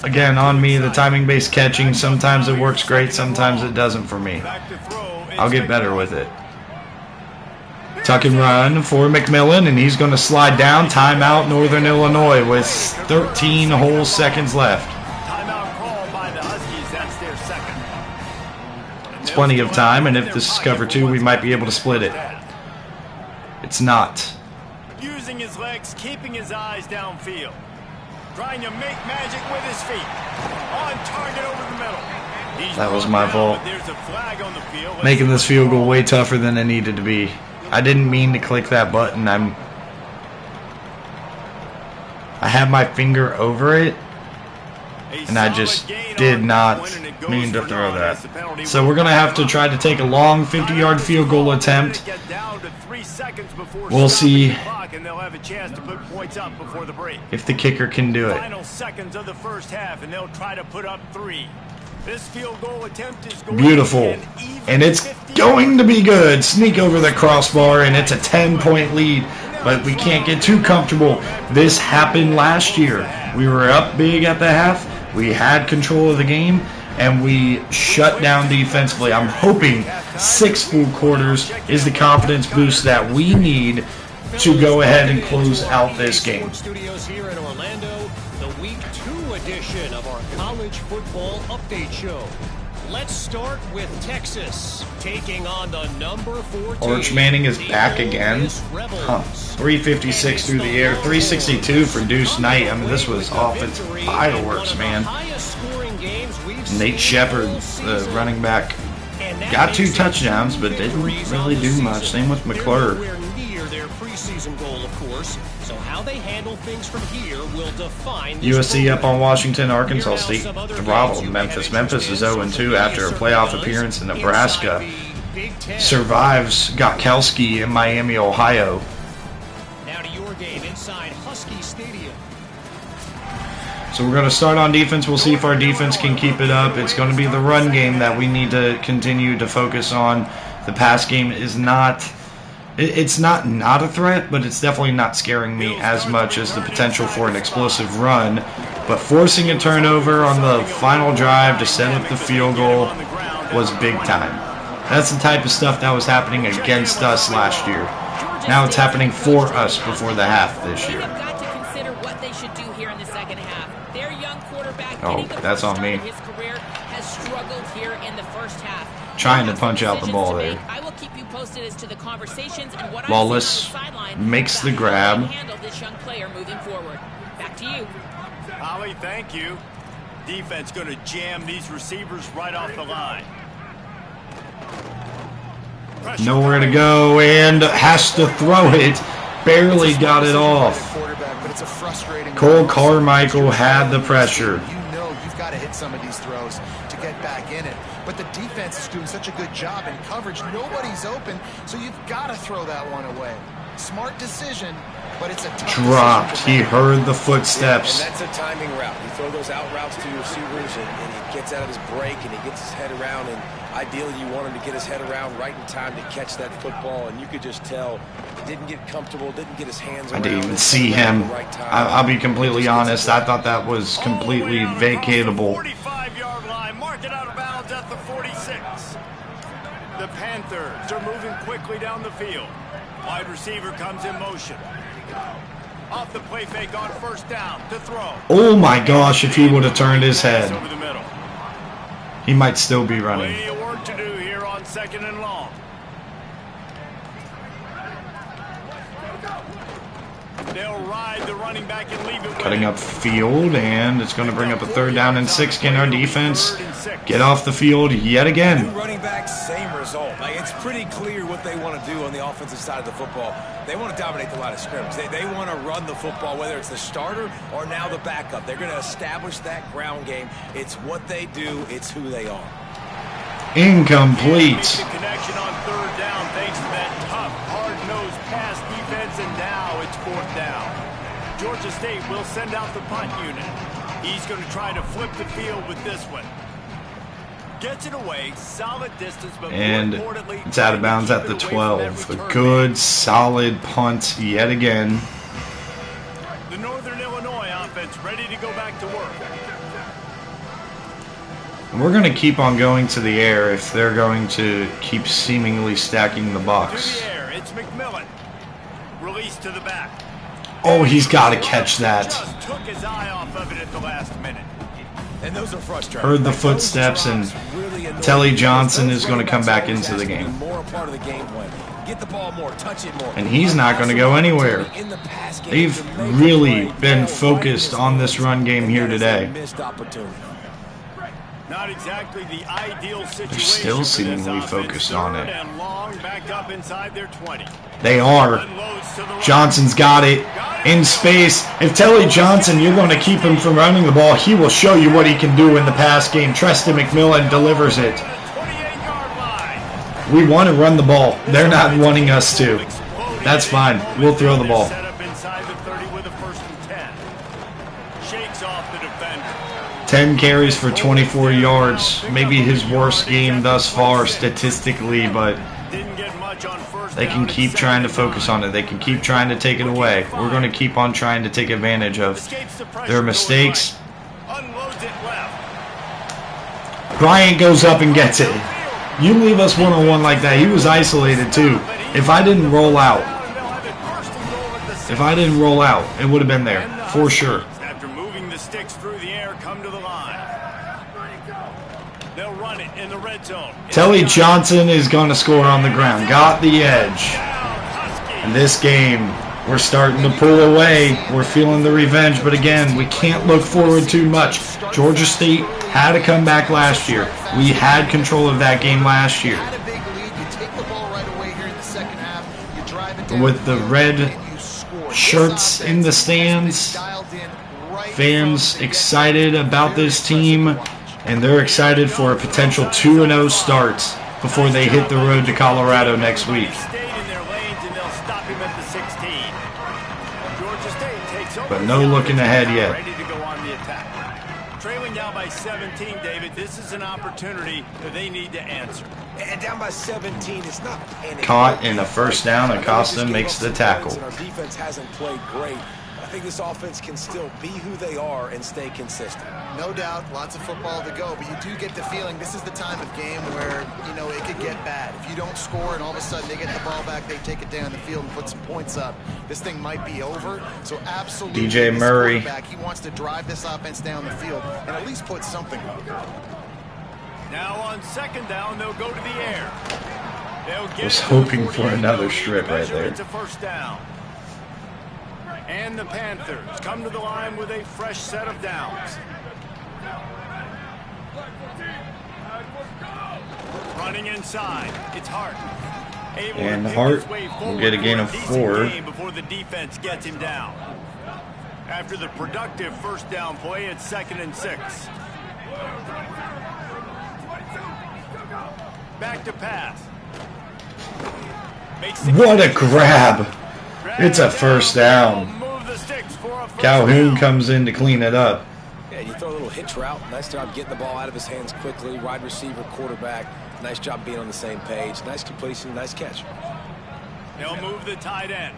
Again, on me, the timing-based catching. Sometimes it works great, sometimes it doesn't for me. I'll get better with it. Tuck and run for McMillan, and he's going to slide down. Timeout, Northern Illinois, with 13 whole seconds left. It's plenty of time, and if this is cover 2, we might be able to split it. It's not. Using his legs, keeping his eyes downfield. Trying to make magic with his feet. On target over the middle. That was my fault. Making this field goal way tougher than it needed to be. I didn't mean to click that button. I had my finger over it, and I just did not mean to throw that. So we're going to have to try to take a long 50-yard field goal attempt. We'll see if the kicker can do it. Final seconds of the first half, and they'll try to put up 3. This field goal attempt is going beautiful, and it's going to be good. Sneak over the crossbar, and it's a 10-point lead, but we can't get too comfortable. This happened last year. We were up big at the half. We had control of the game, and we shut down defensively. I'm hoping 6 full quarters is the confidence boost that we need to go ahead and close out this game. Studios here in Orlando, the Week 2 edition of our College Football Update Show. Let's start with Texas taking on the number 14. Arch Manning is back again. 356 through the air, 362 for Deuce Knight. I mean, this was offensive fireworks, man. Nate Shepard, the running back, got 2 touchdowns, but didn't really do much. Same with McClure. Preseason goal, of course. So how they handle things from here will define USC up on Washington. Arkansas State throttled Memphis. Memphis is 0-2 after a playoff appearance in Nebraska. Survives Gotkelski in Miami, Ohio. Now to your game inside Husky Stadium. So we're going to start on defense. We'll see if our defense can keep it up. It's going to be the run game that we need to continue to focus on. The pass game is not... It's not a threat, but it's definitely not scaring me as much as the potential for an explosive run. But forcing a turnover on the final drive to set up the field goal was big time. That's the type of stuff that was happening against us last year. Now it's happening for us before the half this year. Oh, that's on me. Trying to punch out the ball there. Lawless makes the grab. Back to you. Holly, thank you. Defense going to jam these receivers right off the line. Nowhere to go and has to throw it. Barely got it off. Cole Carmichael had the pressure. You've got to hit some of these throws to get back in it. But the defense is doing such a good job in coverage. Nobody's open, so you've got to throw that one away. Smart decision, but it's a tough dropped. He heard the footsteps. And that's a timing route. You throw those out routes to your receivers, and he gets out of his break, and he gets his head around, and ideally you want him to get his head around right in time to catch that football, and you could just tell he didn't get comfortable, didn't get his hands around. I didn't even see him. I'll be completely honest. I thought that was completely vacatable. 45-yard line, mark it out of bounds at the 46. The Panthers are moving quickly down the field. Wide receiver comes in motion. Off the play fake on first down to throw. Oh my gosh, if he would have turned his head, he might still be running. Plenty of work to do here on 2nd and long. They'll ride the running back and leave it. Cutting up field, and it's going to bring up a 3rd down and 6. Can our defense get off the field yet again? New running back, same result. Like, it's pretty clear what they want to do on the offensive side of the football. They want to dominate the line of scrimmage. They want to run the football, whether it's the starter or now the backup. They're going to establish that ground game. It's what they do. It's who they are. Incomplete. The connection on 3rd down thanks to that tough, hard-nosed pass defense, and now it's 4th down. Georgia State will send out the punt unit. He's going to try to flip the field with this one. Gets it away, solid distance, but And more importantly, it's out of bounds at the 12. A good, solid punt yet again. The Northern Illinois offense ready to go back to work. And we're going to keep on going to the air if they're going to keep seemingly stacking the To box. the air, it's McMillan. Release to the back. Oh, he's got to catch that. Just took his eye off of it at the last minute. And those are frustrating. Heard the footsteps, and Telly Johnson is going to come back into the game. More a part of the game plan. Get the ball more, touch it more. And he's not going to go anywhere. They've really been focused on this run game here today. Not exactly the ideal situation. They're still seemingly focused on it. And long back up inside their 20. They are. Johnson's got it in space. If Telly Johnson, you're going to keep him from running the ball, he will show you what he can do in the pass game. Treston McMillan delivers it. 28-yard line. We want to run the ball. They're not wanting us to. That's fine. We'll throw the ball. Set up inside the 30 with a 1st and 10. Shakes off the defender. 10 carries for 24 yards. Maybe his worst game thus far statistically, but Didn't get much on first they can down keep and trying to second focus down. on it. They can keep trying to take it away. We're going to keep on trying to take advantage of Escapes the pressure their going mistakes. right. Unloads it left. Bryant goes up and gets it. You leave us one-on-one like that. He was isolated too. If I didn't roll out, it would have been there for sure. After moving the sticks through the air, come to the line. They'll run it in the red zone. Telly Johnson is going to score on the ground. Got the edge. In this game, we're starting to pull away. We're feeling the revenge, but again, we can't look forward too much. Georgia State had to come back last year. We had control of that game last year. Had a big lead. You take the ball right away here in the second half. You drive it down With the red and you score. shirts in the stands, fans excited about this team, and they're excited for a potential 2-0 start before they hit the road to Colorado next week. Stayed in their lanes and they'll stop him at the 16. Georgia State takes over. But no looking ahead yet. Ready to go on the attack. Trailing down by 17, David. This is an opportunity that they need to answer. And down by 17, it's not panic. Caught in a first down, Acosta makes the tackle. And our defense hasn't played great. I think this offense can still be who they are and stay consistent. No doubt, lots of football to go, but you do get the feeling this is the time of game where, you know, it could get bad. If you don't score and all of a sudden they get the ball back, they take it down the field and put some points up, this thing might be over. So absolutely, DJ this Murray. quarterback, he wants to drive this offense down the field and at least put something up. Now on second down, they'll go to the air. They'll get Was it to the hoping for 48, another they'll strip right there. It's a first down. And the Panthers come to the line with a fresh set of downs. Running inside, it's Hart. Able And to pick Hart his way will forward get a for gain of decent 4. gain before the defense gets him down. After the productive first down play, it's 2nd and 6. Back to pass. Makes the What a catch. grab! It's a first down. Move the sticks for a first Calhoun down. comes in to clean it up. Yeah, you throw a little hitch route. Nice job getting the ball out of his hands quickly. Wide receiver, quarterback. Nice job being on the same page. Nice completion, nice catch. They'll move the tight end.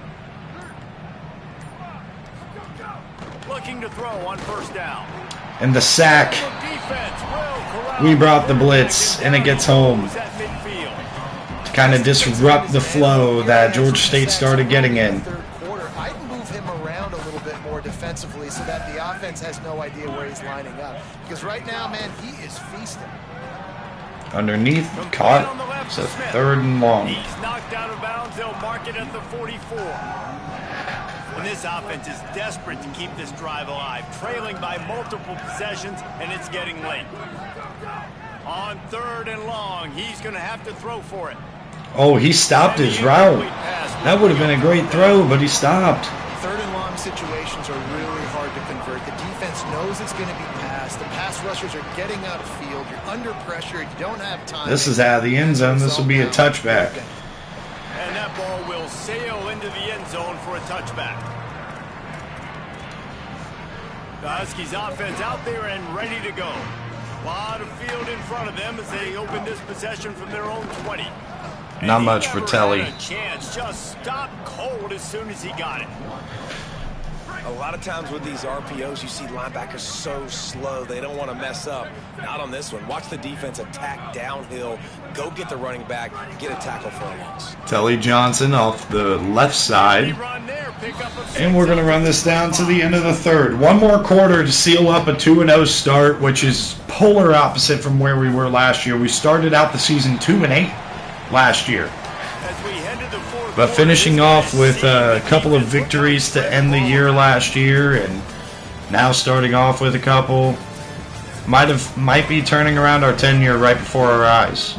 Looking to throw on first down. And the sack. The defense will corral. We brought the blitz, and it gets home. Moves at midfield. To kind of disrupt the flow that Georgia State started getting in. Third quarter, I'd move him around a little bit more defensively so that the offense has no idea where he's lining up. Because right now, man, he is feasting. Underneath, caught. It's a 3rd and long. He's knocked out of bounds. They'll mark it at the 44. And this offense is desperate to keep this drive alive, trailing by multiple possessions, and it's getting late. On 3rd and long, he's going to have to throw for it. Oh, he stopped his route. That would have been a great throw, but he stopped. 3rd and long situations are really hard to convert. The defense knows it's going to be passed. The pass rushers are getting out of field. You're under pressure. You don't have time. This is out of the end zone. This will be a touchback. And that ball will sail into the end zone for a touchback. The Huskies offense out there and ready to go. A lot of field in front of them as they open this possession from their own 20. Not much for Telly. A chance, just stopped cold as soon as he got it. A lot of times with these RPOs, you see linebackers so slow, they don't want to mess up. Not on this one. Watch the defense attack downhill, go get the running back, get a tackle for a loss. Telly Johnson off the left side. And we're going to run this down to the end of the third. One more quarter to seal up a 2-0 start, which is polar opposite from where we were last year. We started out the season 2-8 last year. But finishing off with a couple of victories to end the year last year, and now starting off with a couple, might be turning around our tenure right before our eyes.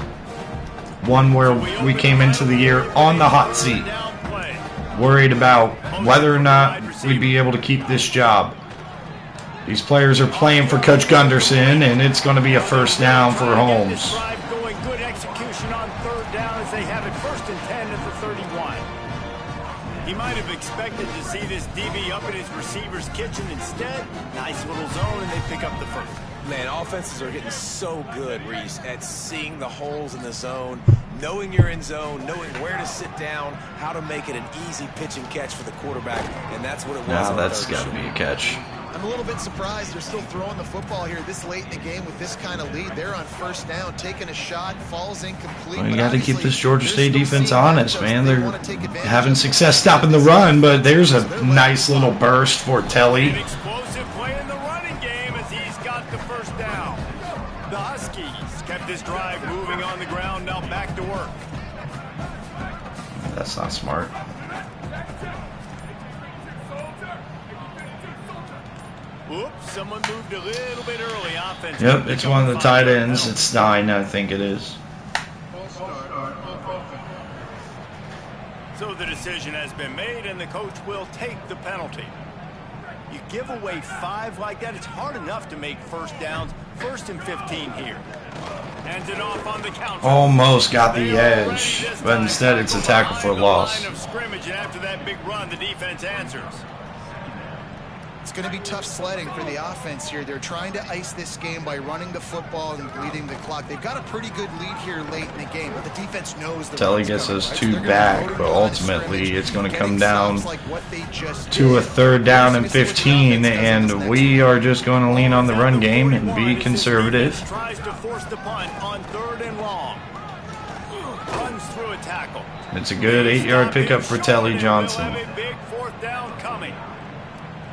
One where we came into the year on the hot seat, worried about whether or not we'd be able to keep this job. These players are playing for Coach Gunderson, and it's going to be a first down for Holmes. Good execution on third down as they have it 1st and 10 at the 31. He might have expected to see this DB up in his receiver's kitchen. Instead, nice little zone, and they pick up the first. Man, offenses are getting so good, Reese, at seeing the holes in the zone, knowing you're in zone, knowing where to sit down, how to make it an easy pitch and catch for the quarterback, and that's what it was. Now that's got to be a catch. I'm a little bit surprised they're still throwing the football here this late in the game with this kind of lead. They're on first down, taking a shot, falls incomplete. Well, you got to keep this Georgia State defense honest, man. They're having success stopping the run, but there's a nice little burst for Telly. An explosive play in the running game as he's got the first down. The Huskies kept this drive moving on the ground, now back to work. That's not smart. Oops, someone moved a little bit early. Offense. Yep, it's one of the tight ends. It's Stein, I think it is. So the decision has been made, and the coach will take the penalty. You give away 5 like that, it's hard enough to make first downs. 1st and 15 here. Hands it off on the counter. Almost got the edge, but instead it's a tackle for a loss. Line of scrimmage, and after that big run, the defense answers. It's going to be tough sledding for the offense here. They're trying to ice this game by running the football and bleeding the clock. They've got a pretty good lead here late in the game, but the defense knows the Telly gets us 2 back, but ultimately it's going to come down to a 3rd down and 15, and we are just going to lean on the run game and be conservative. Tries to force the punt on 3rd and long. Runs through a tackle. It's a good 8-yard pickup for Telly Johnson. A big 4th down coming.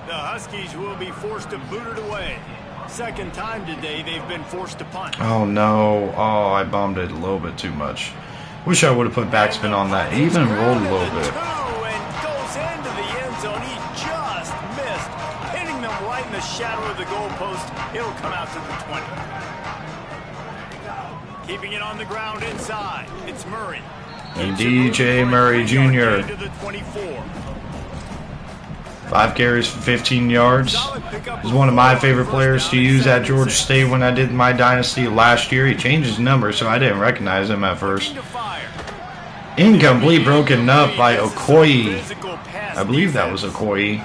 The Huskies will be forced to boot it away. 2nd time today they've been forced to punt. Oh no, oh, I bombed it a little bit too much. Wish I would have put backspin on that. He even rolled a little bit. And goes into the end zone. He just missed, hitting them right in the shadow of the goalpost. It'll come out to the 20. Keeping it on the ground inside. It's Murray. And DJ Murray Jr. To the 24. 5 carries for 15 yards. He's one of my favorite players to use at Georgia State when I did my dynasty last year. He changed his number, so I didn't recognize him at first. Incomplete, broken up by Okoye. I believe that was Okoye.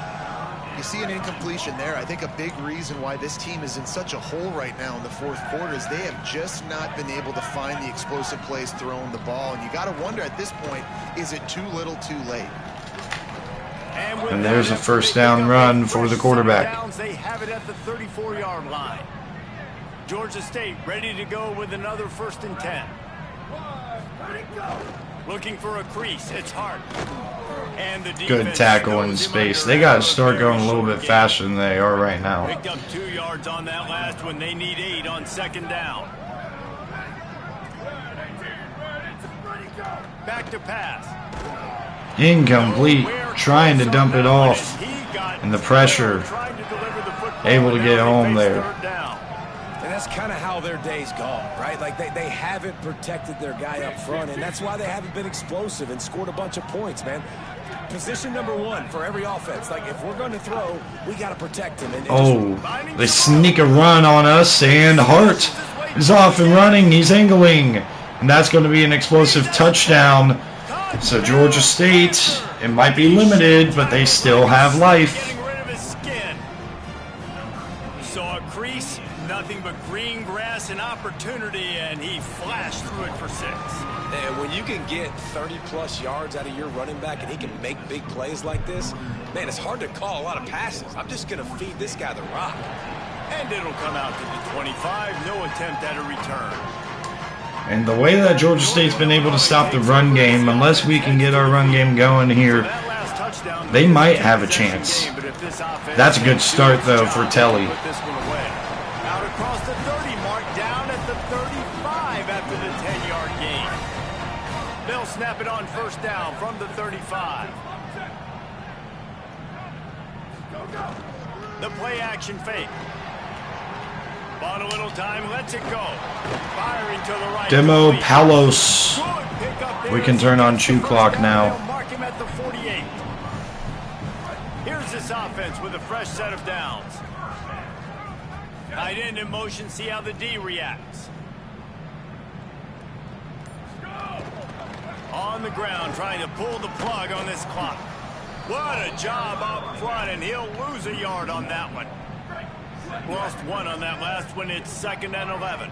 You see an incompletion there. I think a big reason why this team is in such a hole right now in the 4th quarter is they have just not been able to find the explosive plays throwing the ball. And you got to wonder at this point, is it too little too late? And there's a first down run for the quarterback. They have it at the 34-yard line. Georgia State ready to go with another 1st and 10. Looking for a crease. It's Hart. And the good tackle in space. They got to start going a little bit faster than they are right now. Picked up 2 yards on that last one. They need 8 on 2nd down. Back to pass. Incomplete. Trying to dump it off. And the pressure. Able to get home there. And that's kind of how their day's gone, right? Like they haven't protected their guy up front, and that's why they haven't been explosive and scored a bunch of points, man. Position number 1 for every offense. Like, if we're going to throw, we got to protect him. And they sneak a run on us, and Hart is off and running. He's angling. And that's going to be an explosive touchdown. So Georgia State, it might be limited, but they still have life. Getting rid of his skin. Saw a crease, nothing but green grass pass an opportunity, and he flashed through it for 6. And when you can get 30-plus yards out of your running back and he can make big plays like this, man, it's hard to call a lot of passes. I'm just going to feed this guy the rock. And it'll come out to the 25. No attempt at a return. And the way that Georgia State's been able to stop the run game, unless we can get our run game going here, they might have a chance. That's a good start, though, for Telly. Out across the 30 mark, down at the 35 after the 10-yard gain. They'll snap it on first down from the 35. The play action fake. Bought a little time, lets it go. Firing to the right. Demo Palos. We can turn on chew clock now. Mark him at the 48. Here's this offense with a fresh set of downs. Tight end in motion, see how the D reacts. On the ground, trying to pull the plug on this clock. What a job up front, and he'll lose a yard on that one. Lost 1 on that last one. It's 2nd and 11.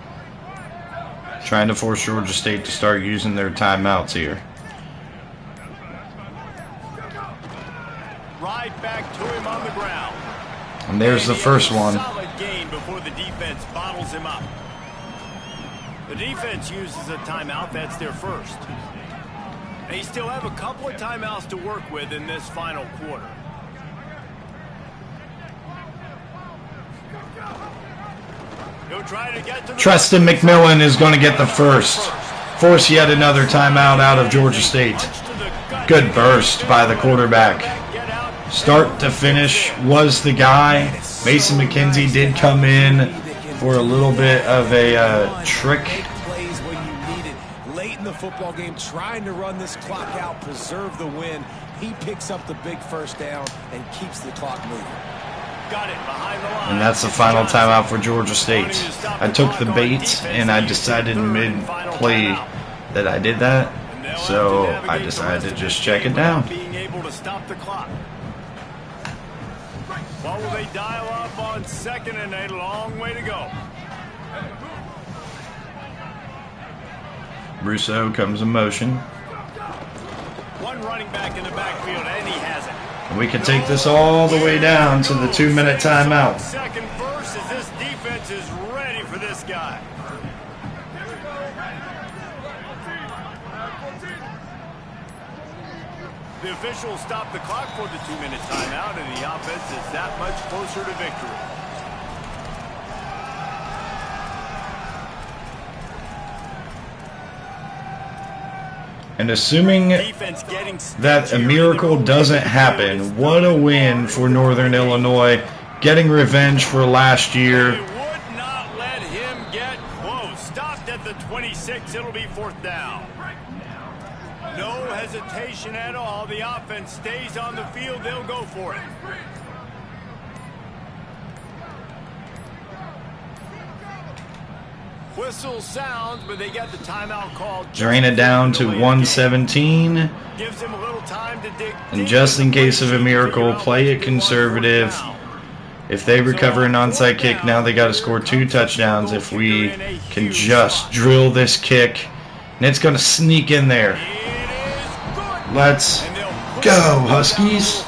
Trying to force Georgia State to start using their timeouts here. Right back to him on the ground. And there's the first one. Solid gain before the defense bottles him up. The defense uses a timeout. That's their first. They still have a couple of timeouts to work with in this final quarter. He'll try to get to the Treston McMillan is going to get the first. Force yet another timeout out of Georgia State. Good burst by the quarterback. Start to finish was the guy. Mason McKenzie did come in for a little bit of a trick. Plays when you need it. Late in the football game, trying to run this clock out, preserve the win. He picks up the big first down and keeps the clock moving. Got it behind the line. And that's the final timeout for Georgia State. I took the bait and I decided mid-play that I did that. So I decided to just check it down. Being able to stop the clock. What will they dial up on 2nd and 8? Long way to go. Rousseau comes in motion. One running back in the backfield, and he has it. We can take this all the way down to the 2-minute timeout. Second verse as this defense is ready for this guy. The officials stop the clock for the 2-minute timeout, and the offense is that much closer to victory. And assuming that a miracle doesn't happen, what a win for Northern Illinois, getting revenge for last year. They would not let him get close. Stopped at the 26. It'll be 4th down. No hesitation at all. The offense stays on the field. They'll go for it. Whistle sounds, but they get the timeout called. Drain it down to 117. Gives him a little time to dig. And just in case of a miracle, play it conservative. If they recover an onside kick, now they got to score 2 touchdowns. If we can just drill this kick, and it's going to sneak in there. Let's go, Huskies.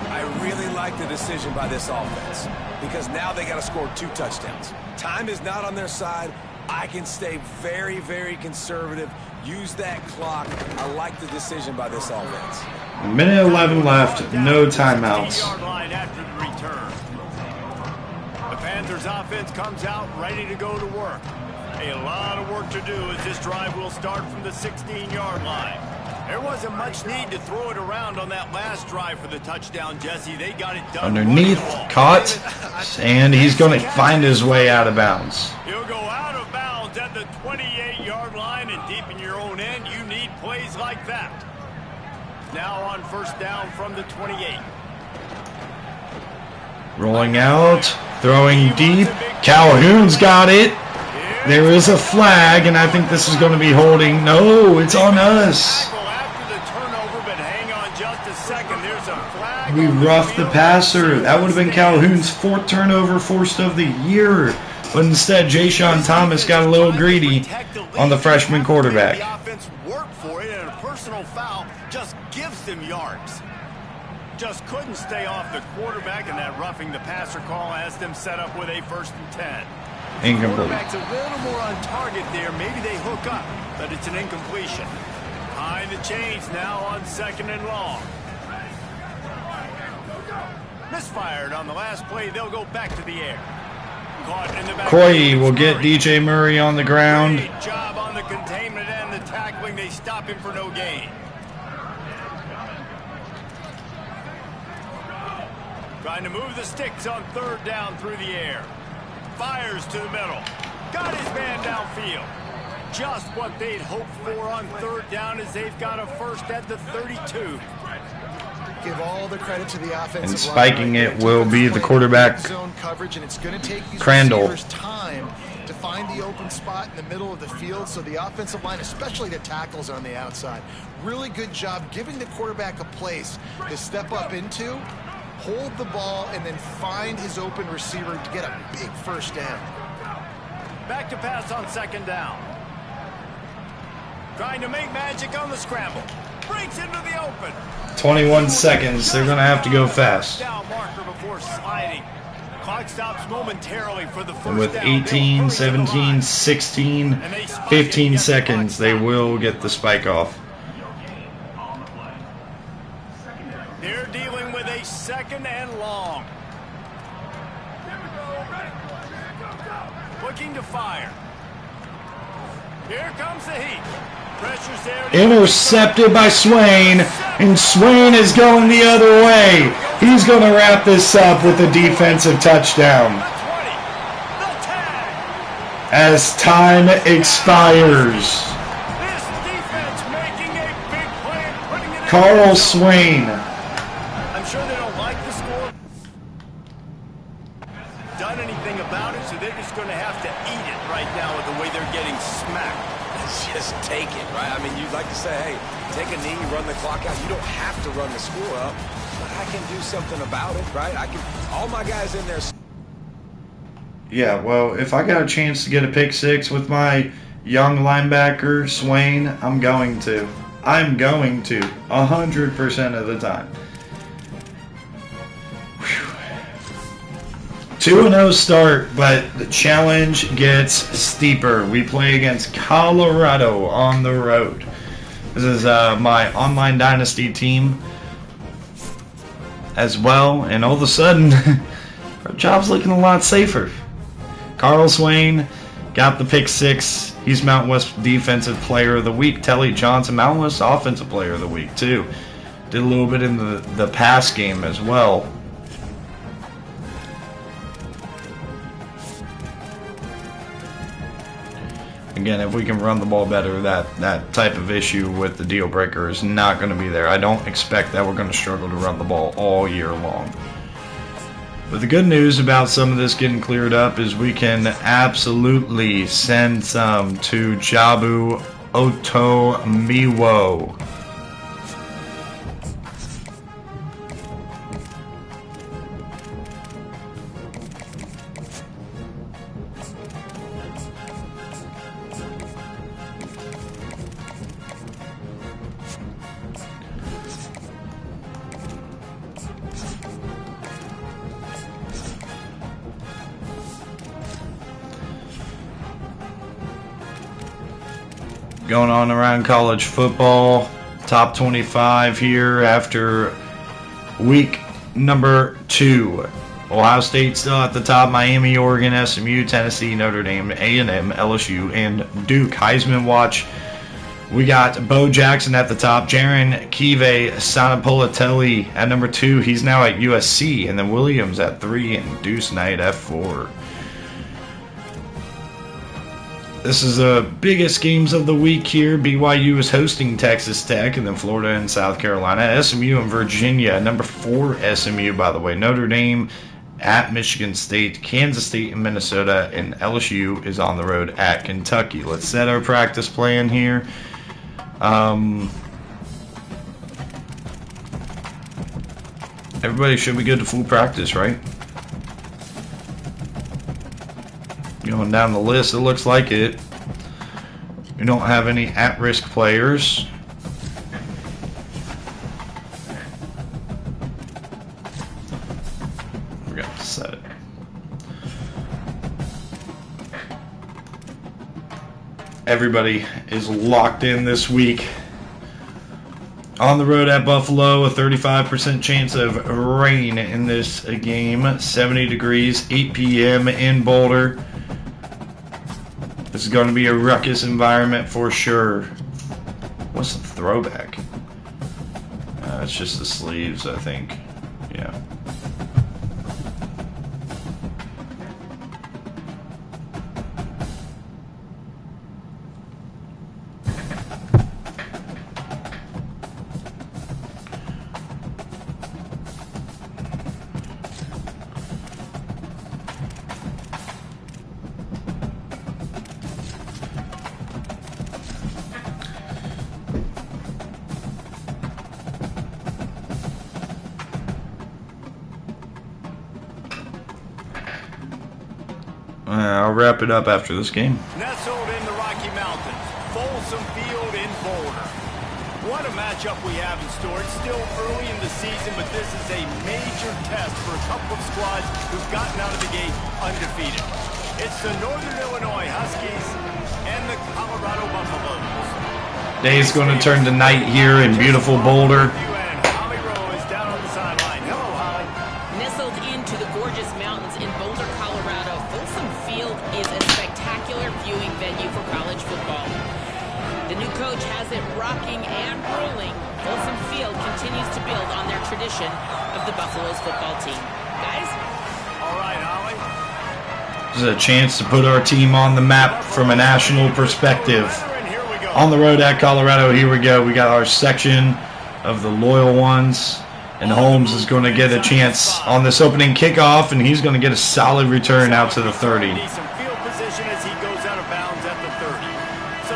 I really like the decision by this offense because now they got to score 2 touchdowns. Time is not on their side. I can stay very, very conservative. Use that clock. I like the decision by this offense. Minute 11 left. No timeouts. The Panthers offense comes out ready to go to work. A lot of work to do as this drive will start from the 16-yard line. There wasn't much need to throw it around on that last drive for the touchdown, Jesse. They got it done. Underneath, caught, and he's going to find his way out of bounds. He'll go out of bounds at the 28-yard line, and deep in your own end, you need plays like that. Now on first down from the 28. Rolling out, throwing deep. Calhoun's got it. There is a flag, and I think this is going to be holding. No, it's on us. We roughed the passer. That would have been Calhoun's 4th turnover forced of the year. But instead, Ja'Shawn Thomas got a little greedy on the freshman quarterback. The offense worked for it, and a personal foul just gives them yards. Just couldn't stay off the quarterback, and that roughing the passer call has them set up with a 1st and 10. Incomplete. Quarterback's a little more on target there. Maybe they hook up, but it's an incompletion. Behind the chains now on 2nd and long. Misfired on the last play. They'll go back to the air. Caught in the back. Koye will get DJ Murray on the ground. Great job on the containment and the tackling. They stop him for no gain. Trying to move the sticks on 3rd down through the air. Fires to the middle. Got his man downfield. Just what they'd hoped for on 3rd down as they've got a 1st at the 32. Give all the credit to the offensive And spiking line. it will be the quarterback, Zone coverage, and it's going to take these Crandall. receivers time to find the open spot in the middle of the field. So the offensive line, especially the tackles on the outside, really good job giving the quarterback a place to step up into, hold the ball, and then find his open receiver to get a big 1st down. Back to pass on 2nd down. Trying to make magic on the scramble. Breaks into the open. 21 seconds. They're going to have to go fast. Down marker before sliding. Clock stops momentarily for the 1st And with down. 18, 17, 16, 15 seconds, they will get the spike off. They're dealing with a 2nd and long. Looking to fire. Here comes the heat. Pressure's there. Intercepted by Swain, and Swain is going the other way. He's going to wrap this up with a defensive touchdown The 20. The tag. as time expires. This defense making a big play and putting it in. Carl Swain. I'm sure they don't like the score. Done anything about it, so they're just going to have to eat it right now with the way they're getting smacked. Just take it, right? I mean, you'd like to say, hey, take a knee, run the clock out. You don't have to run the score up, but I can do something about it, right? I can. All my guys in there. Yeah, well, if I got a chance to get a pick 6 with my young linebacker, Swain, I'm going to. I'm going to. 100% of the time. 2-0 start, but the challenge gets steeper. We play against Colorado on the road. This is my online Dynasty team as well, and all of a sudden, our job's looking a lot safer. Carl Swain got the pick 6. He's Mountain West Defensive Player of the Week. Telly Johnson, Mountain West Offensive Player of the Week, too. Did a little bit in the pass game as well. Again, if we can run the ball better, that type of issue with the deal breaker is not going to be there. I don't expect that we're going to struggle to run the ball all year long. But the good news about some of this getting cleared up is we can absolutely send some to Jabu Otomiwo. Going on around college football, top 25 here after week number 2. Ohio State still at the top, Miami, Oregon, SMU, Tennessee, Notre Dame, A&M, LSU, and Duke. Heisman watch, we got Bo Jackson at the top, Jaron Kive Sanapolitelli at number 2. He's now at USC, and then Williams at 3, and Deuce Knight at 4. This is the biggest games of the week here. BYU is hosting Texas Tech, and then Florida and South Carolina. SMU and Virginia, number 4 SMU, by the way. Notre Dame at Michigan State, Kansas State and Minnesota, and LSU is on the road at Kentucky. Let's set our practice plan here. Everybody should be good to full practice, right? Going down the list, it looks like it. We don't have any at-risk players. Forgot to set it. Everybody is locked in this week. On the road at Buffalo, a 35% chance of rain in this game. 70 degrees, 8 p.m. in Boulder. This is going to be a ruckus environment for sure. What's the throwback? It's just the sleeves, I think. Yeah. I'll wrap it up after this game. Nestled in the Rocky Mountains, Folsom Field in Boulder. What a matchup we have in store. It's still early in the season, but this is a major test for a couple of squads who've gotten out of the gate undefeated. It's the Northern Illinois Huskies and the Colorado Buffaloes. Day's going to turn to night here in beautiful Boulder. Nestled into the gorgeous mountains in Boulder, Colorado, Folsom Field is a spectacular viewing venue for college football. The new coach has it rocking and rolling. Folsom Field continues to build on their tradition of the Buffaloes football team. Guys? All right, Holly. This is a chance to put our team on the map from a national perspective. On the road at Colorado, here we go. We got our section of the loyal ones. And Holmes is going to get a chance on this opening kickoff, and he's going to get a solid return out to the 30.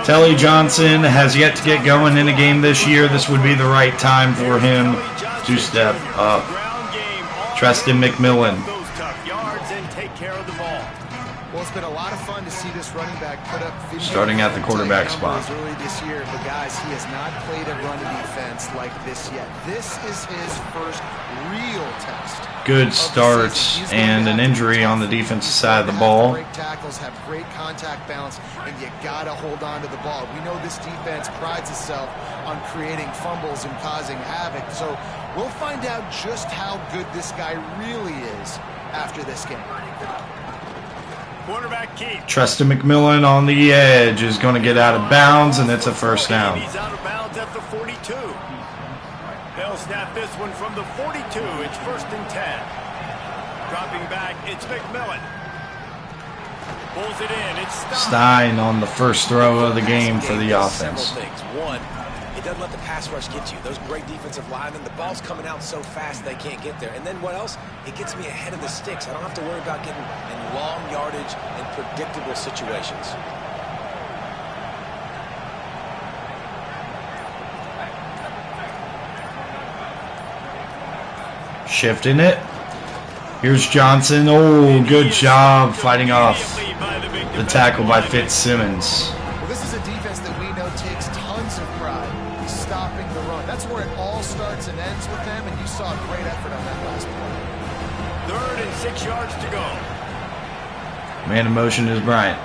Telly Johnson has yet to get going in a game this year. This would be the right time for him to step up. Treston McMillan. Well, it's been a lot of fun to see this running back put up starting at the quarterback spot. Early this year, but guys, he has not played a run defense like this yet. This is his first real test. Good start and an injury on the defensive side of the ball. Great tackles, have great contact balance, and you gotta hold on to the ball. We know this defense prides itself on creating fumbles and causing havoc, so we'll find out just how good this guy really is after this game. Quarterback Keith. Treston McMillan on the edge is going to get out of bounds, and it's a first down. He's out of bounds at the 42. They'll snap this one from the 42. It's 1st and 10. Dropping back, it's McMillan. Pulls it in. It's Stein on the first throw of the game for the offense. One, it doesn't let the pass rush get you. Those great defensive linemen, the ball's coming out so fast they can't get there. And then what else? It gets me ahead of the sticks. I don't have to worry about getting in long yardage and predictable situations. Shifting it. Here's Johnson. Oh, good job fighting off the tackle by Fitzsimmons. Well, this is a defense that we know takes tons of pride in stopping the run. That's where it all starts and ends with them, and you saw a great effort on that last play. 3rd and 6 yards to go. Man in motion is Bryant.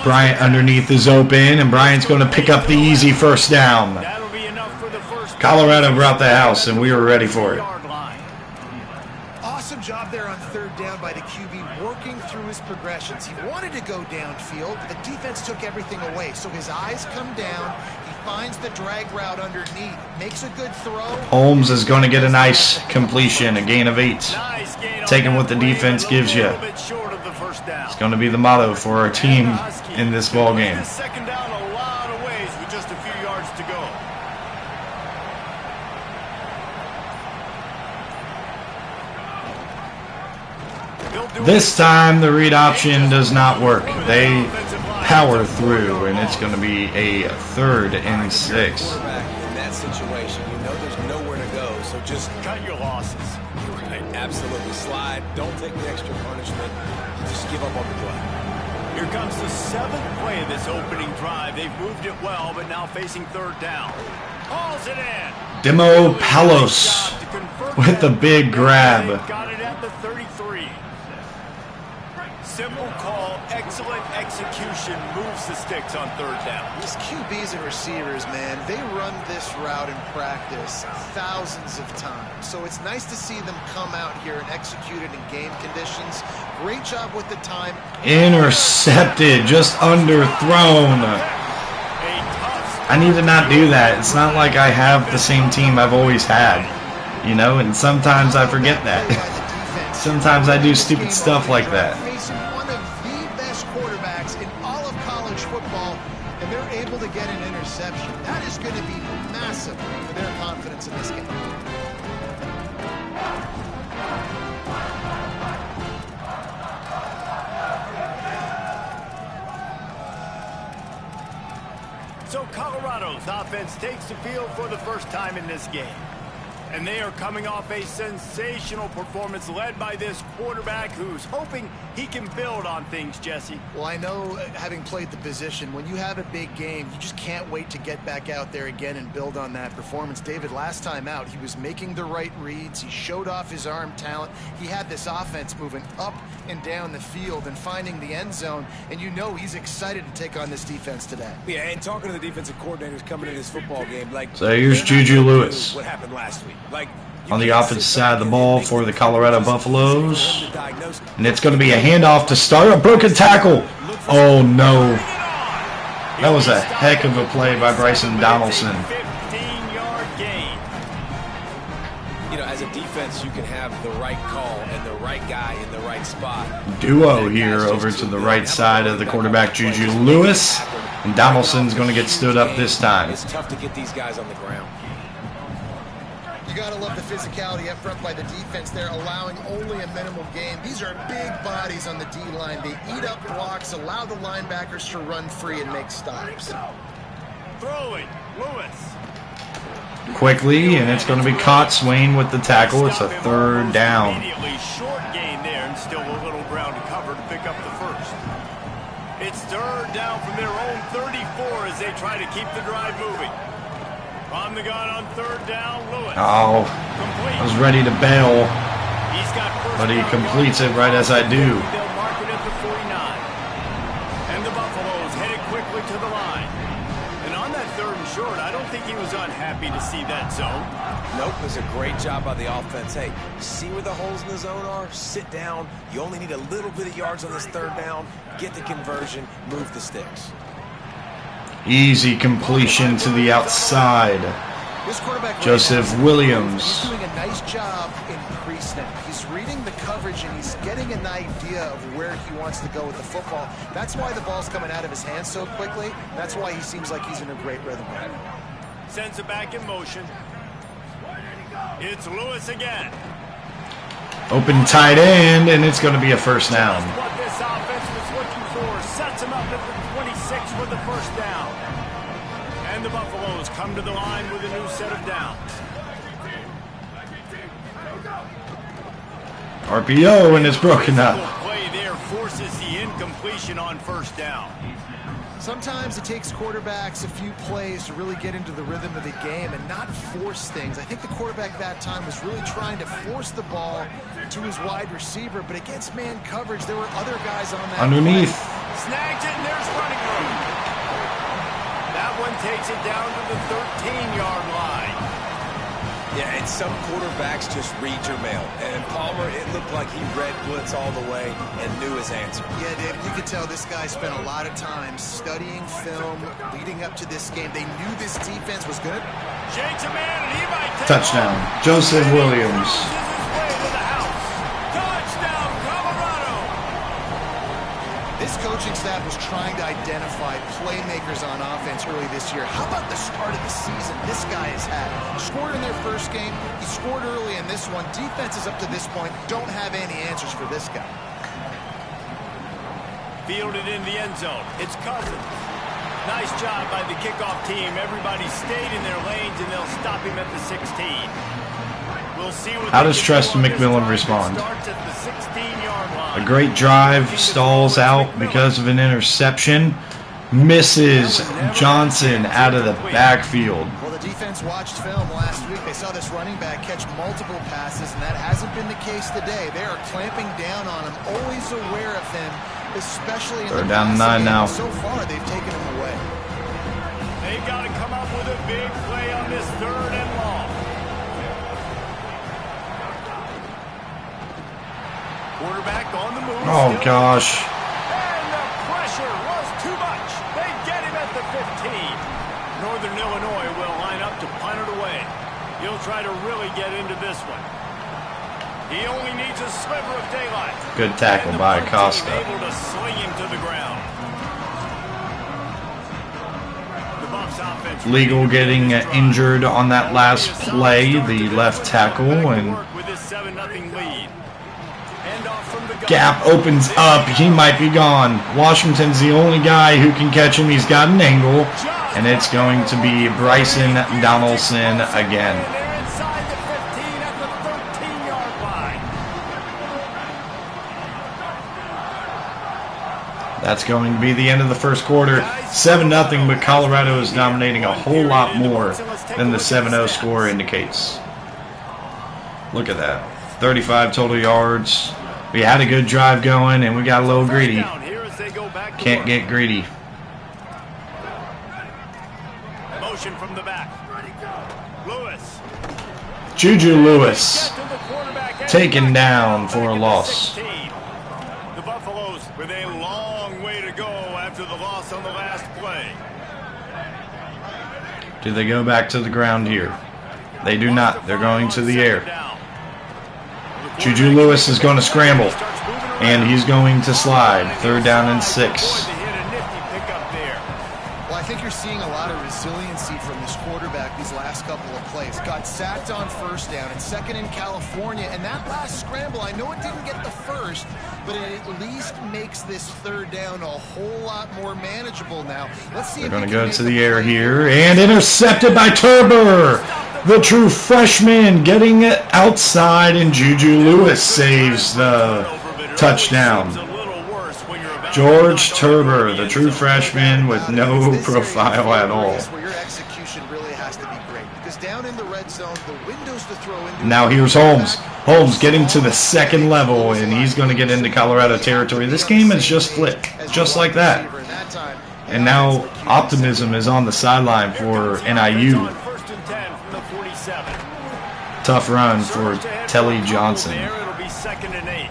Bryant underneath is open, and Bryant's going to pick up the easy first down. Colorado brought the house, and we were ready for it. Awesome job there on 3rd down by the QB, working through his progressions. He wanted to go downfield, but the defense took everything away. So his eyes come down, he finds the drag route underneath, makes a good throw. Holmes is going to get a nice completion, a gain of 8. Taking what the defense gives you. It's going to be the motto for our team in this ball game. Second down a lot of ways with just a few yards to go. This time the read option does not work. They power through, and it's going to be a 3rd and 6. In that situation, you know there's nowhere to go, so just Cut your losses. right, absolutely slide. Don't take the extra punishment. Just give up on the play. Here comes the 7th play of this opening drive. They've moved it well, but now facing 3rd down. Hauls it in. Demo Palos with a big grab. Got it at the 33. Simple call, excellent execution, moves the sticks on 3rd down. These QBs and receivers, man, they run this route in practice thousands of times. So it's nice to see them come out here and execute it in game conditions. Great job with the time. Intercepted, just underthrown. I need to not do that. It's not like I have the same team I've always had, you know, and sometimes I forget that. Sometimes I do stupid stuff like that. And they're able to get an interception. That is going to be massive for their confidence in this game. So Colorado's offense takes the field for the first time in this game. And they are coming off a sensational performance led by this quarterback who's hoping he can build on things, Jesse. Well, I know, having played the position, when you have a big game, you just can't wait to get back out there again and build on that performance. David, last time out, he was making the right reads. He showed off his arm talent. He had this offense moving up and down the field and finding the end zone. And you know he's excited to take on this defense today. Yeah, and talking to the defensive coordinators coming in this football game, like, so here's Juju Lewis. What happened last week? Like, on the offensive side of the ball for the Colorado Buffaloes. And it's going to be a handoff to start. A broken tackle. Oh, no. That was a heck of a play by Bryson Donaldson. 15-yard gain. You know, as a defense, you can have the right call and the right guy in the right spot. Duo here over to the right side of the quarterback, Juju Lewis. And Donaldson's going to get stood up this time. It's tough to get these guys on the ground. You got to love the physicality up front by the defense there, allowing only a minimal gain. These are big bodies on the D-line. They eat up blocks, allow the linebackers to run free and make stops. Throwing, Lewis. Quickly, and it's going to be caught. Swain with the tackle. It's a 3rd down. Immediately short gain there, and still a little ground to cover to pick up the first. It's 3rd down from their own 34 as they try to keep the drive moving. On the gun on 3rd down, Lewis. Oh, I was ready to bail, but he completes it right as I do. They'll mark it at the 49. And the Buffaloes headed quickly to the line. And on that 3rd and short, I don't think he was unhappy to see that zone. Nope, it was a great job by the offense. Hey, see where the holes in the zone are? Sit down. You only need a little bit of yards on this 3rd down. Get the conversion. Move the sticks. Easy completion to the outside. Joseph Williams. He's doing a nice job in pre-snap. He's reading the coverage and he's getting an idea of where he wants to go with the football. That's why the ball's coming out of his hands so quickly. That's why he seems like he's in a great rhythm right now. Sends it back in motion. It's Lewis again. Open tight end, and it's going to be a 1st down. That's what this offense was looking for. Sets him up at the 26 for the 1st down. And the Buffaloes come to the line with a new set of downs. RPO, and it's broken up. Play there forces the incompletion on 1st down. Sometimes it takes quarterbacks a few plays to really get into the rhythm of the game and not force things. I think the quarterback that time was really trying to force the ball to his wide receiver, but against man coverage, there were other guys on that underneath. play. Snags it, and there's running room. That one takes it down to the 13-yard line. Yeah, and some quarterbacks just read your mail. And Palmer, it looked like he read blitz all the way and knew his answer. Yeah, David, you could tell this guy spent a lot of time studying film leading up to this game. They knew this defense was good. Shakes a man, and he might take Touchdown, off. Joseph Williams. Way to the house. Touchdown, Colorado. This coaching staff was trying to identify playmakers on offense early this year. How about the start of the season this guy has had? Scored in their first game. He scored early in this one. Defenses up to this point don't have any answers for this guy. Fielded in the end zone. It's Cousins. Nice job by the kickoff team. Everybody stayed in their lanes, and they'll stop him at the 16. How does Treston McMillan respond? A great drive, stalls out because of an interception. Misses Johnson out of the backfield. Well, the defense watched film last week. They saw this running back catch multiple passes, and that hasn't been the case today. They are clamping down on him, always aware of him, especially in They're the down passing 9 now. game. So far, they've taken him away. They've got to come up with a big play on this 3rd and long. Quarterback on the move. Oh, gosh. And the pressure was too much. They get him at the 15. Northern Illinois will line up to punt it away. He'll try to really get into this one. He only needs a sliver of daylight. Good tackle by Acosta. Able to sling him to the ground. The Buffs offense Legal getting injured on that last play, the left tackle, and with his 7-0 lead. gap opens up. He might be gone. Washington's the only guy who can catch him. He's got an angle, and it's going to be Bryson Donaldson again. They're inside the 15 at the 13-yard line. That's going to be the end of the first quarter. 7-0, but Colorado is dominating a whole lot more than the 7-0 score indicates. Look at that. 35 total yards. We had a good drive going, and we got a little greedy. Can't get greedy. Motion from the back. Lewis. Juju Lewis taken down for a loss. The Buffaloes with a long way to go after the loss on the last play. Do they go back to the ground here? They do not. They're going to the air. Juju Lewis is going to scramble, and he's going to slide. 3rd down and 6. Well, I think you're seeing a lot of resiliency from this quarterback these last couple of plays. Got sacked on 1st down and 2nd in California, and that last scramble, I know it didn't get the first, but it at least makes this 3rd down a whole lot more manageable now. Let's see. They're going to go to the air here, and intercepted by Turber. The true freshman getting it outside, and Juju Lewis saves the touchdown. George Turber, the true freshman with no profile at all. Your execution really has to be great, because down in the red zone, the windows to throw into. Now here's Holmes. Holmes getting to the 2nd level, and he's going to get into Colorado territory. This game is just flipped, just like that. And now optimism is on the sideline for NIU. Tough run for Telly Johnson. It'll be 2nd and 8.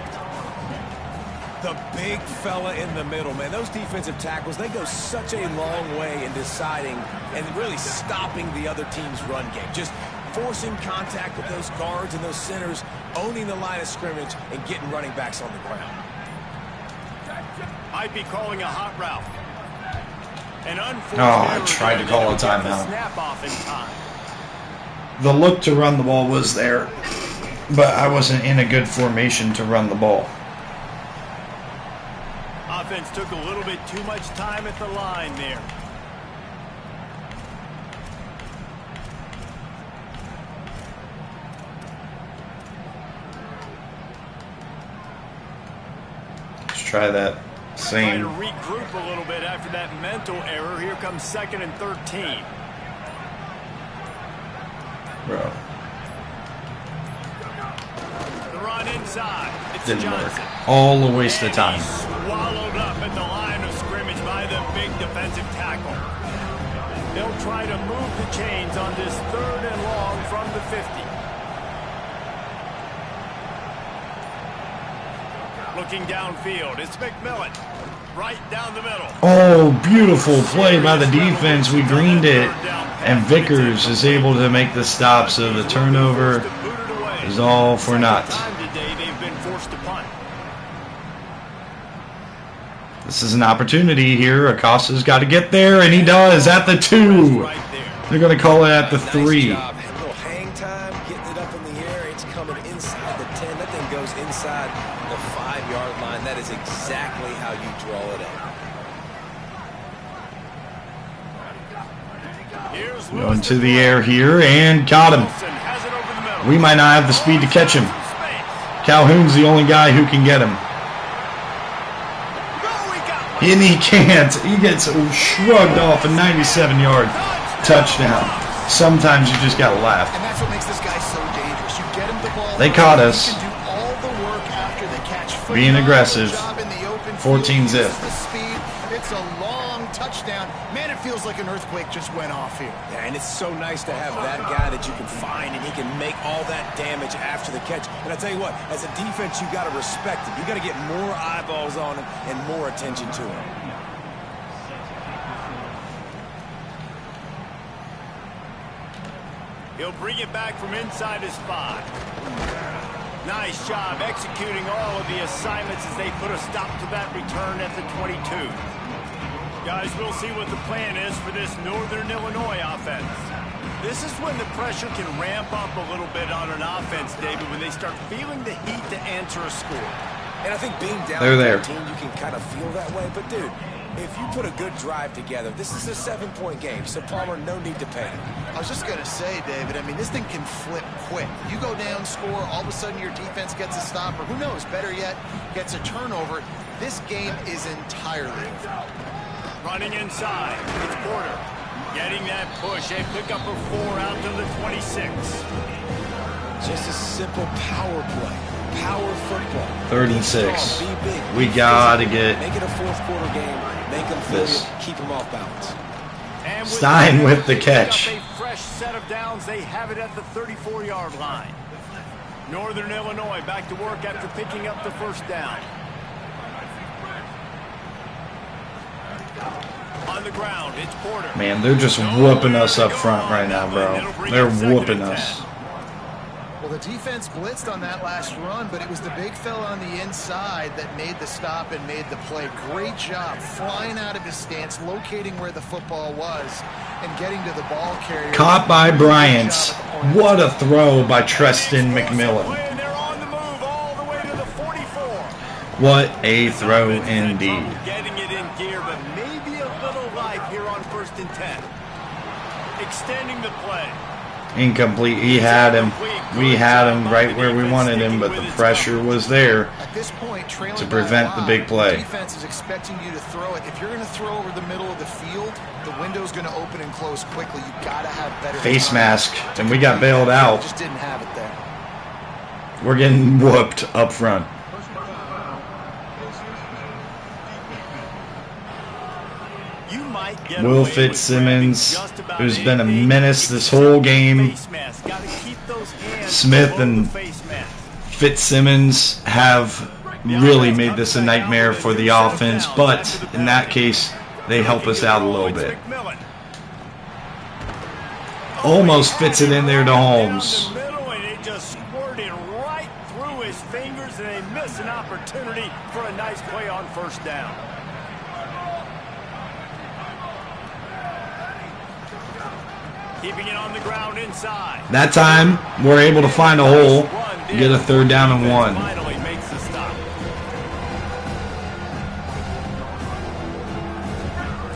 The big fella in the middle, man. Those defensive tackles, they go such a long way in deciding and really stopping the other team's run game. Just forcing contact with those guards and those centers, owning the line of scrimmage, and getting running backs on the ground. Might be calling a hot route. I tried to call a timeout. Snap off in time. The look to run the ball was there, but I wasn't in a good formation to run the ball. Offense took a little bit too much time at the line there. Let's try that Trying to same. regroup a little bit after that mental error. Here comes 2nd and 13. Bro, The run inside. It's didn't work. Johnson. All a waste of time. Swallowed up at the line of scrimmage by the big defensive tackle. They'll try to move the chains on this 3rd and long from the 50. Looking downfield, it's McMillan. Right down the middle. Oh, beautiful play by the defense. We greened it, and Vickers is able to make the stop, so the turnover is all for naught. This is an opportunity here. Acosta's got to get there, and he does at the 2. They're going to call it at the 3. A little hang time, getting it up in the air. It's coming inside the 10. That thing goes inside the 5-yard line. That is exactly how you draw it up. Going to the air here, and got him. We might not have the speed to catch him. Calhoun's the only guy who can get him. And he can't. He gets shrugged off a 97-yard touchdown. Sometimes you just gotta laugh. And that's what makes this guy so dangerous. You get him the ball. They caught us. He can do all the work after the catch. Being aggressive. 14 zip. It's a long touchdown. Man, it feels like an earthquake just went off here. Yeah, and it's so nice to have that guy that you can find, and he can make all that damage after the catch. And I tell you what, as a defense, you got to respect him. You got to get more eyeballs on him and more attention to him. He'll bring it back from inside his spot. Nice job executing all of the assignments as they put a stop to that return at the 22. Guys, we'll see what the plan is for this Northern Illinois offense. This is when the pressure can ramp up a little bit on an offense, David, when they start feeling the heat to answer a score. And I think being down They're 13, you can kind of feel that way. But, dude, if you put a good drive together, this is a 7-point game. So, Palmer, no need to panic. I was just going to say, David, I mean, this thing can flip quick. You go down, score, all of a sudden your defense gets a stop, or who knows, better yet, gets a turnover. This game is entirely over. Running inside, it's Porter. Getting that push, a pickup of 4 out to the 26. Just a simple power play. Power football. 36. Be big. We gotta get Make it a fourth-quarter game. Make them feel this. it. Keep them off balance. And Stein with the catch. A fresh set of downs. They have it at the 34-yard line. Northern Illinois back to work after picking up the first down. On the ground, it's Porter. Man, they're just whooping us up front right now, bro. They're whooping us. Well, the defense blitzed on that last run, but it was the big fella on the inside that made the stop and made the play. Great job flying out of his stance, locating where the football was, and getting to the ball carrier. Caught by Bryant. What a throw by Treston McMillan. And they're on the move all the way to the 44. What a throw indeed. Getting it in gear, but maybe a little light here on 1st and 10. Extending the play. Incomplete. He had him. We had him right where we wanted him, but the pressure was there to prevent the big play. Defense is expecting you to throw it. If you're going to throw over the middle of the field, the window's going to open and close quickly. You got to have better face mask, and we got bailed out. Just didn't have it there. We're getting whooped up front. Will Fitzsimmons, who's been a menace this whole game. Smith and Fitzsimmons have really made this a nightmare for the offense, but in that case, they help us out a little bit. Almost fits it in there to Holmes. And they miss an opportunity for a nice play on 1st down. Keeping it on the ground inside. That time, we're able to find a hole, get a 3rd down and 1. Finally makes the stop.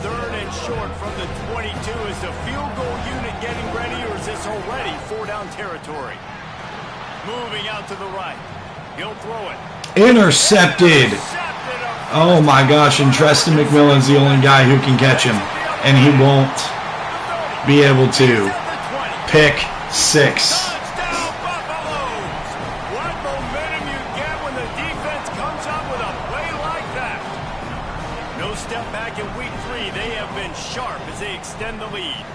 3rd and short from the 22. Is the field goal unit getting ready, or is this already 4-down territory? Moving out to the right. He'll throw it. Intercepted. Oh my gosh, and Treston McMillan's the only guy who can catch him, and he won't be able to. Pick 6. Touchdown, Buffalo! What momentum you get when the defense comes up with a play like that. No step back in week 3. They have been sharp as they extend the lead.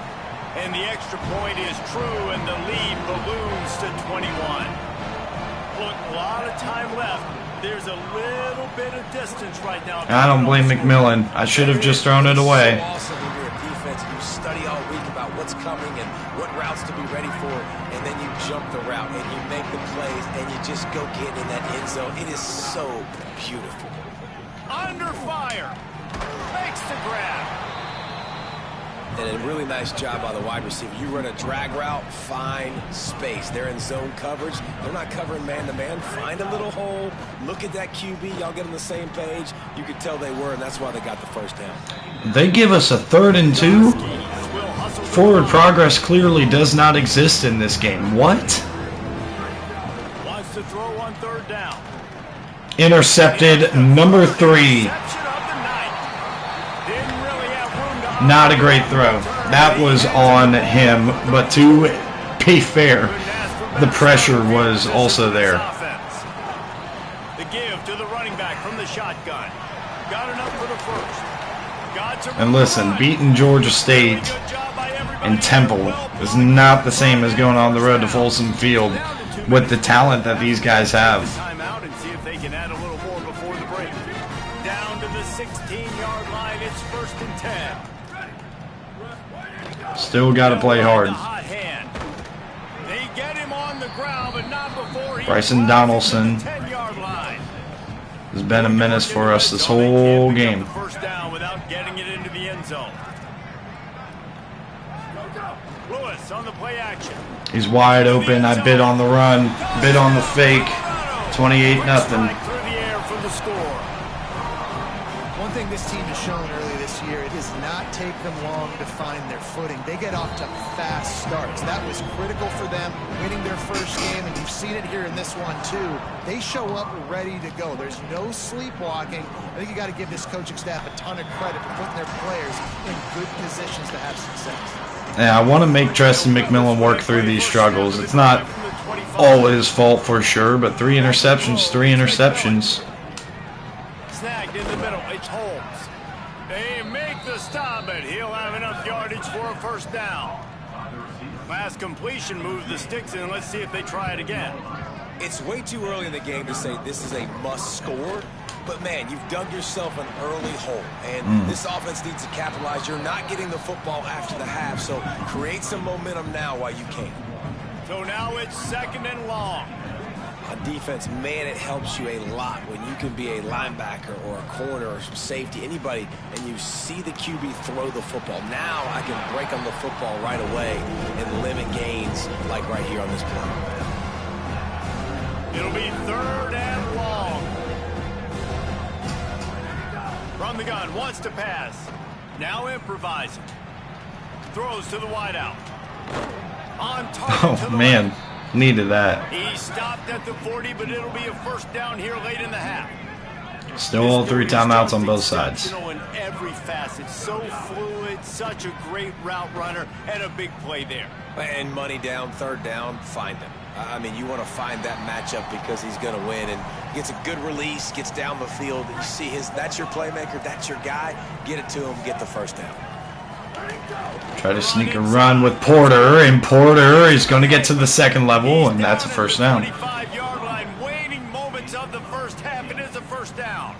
And the extra point is true, and the lead balloons to 21. Look, a lot of time left. There's a little bit of distance right now. I don't blame McMillan. I should have just thrown it away. Awesome when you're a defense and you study all week about what's coming and what routes to be ready for, and then you jump the route and you make the plays and you just go get in that end zone. It is so beautiful. Under fire. Makes the grab. And a really nice job by the wide receiver. You run a drag route, find space. They're in zone coverage. They're not covering man-to-man. Find a little hole. Look at that QB. Y'all get on the same page. You could tell they were, and that's why they got the 1st down. They give us a 3rd and 2? Forward progress clearly does not exist in this game. What? to throw on third down. Intercepted, number 3. Not a great throw. That was on him, but to be fair, the pressure was also there. The give to the running back from the shotgun. Got enough for the first. And listen, beating Georgia State and Temple is not the same as going on the road to Folsom Field with the talent that these guys have. Timeout and see if they can add a little more before the break. Down to the 16-yard line. It's 1st and 10. Still got to play hard. They get him on the ground, but not before he Bryson Donaldson has been a menace for us this whole game. First down without getting it into the end zone. Lewis on the play action. He's wide open. I bid on the run, bid on the fake. 28-0. Through the air for the score. One thing this team has shown early this year, it does not take them long to find their footing. They get off to fast starts. That was critical for them, winning their first game, and you've seen it here in this one too. They show up ready to go. There's no sleepwalking. I think you got to give this coaching staff a ton of credit for putting their players in good positions to have success. Yeah, I want to make Treston McMillan work through these struggles. It's not all his fault for sure, but 3 interceptions, 3 interceptions. Snagged in the middle. It's Holmes. They make the stop, but he'll have enough yardage for a first down. Last completion moves the sticks in. Let's see if they try it again. It's way too early in the game to say this is a must score. But, man, you've dug yourself an early hole, and this offense needs to capitalize. You're not getting the football after the half, so create some momentum now while you can. So now it's 2nd and long. On defense, man, it helps you a lot when you can be a linebacker or a corner or some safety, anybody, and you see the QB throw the football. Now I can break on the football right away and limit gains like right here on this play. It'll be 3rd and long. From the gun, wants to pass. Now improvising. Throws to the wideout. On target to the man, left. needed that. He stopped at the 40, but it'll be a first down here late in the half. Still all 3 timeouts on both sides. In every facet, so fluid, such a great route runner, and a big play there. And money down, 3rd down, find him. I mean, you want to find that matchup because he's going to win, and gets a good release, gets down the field. You see that's your playmaker, that's your guy. Get it to him, get the first down. Try to sneak a run with Porter, and Porter is going to get to the 2nd level, and that's a first down. 25-yard line, waning moments of the first half. It is a first down.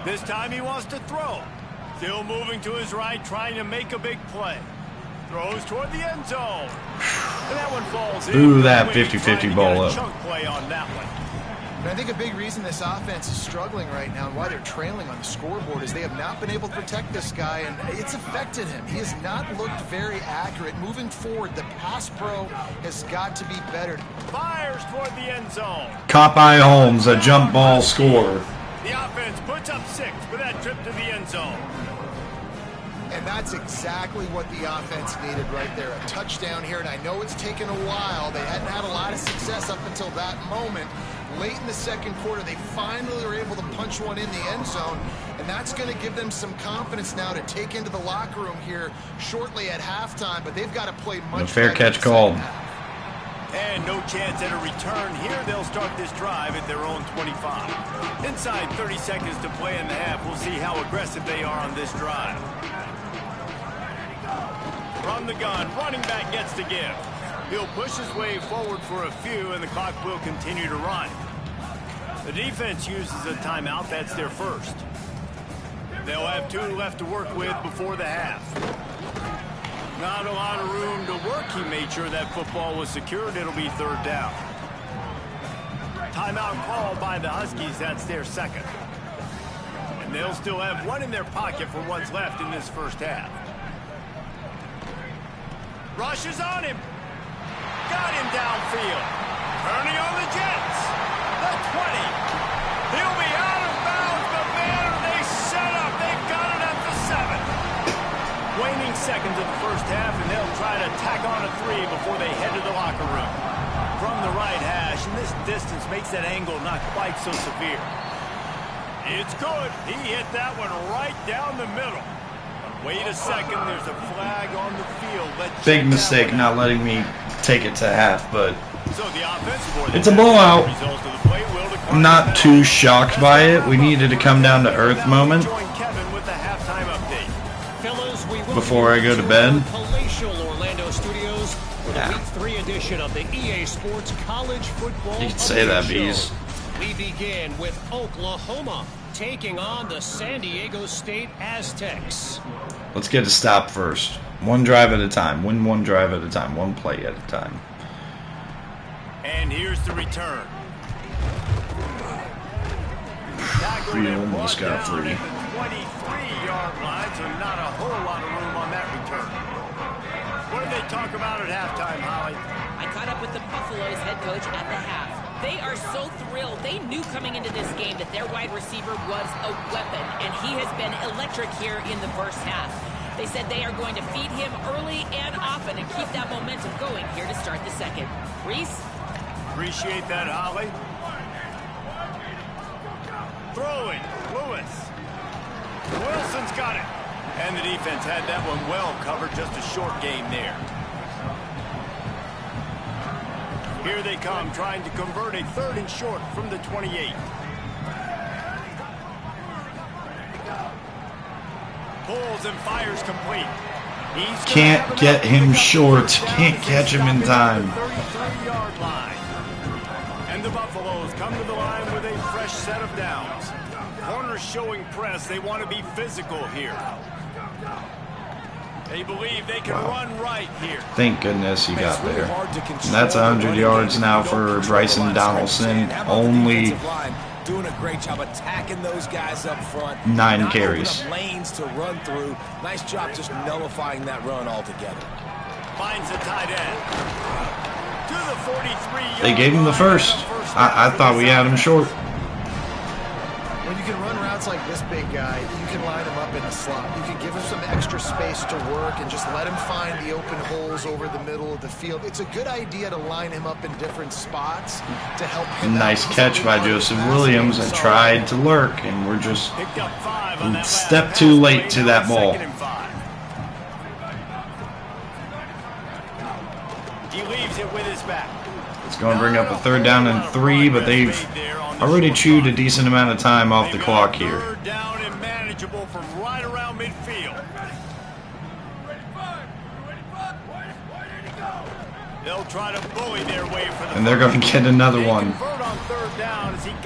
This time he wants to throw. Still moving to his right, trying to make a big play. Throws toward the end zone. And that one falls in. Ooh, that 50-50 ball up. Chunk play on that one. And I think a big reason this offense is struggling right now and why they're trailing on the scoreboard is they have not been able to protect this guy, and it's affected him. He has not looked very accurate. Moving forward, the pass pro has got to be better. Fires toward the end zone. Caught by Holmes, a jump ball score. The offense puts up 6 for that trip to the end zone. And that's exactly what the offense needed right there. A touchdown here, and I know it's taken a while. They hadn't had a lot of success up until that moment. Late in the 2nd quarter, they finally were able to punch one in the end zone, and that's going to give them some confidence now to take into the locker room here shortly at halftime, but they've got to play much better. Fair catch called. And no chance at a return here. They'll start this drive at their own 25. Inside 30 seconds to play in the half. We'll see how aggressive they are on this drive. From the gun, running back gets to give. He'll push his way forward for a few, and the clock will continue to run. The defense uses a timeout. That's their first. They'll have 2 left to work with before the half. Not a lot of room to work. He made sure that football was secured. It'll be 3rd down. Timeout called by the Huskies. That's their 2nd. And they'll still have 1 in their pocket for what's left in this first half. Rushes on him. Got him downfield. Turning on the Jets. The 20. He'll be out of bounds, but man, they set up. They've got it at the 7. Waning seconds of the first half, and they'll try to tack on a 3 before they head to the locker room. From the right hash, caution, this distance makes that angle not quite so severe. It's good. He hit that one right down the middle. But wait a second, there's a flag on the field. Big mistake not letting me take it to half, but so the offensive it's a blowout. I'm not too shocked by it. We needed to come down to earth moment before I go to bed. Palatial Orlando Studios for the Week 3 edition of the EA Sports College Football. You can say that, Bees. We begin with Oklahoma taking on the San Diego State Aztecs. Let's get a stop first. One drive at a time. Win one drive at a time. One play at a time. And here's the return. We almost got free. 23-yard line, so not a whole lot of room on that return. What did they talk about at halftime, Holly? I caught up with the Buffalo's head coach at the half. They are so thrilled. They knew coming into this game that their wide receiver was a weapon, and he has been electric here in the first half. They said they are going to feed him early and often and keep that momentum going here to start the second. Reese? Appreciate that, Holly. Throwing, Lewis. Wilson's got it. And the defense had that one well covered, just a short game there. Here they come, trying to convert a 3rd and short from the 28. Pulls and fires complete. Can't get him short. Can't catch him in time. 33-yard line. And the Buffaloes come to the line with a fresh set of downs. Corners showing press. They want to be physical here. They believe they can run right here. Thank goodness he got there. And that's 100 yards now for Bryson Donaldson. Only doing a great job attacking those guys up front. 9 carries. Lanes to run through. Nice job just nullifying that run altogether. Finds a tight end. To the 43. They gave him the first. I thought we had him short. When you can run routes like this big guy, you can line him up in a slot. You can give him some extra space to work and just let him find the open holes over the middle of the field. It's a good idea to line him up in different spots to help him. Nice catch by Joseph Williams. I tried to lurk, and we're just a step too late to that ball. He leaves it with his back. It's going to bring up a 3rd down and 3, but they've already chewed a decent amount of time off the clock here. 3rd down and manageable from right around midfield. They'll try to bully their way for the. And they're going to get another one.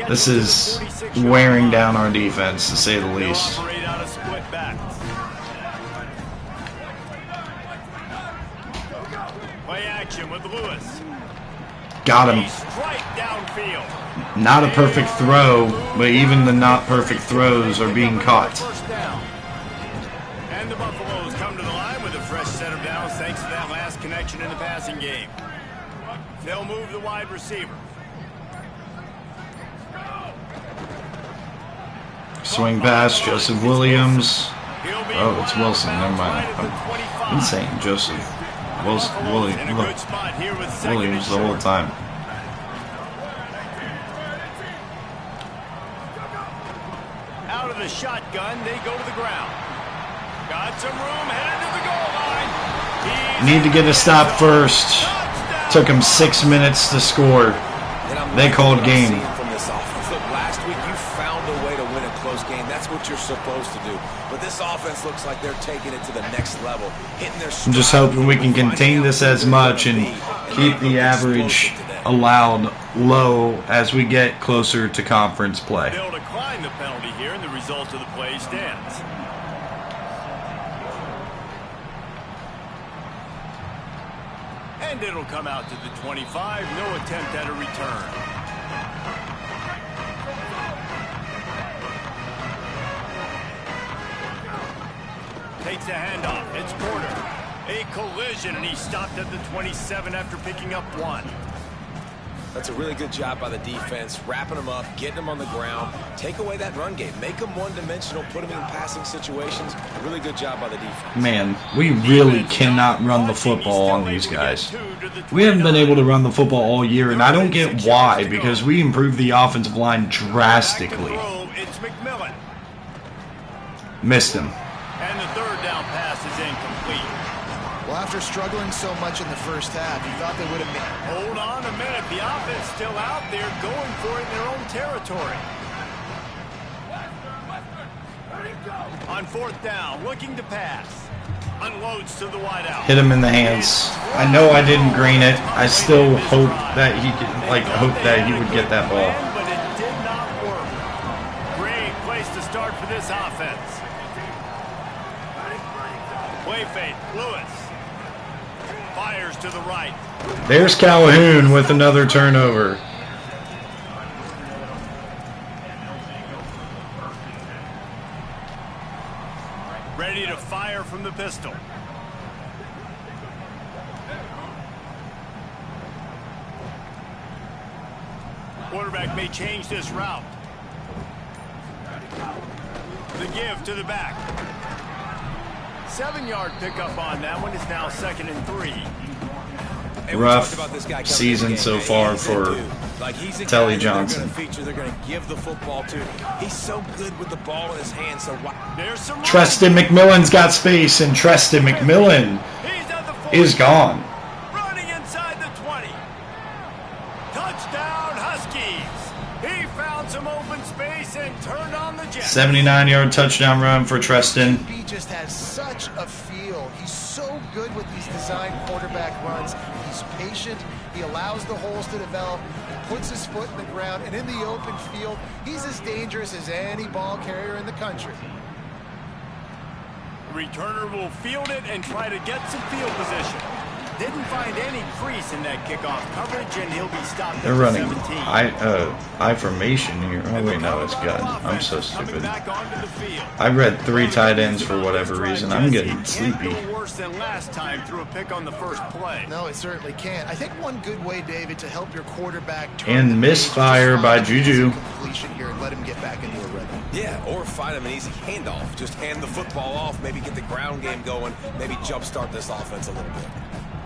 This is wearing down our defense, to say the least. Play action with Lewis. Got him. Not a perfect throw, but even the not perfect throws are being caught. And the Buffaloes come to the line with a fresh set of downs thanks to that last connection in the passing game. They'll move the wide receiver. Swing pass, Joseph Williams. Oh, it's Wilson. Never mind. I'm insane. Joseph Williams the whole time. Out of the shotgun, they go to the ground. Got some room, headed to the goal line. Need to get a stop first. Took him 6 minutes to score. They called game. From this offense. Look, last week you found a way to win a close game. That's what you're supposed to do. But this offense looks like they're taking it to the next level. Hitting their I'm just hoping we can contain this as much and keep the average allowed low as we get closer to conference play. They'll decline the penalty here, and the result of the play stands. And it'll come out to the 25. No attempt at a return. Takes a handoff. It's Porter. A collision, and he stopped at the 27 after picking up 1. That's a really good job by the defense, wrapping them up, getting them on the ground. Take away that run game. Make them one-dimensional, put them in passing situations. Really good job by the defense. Man, we really cannot run the football on these guys. We haven't been able to run the football all year, and I don't get why, because we improved the offensive line drastically. Missed him. And the third down pass is incomplete. Well, after struggling so much in the first half, you thought they would have made. Hold on a minute. The offense still out there going for it in their own territory. On fourth down, looking to pass. Unloads to the wideout. Hit him in the hands. I know I didn't green it. I still hope that he could, he would get that ball. But it did not work. Great place to start for this offense. Play fake, Lewis. Fires to the right. There's Calhoun with another turnover. Ready to fire from the pistol. Quarterback may change this route. The give to the back. 7-yard pickup on that one. Is now 2nd and 3. Rough season so far for Telly Johnson. They're going to give the football to. He's so good with the ball in his hands. So there's some Treston McMillan's got space, and Treston McMillan is gone. Running inside the 20. Touchdown Huskies. He found some open space and turned on the jet. 79-yard touchdown run for Treston. He just has such a feel. He's so good with these design quarterback runs. He's patient. He allows the holes to develop. He puts his foot in the ground, and in the open field, he's as dangerous as any ball carrier in the country. Returner will field it and try to get some field position. Didn't find any crease in that kickoff coverage, and he'll be stopped. They're running 17. I formation here. Oh wait, no, it's gun. I'm so stupid. I read 3 tight ends for whatever reason. I'm getting sleepy. Worse than last time through a pick on the first play. No, it certainly can't. I think one good way, David, to help your quarterback turn and misfire by Juju. Completion here and let him get back into a rhythm. Yeah, or find him an easy handoff. Just hand the football off. Maybe get the ground game going. Maybe jumpstart this offense a little bit.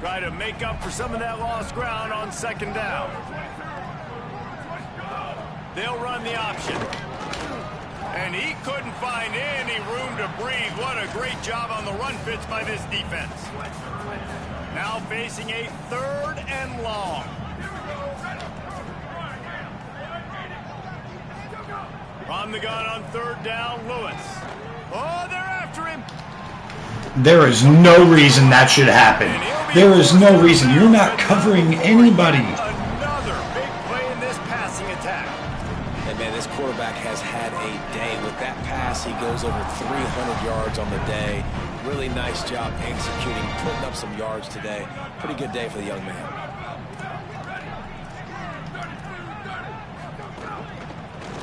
Try to make up for some of that lost ground on 2nd down. They'll run the option. And he couldn't find any room to breathe. What a great job on the run fits by this defense. Now facing a 3rd and long. From the gun on 3rd down, Lewis. Oh, they're after him. There is no reason that should happen. There is no reason. You're not covering anybody. Another big play in this passing attack. And man, this quarterback has had a day. With that pass, he goes over 300 yards on the day. Really nice job executing, putting up some yards today. Pretty good day for the young man.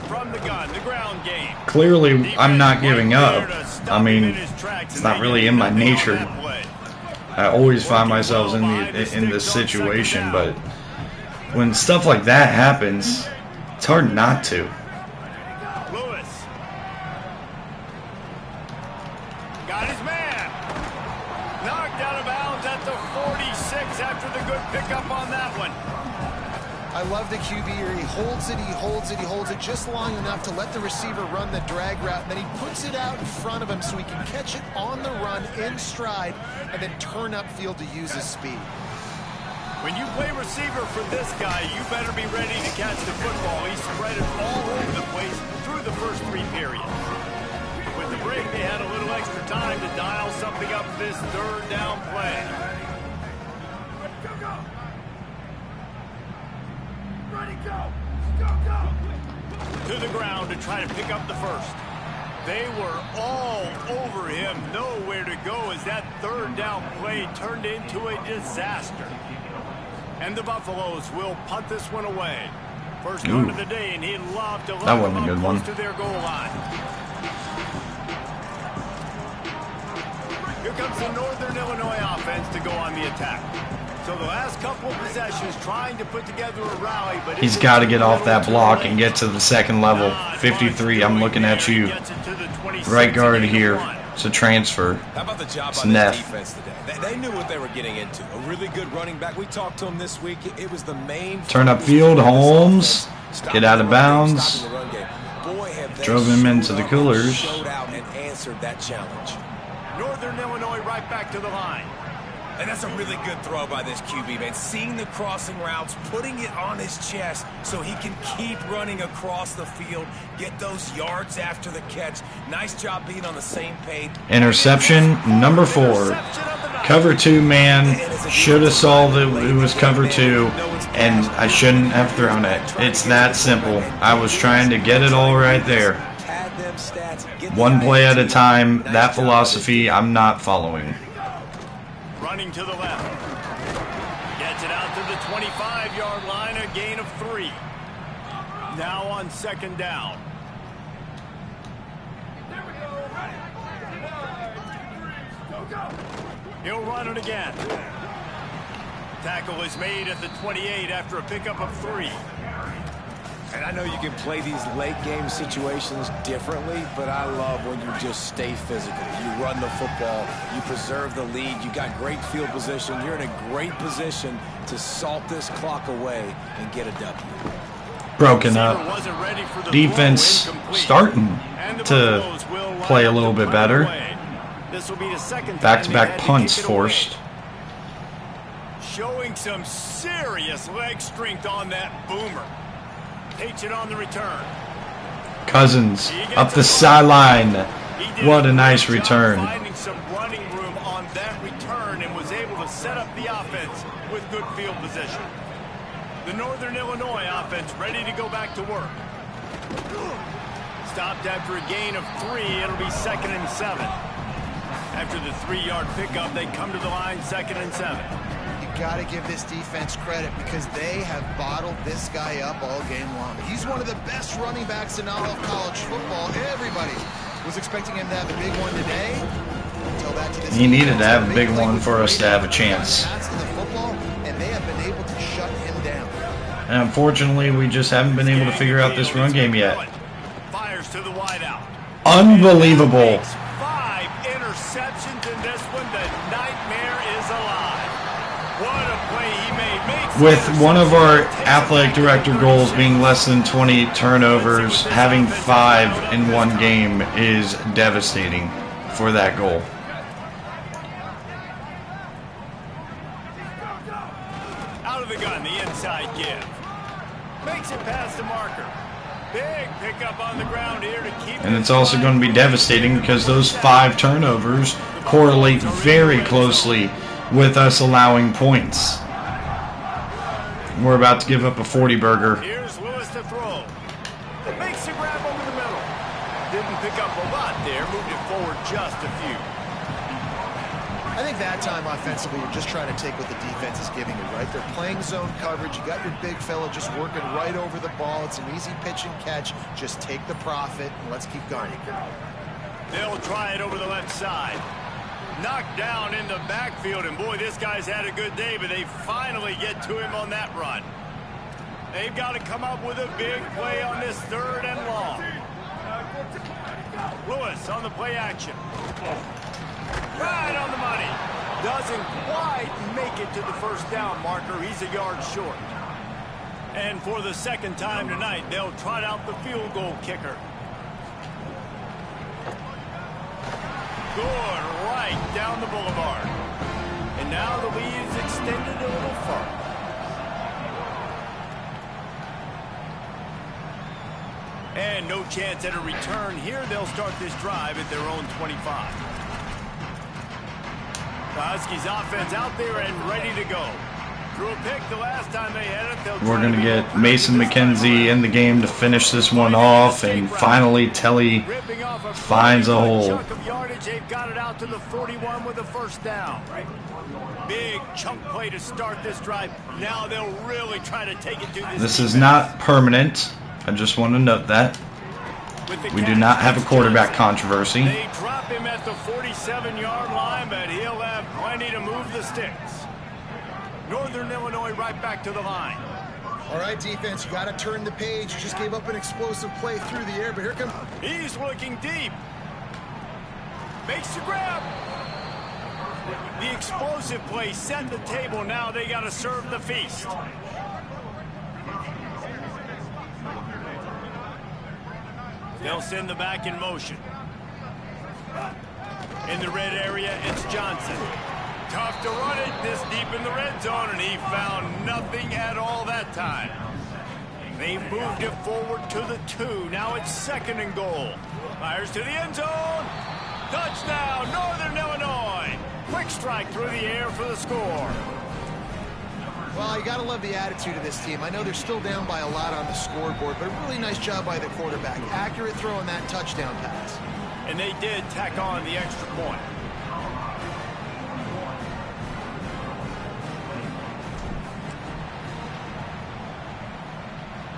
From the gun, the ground game. Clearly, I'm not giving up. I mean, it's not really in my nature. I always find myself in this situation, but when stuff like that happens, it's hard not to. Lewis got his man. Knocked out of bounds at the 46 after the good pickup on that one. I love the QB here. He holds it, he holds it, he holds it just long enough to let the receiver run the drag route, and then he puts it out in front of him so he can catch it on the run in stride and then turn upfield to use his speed. When you play receiver for this guy, you better be ready to catch the football. He spread it all over the place through the first 3 periods. With the break, they had a little extra time to dial something up this 3rd down play. To the ground to try to pick up the first. They were all over him, nowhere to go as that 3rd down play turned into a disaster. And the Buffaloes will punt this one away. First punt of the day, and he'd love to that wasn't a good one. To their goal line. Here comes the Northern Illinois offense to go on the attack. So the last couple of possessions trying to put together a rally, but he's got to get off that block and get to the second level. 53, I'm looking at you. Right guard here. It's a transfer. How about the job It's on this Neff. defense today? They knew what they were getting into. A really good running back. We talked to him this week. It was the main Turn up field, Holmes. Get out of bounds. Drove him into the coolers. Showed out and answered that challenge. Northern Illinois right back to the line. And that's a really good throw by this QB, man. Seeing the crossing routes, putting it on his chest so he can keep running across the field, get those yards after the catch. Nice job being on the same page. Interception number 4. Cover 2 man. Should have saw that it was cover 2, and I shouldn't have thrown it. It's that simple. I was trying to get it all right there. One play at a time. That philosophy I'm not following. Running to the left. Gets it out to the 25-yard line, a gain of 3. Now on second down. He'll run it again. Tackle is made at the 28 after a pickup of 3. And I know you can play these late game situations differently, but I love when you just stay physical. You run the football, you preserve the lead, you got great field position, you're in a great position to salt this clock away and get a W. Broken up. Defense starting to play a little bit better. Back-to-back punts forced. Showing some serious leg strength on that boomer. Takes it on the return. Cousins up the sideline. What a nice return. Finding some running room on that return and was able to set up the offense with good field position. The Northern Illinois offense ready to go back to work. Stopped after a gain of 3. It'll be 2nd and 7. After the 3-yard pickup, they come to the line 2nd and 7. Got to give this defense credit because they have bottled this guy up all game long. He's one of the best running backs in all of college football. Everybody was expecting him to have a big one today. Until that to this he needed to have a big one for us to have a chance. And they have been able to shut him down. And unfortunately, we just haven't been able to figure out this run game yet. Fires to the wideout. Unbelievable. 5 interceptions in this one. The nightmare is alive. What a play he made. With one of our athletic director goals being less than 20 turnovers, having 5 in one game is devastating for that goal. Out of the gun, the inside give. Makes it past the marker. Big pickup on the ground here to keep. And it's also going to be devastating because those 5 turnovers correlate very closely with us allowing points. We're about to give up a 40 burger. Here's Lewis to throw. Makes a grab over the middle. Didn't pick up a lot there. Moved it forward just a few. I think that time offensively, you're just trying to take what the defense is giving you, right? They're playing zone coverage. You got your big fella just working right over the ball. It's an easy pitch and catch. Just take the profit and let's keep going. They'll try it over the left side. Knocked down in the backfield, and boy, this guy's had a good day, but they finally get to him on that run. They've got to come up with a big play on this 3rd and long. Lewis on the play action. Right on the money. Doesn't quite make it to the 1st down marker. He's a yard short. And for the 2nd time tonight, they'll trot out the field goal kicker. Good, right down the boulevard. And now the lead is extended a little further. And no chance at a return here. They'll start this drive at their own 25. The Huskies offense out there and ready to go. Threw a pick the last time they had it. We're going to get Mason McKenzie in the game to finish this one off, and finally Telly finds a hole. They've got it out to the 41 with a 1st down. Big chunk play to start this drive. Now they'll really try to take it to this. This is not permanent. I just want to note that. We do not have a quarterback controversy. They drop him at the 47-yard line, but he'll have plenty to move the sticks. Northern Illinois right back to the line. All right, defense, you got to turn the page. You just gave up an explosive play through the air, but here comes... He's looking deep. Makes the grab. The explosive play set the table. Now they got to serve the feast. They'll send the back in motion. In the red area, it's Johnson. Tough to run it this deep in the red zone, and he found nothing at all that time. They moved it forward to the 2. Now it's 2nd and goal. Fires to the end zone. Touchdown, Northern Illinois. Quick strike through the air for the score. Well, you got to love the attitude of this team. I know they're still down by a lot on the scoreboard, but a really nice job by the quarterback. Accurate throw on that touchdown pass. And they did tack on the extra point.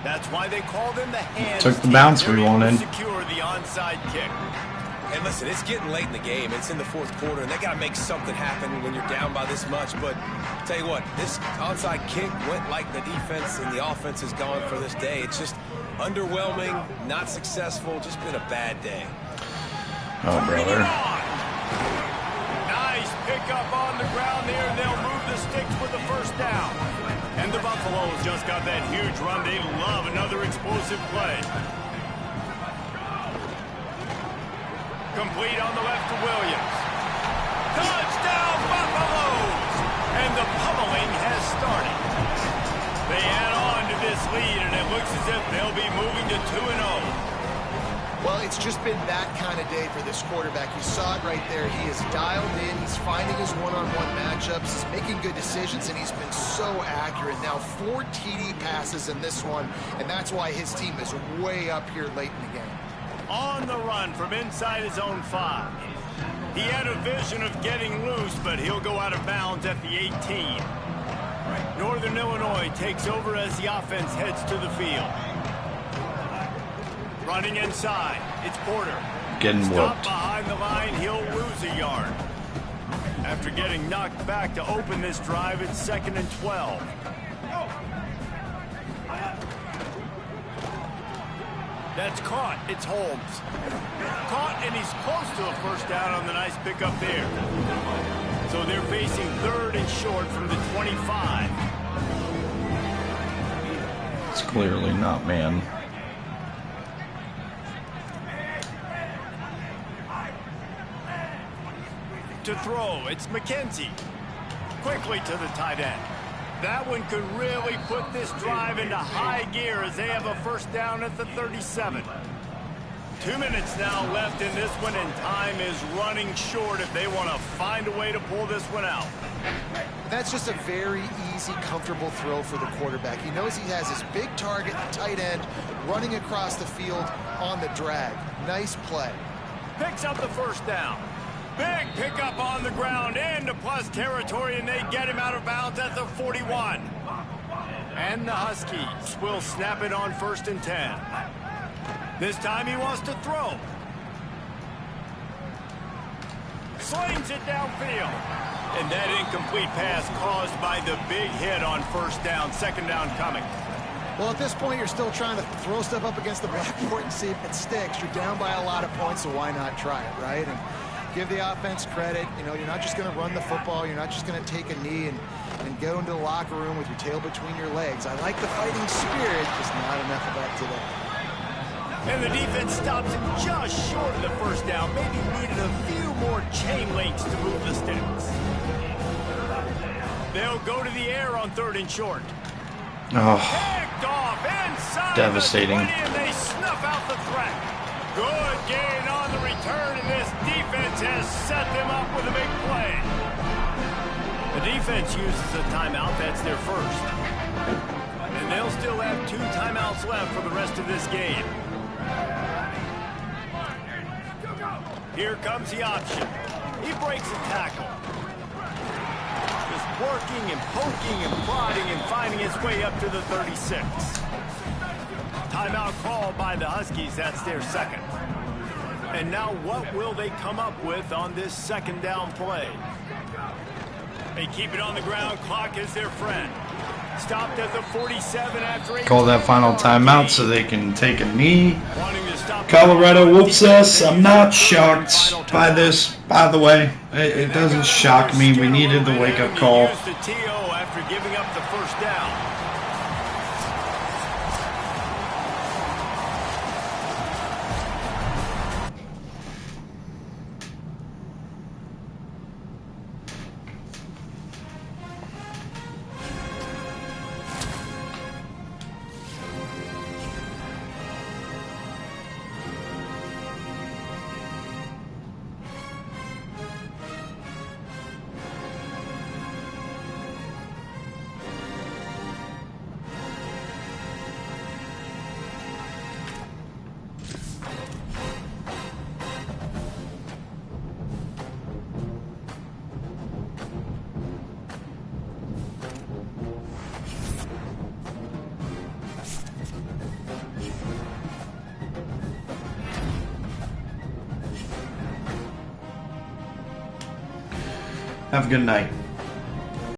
That's why they called him the hands. Took the bounce we wanted. Secure the onside kick. And listen, it's getting late in the game. It's in the 4th quarter, and they got to make something happen when you're down by this much. But tell you what, this onside kick went like the defense and the offense is gone for this day. It's just underwhelming, not successful, just been a bad day. Oh, brother. Nice pickup on the ground there, and they'll move the sticks with the first down. And the Buffaloes just got that huge run. They love another explosive play. Complete on the left to Williams. Touchdown, Buffaloes! And the pummeling has started. They add on to this lead, and it looks as if they'll be moving to 2-0. Well, it's just been that kind of day for this quarterback. You saw it right there. He is dialed in. He's finding his one-on-one matchups. He's making good decisions, and he's been so accurate. Now 4 TD passes in this one, and that's why his team is way up here late in the game. On the run from inside his own 5. He had a vision of getting loose, but he'll go out of bounds at the 18. Northern Illinois takes over as the offense heads to the field. Running inside, it's Porter. Getting Stopped whooped. behind the line, he'll lose a yard. After getting knocked back to open this drive, it's 2nd and 12. That's caught. It's Holmes. Caught, and he's close to a first down on the nice pickup there. So they're facing 3rd and short from the 25. It's clearly not man. To throw, it's McKenzie. Quickly to the tight end. That one could really put this drive into high gear as they have a first down at the 37. 2 minutes now left in this one, and time is running short if they want to find a way to pull this one out. That's just a very easy, comfortable throw for the quarterback. He knows he has his big target, the tight end, running across the field on the drag. Nice play. Picks up the first down. Big pickup on the ground into plus territory, and they get him out of bounds at the 41. And the Huskies will snap it on 1st and 10. This time he wants to throw. Slings it downfield. And that incomplete pass caused by the big hit on first down. 2nd down coming. Well, at this point, you're still trying to throw stuff up against the blackboard and see if it sticks. You're down by a lot of points, so why not try it, right? And give the offense credit. You know, you're not just going to run the football. You're not just going to take a knee and go into the locker room with your tail between your legs. I like the fighting spirit, just not enough of that today. And the defense stops him just short of the first down. Maybe needed a few more chain links to move the sticks. They'll go to the air on 3rd and short. Oh, Picked off inside devastating. the 20, and they snuff out the threat. Good gain on the return, and this defense has set them up with a big play. The defense uses a timeout. That's their first. And they'll still have 2 timeouts left for the rest of this game. Here comes the option. He breaks a tackle. Just working and poking and prodding and finding his way up to the 36. Timeout called by the Huskies. That's their second. And now what will they come up with on this 2nd down play? They keep it on the ground. Clock is their friend. Stopped at the 47 after 8. Call that final timeout so they can take a knee. Colorado whoops us. I'm not shocked by this, by the way. It doesn't shock me. We needed the wake-up call. After giving up the first down. Have a good night.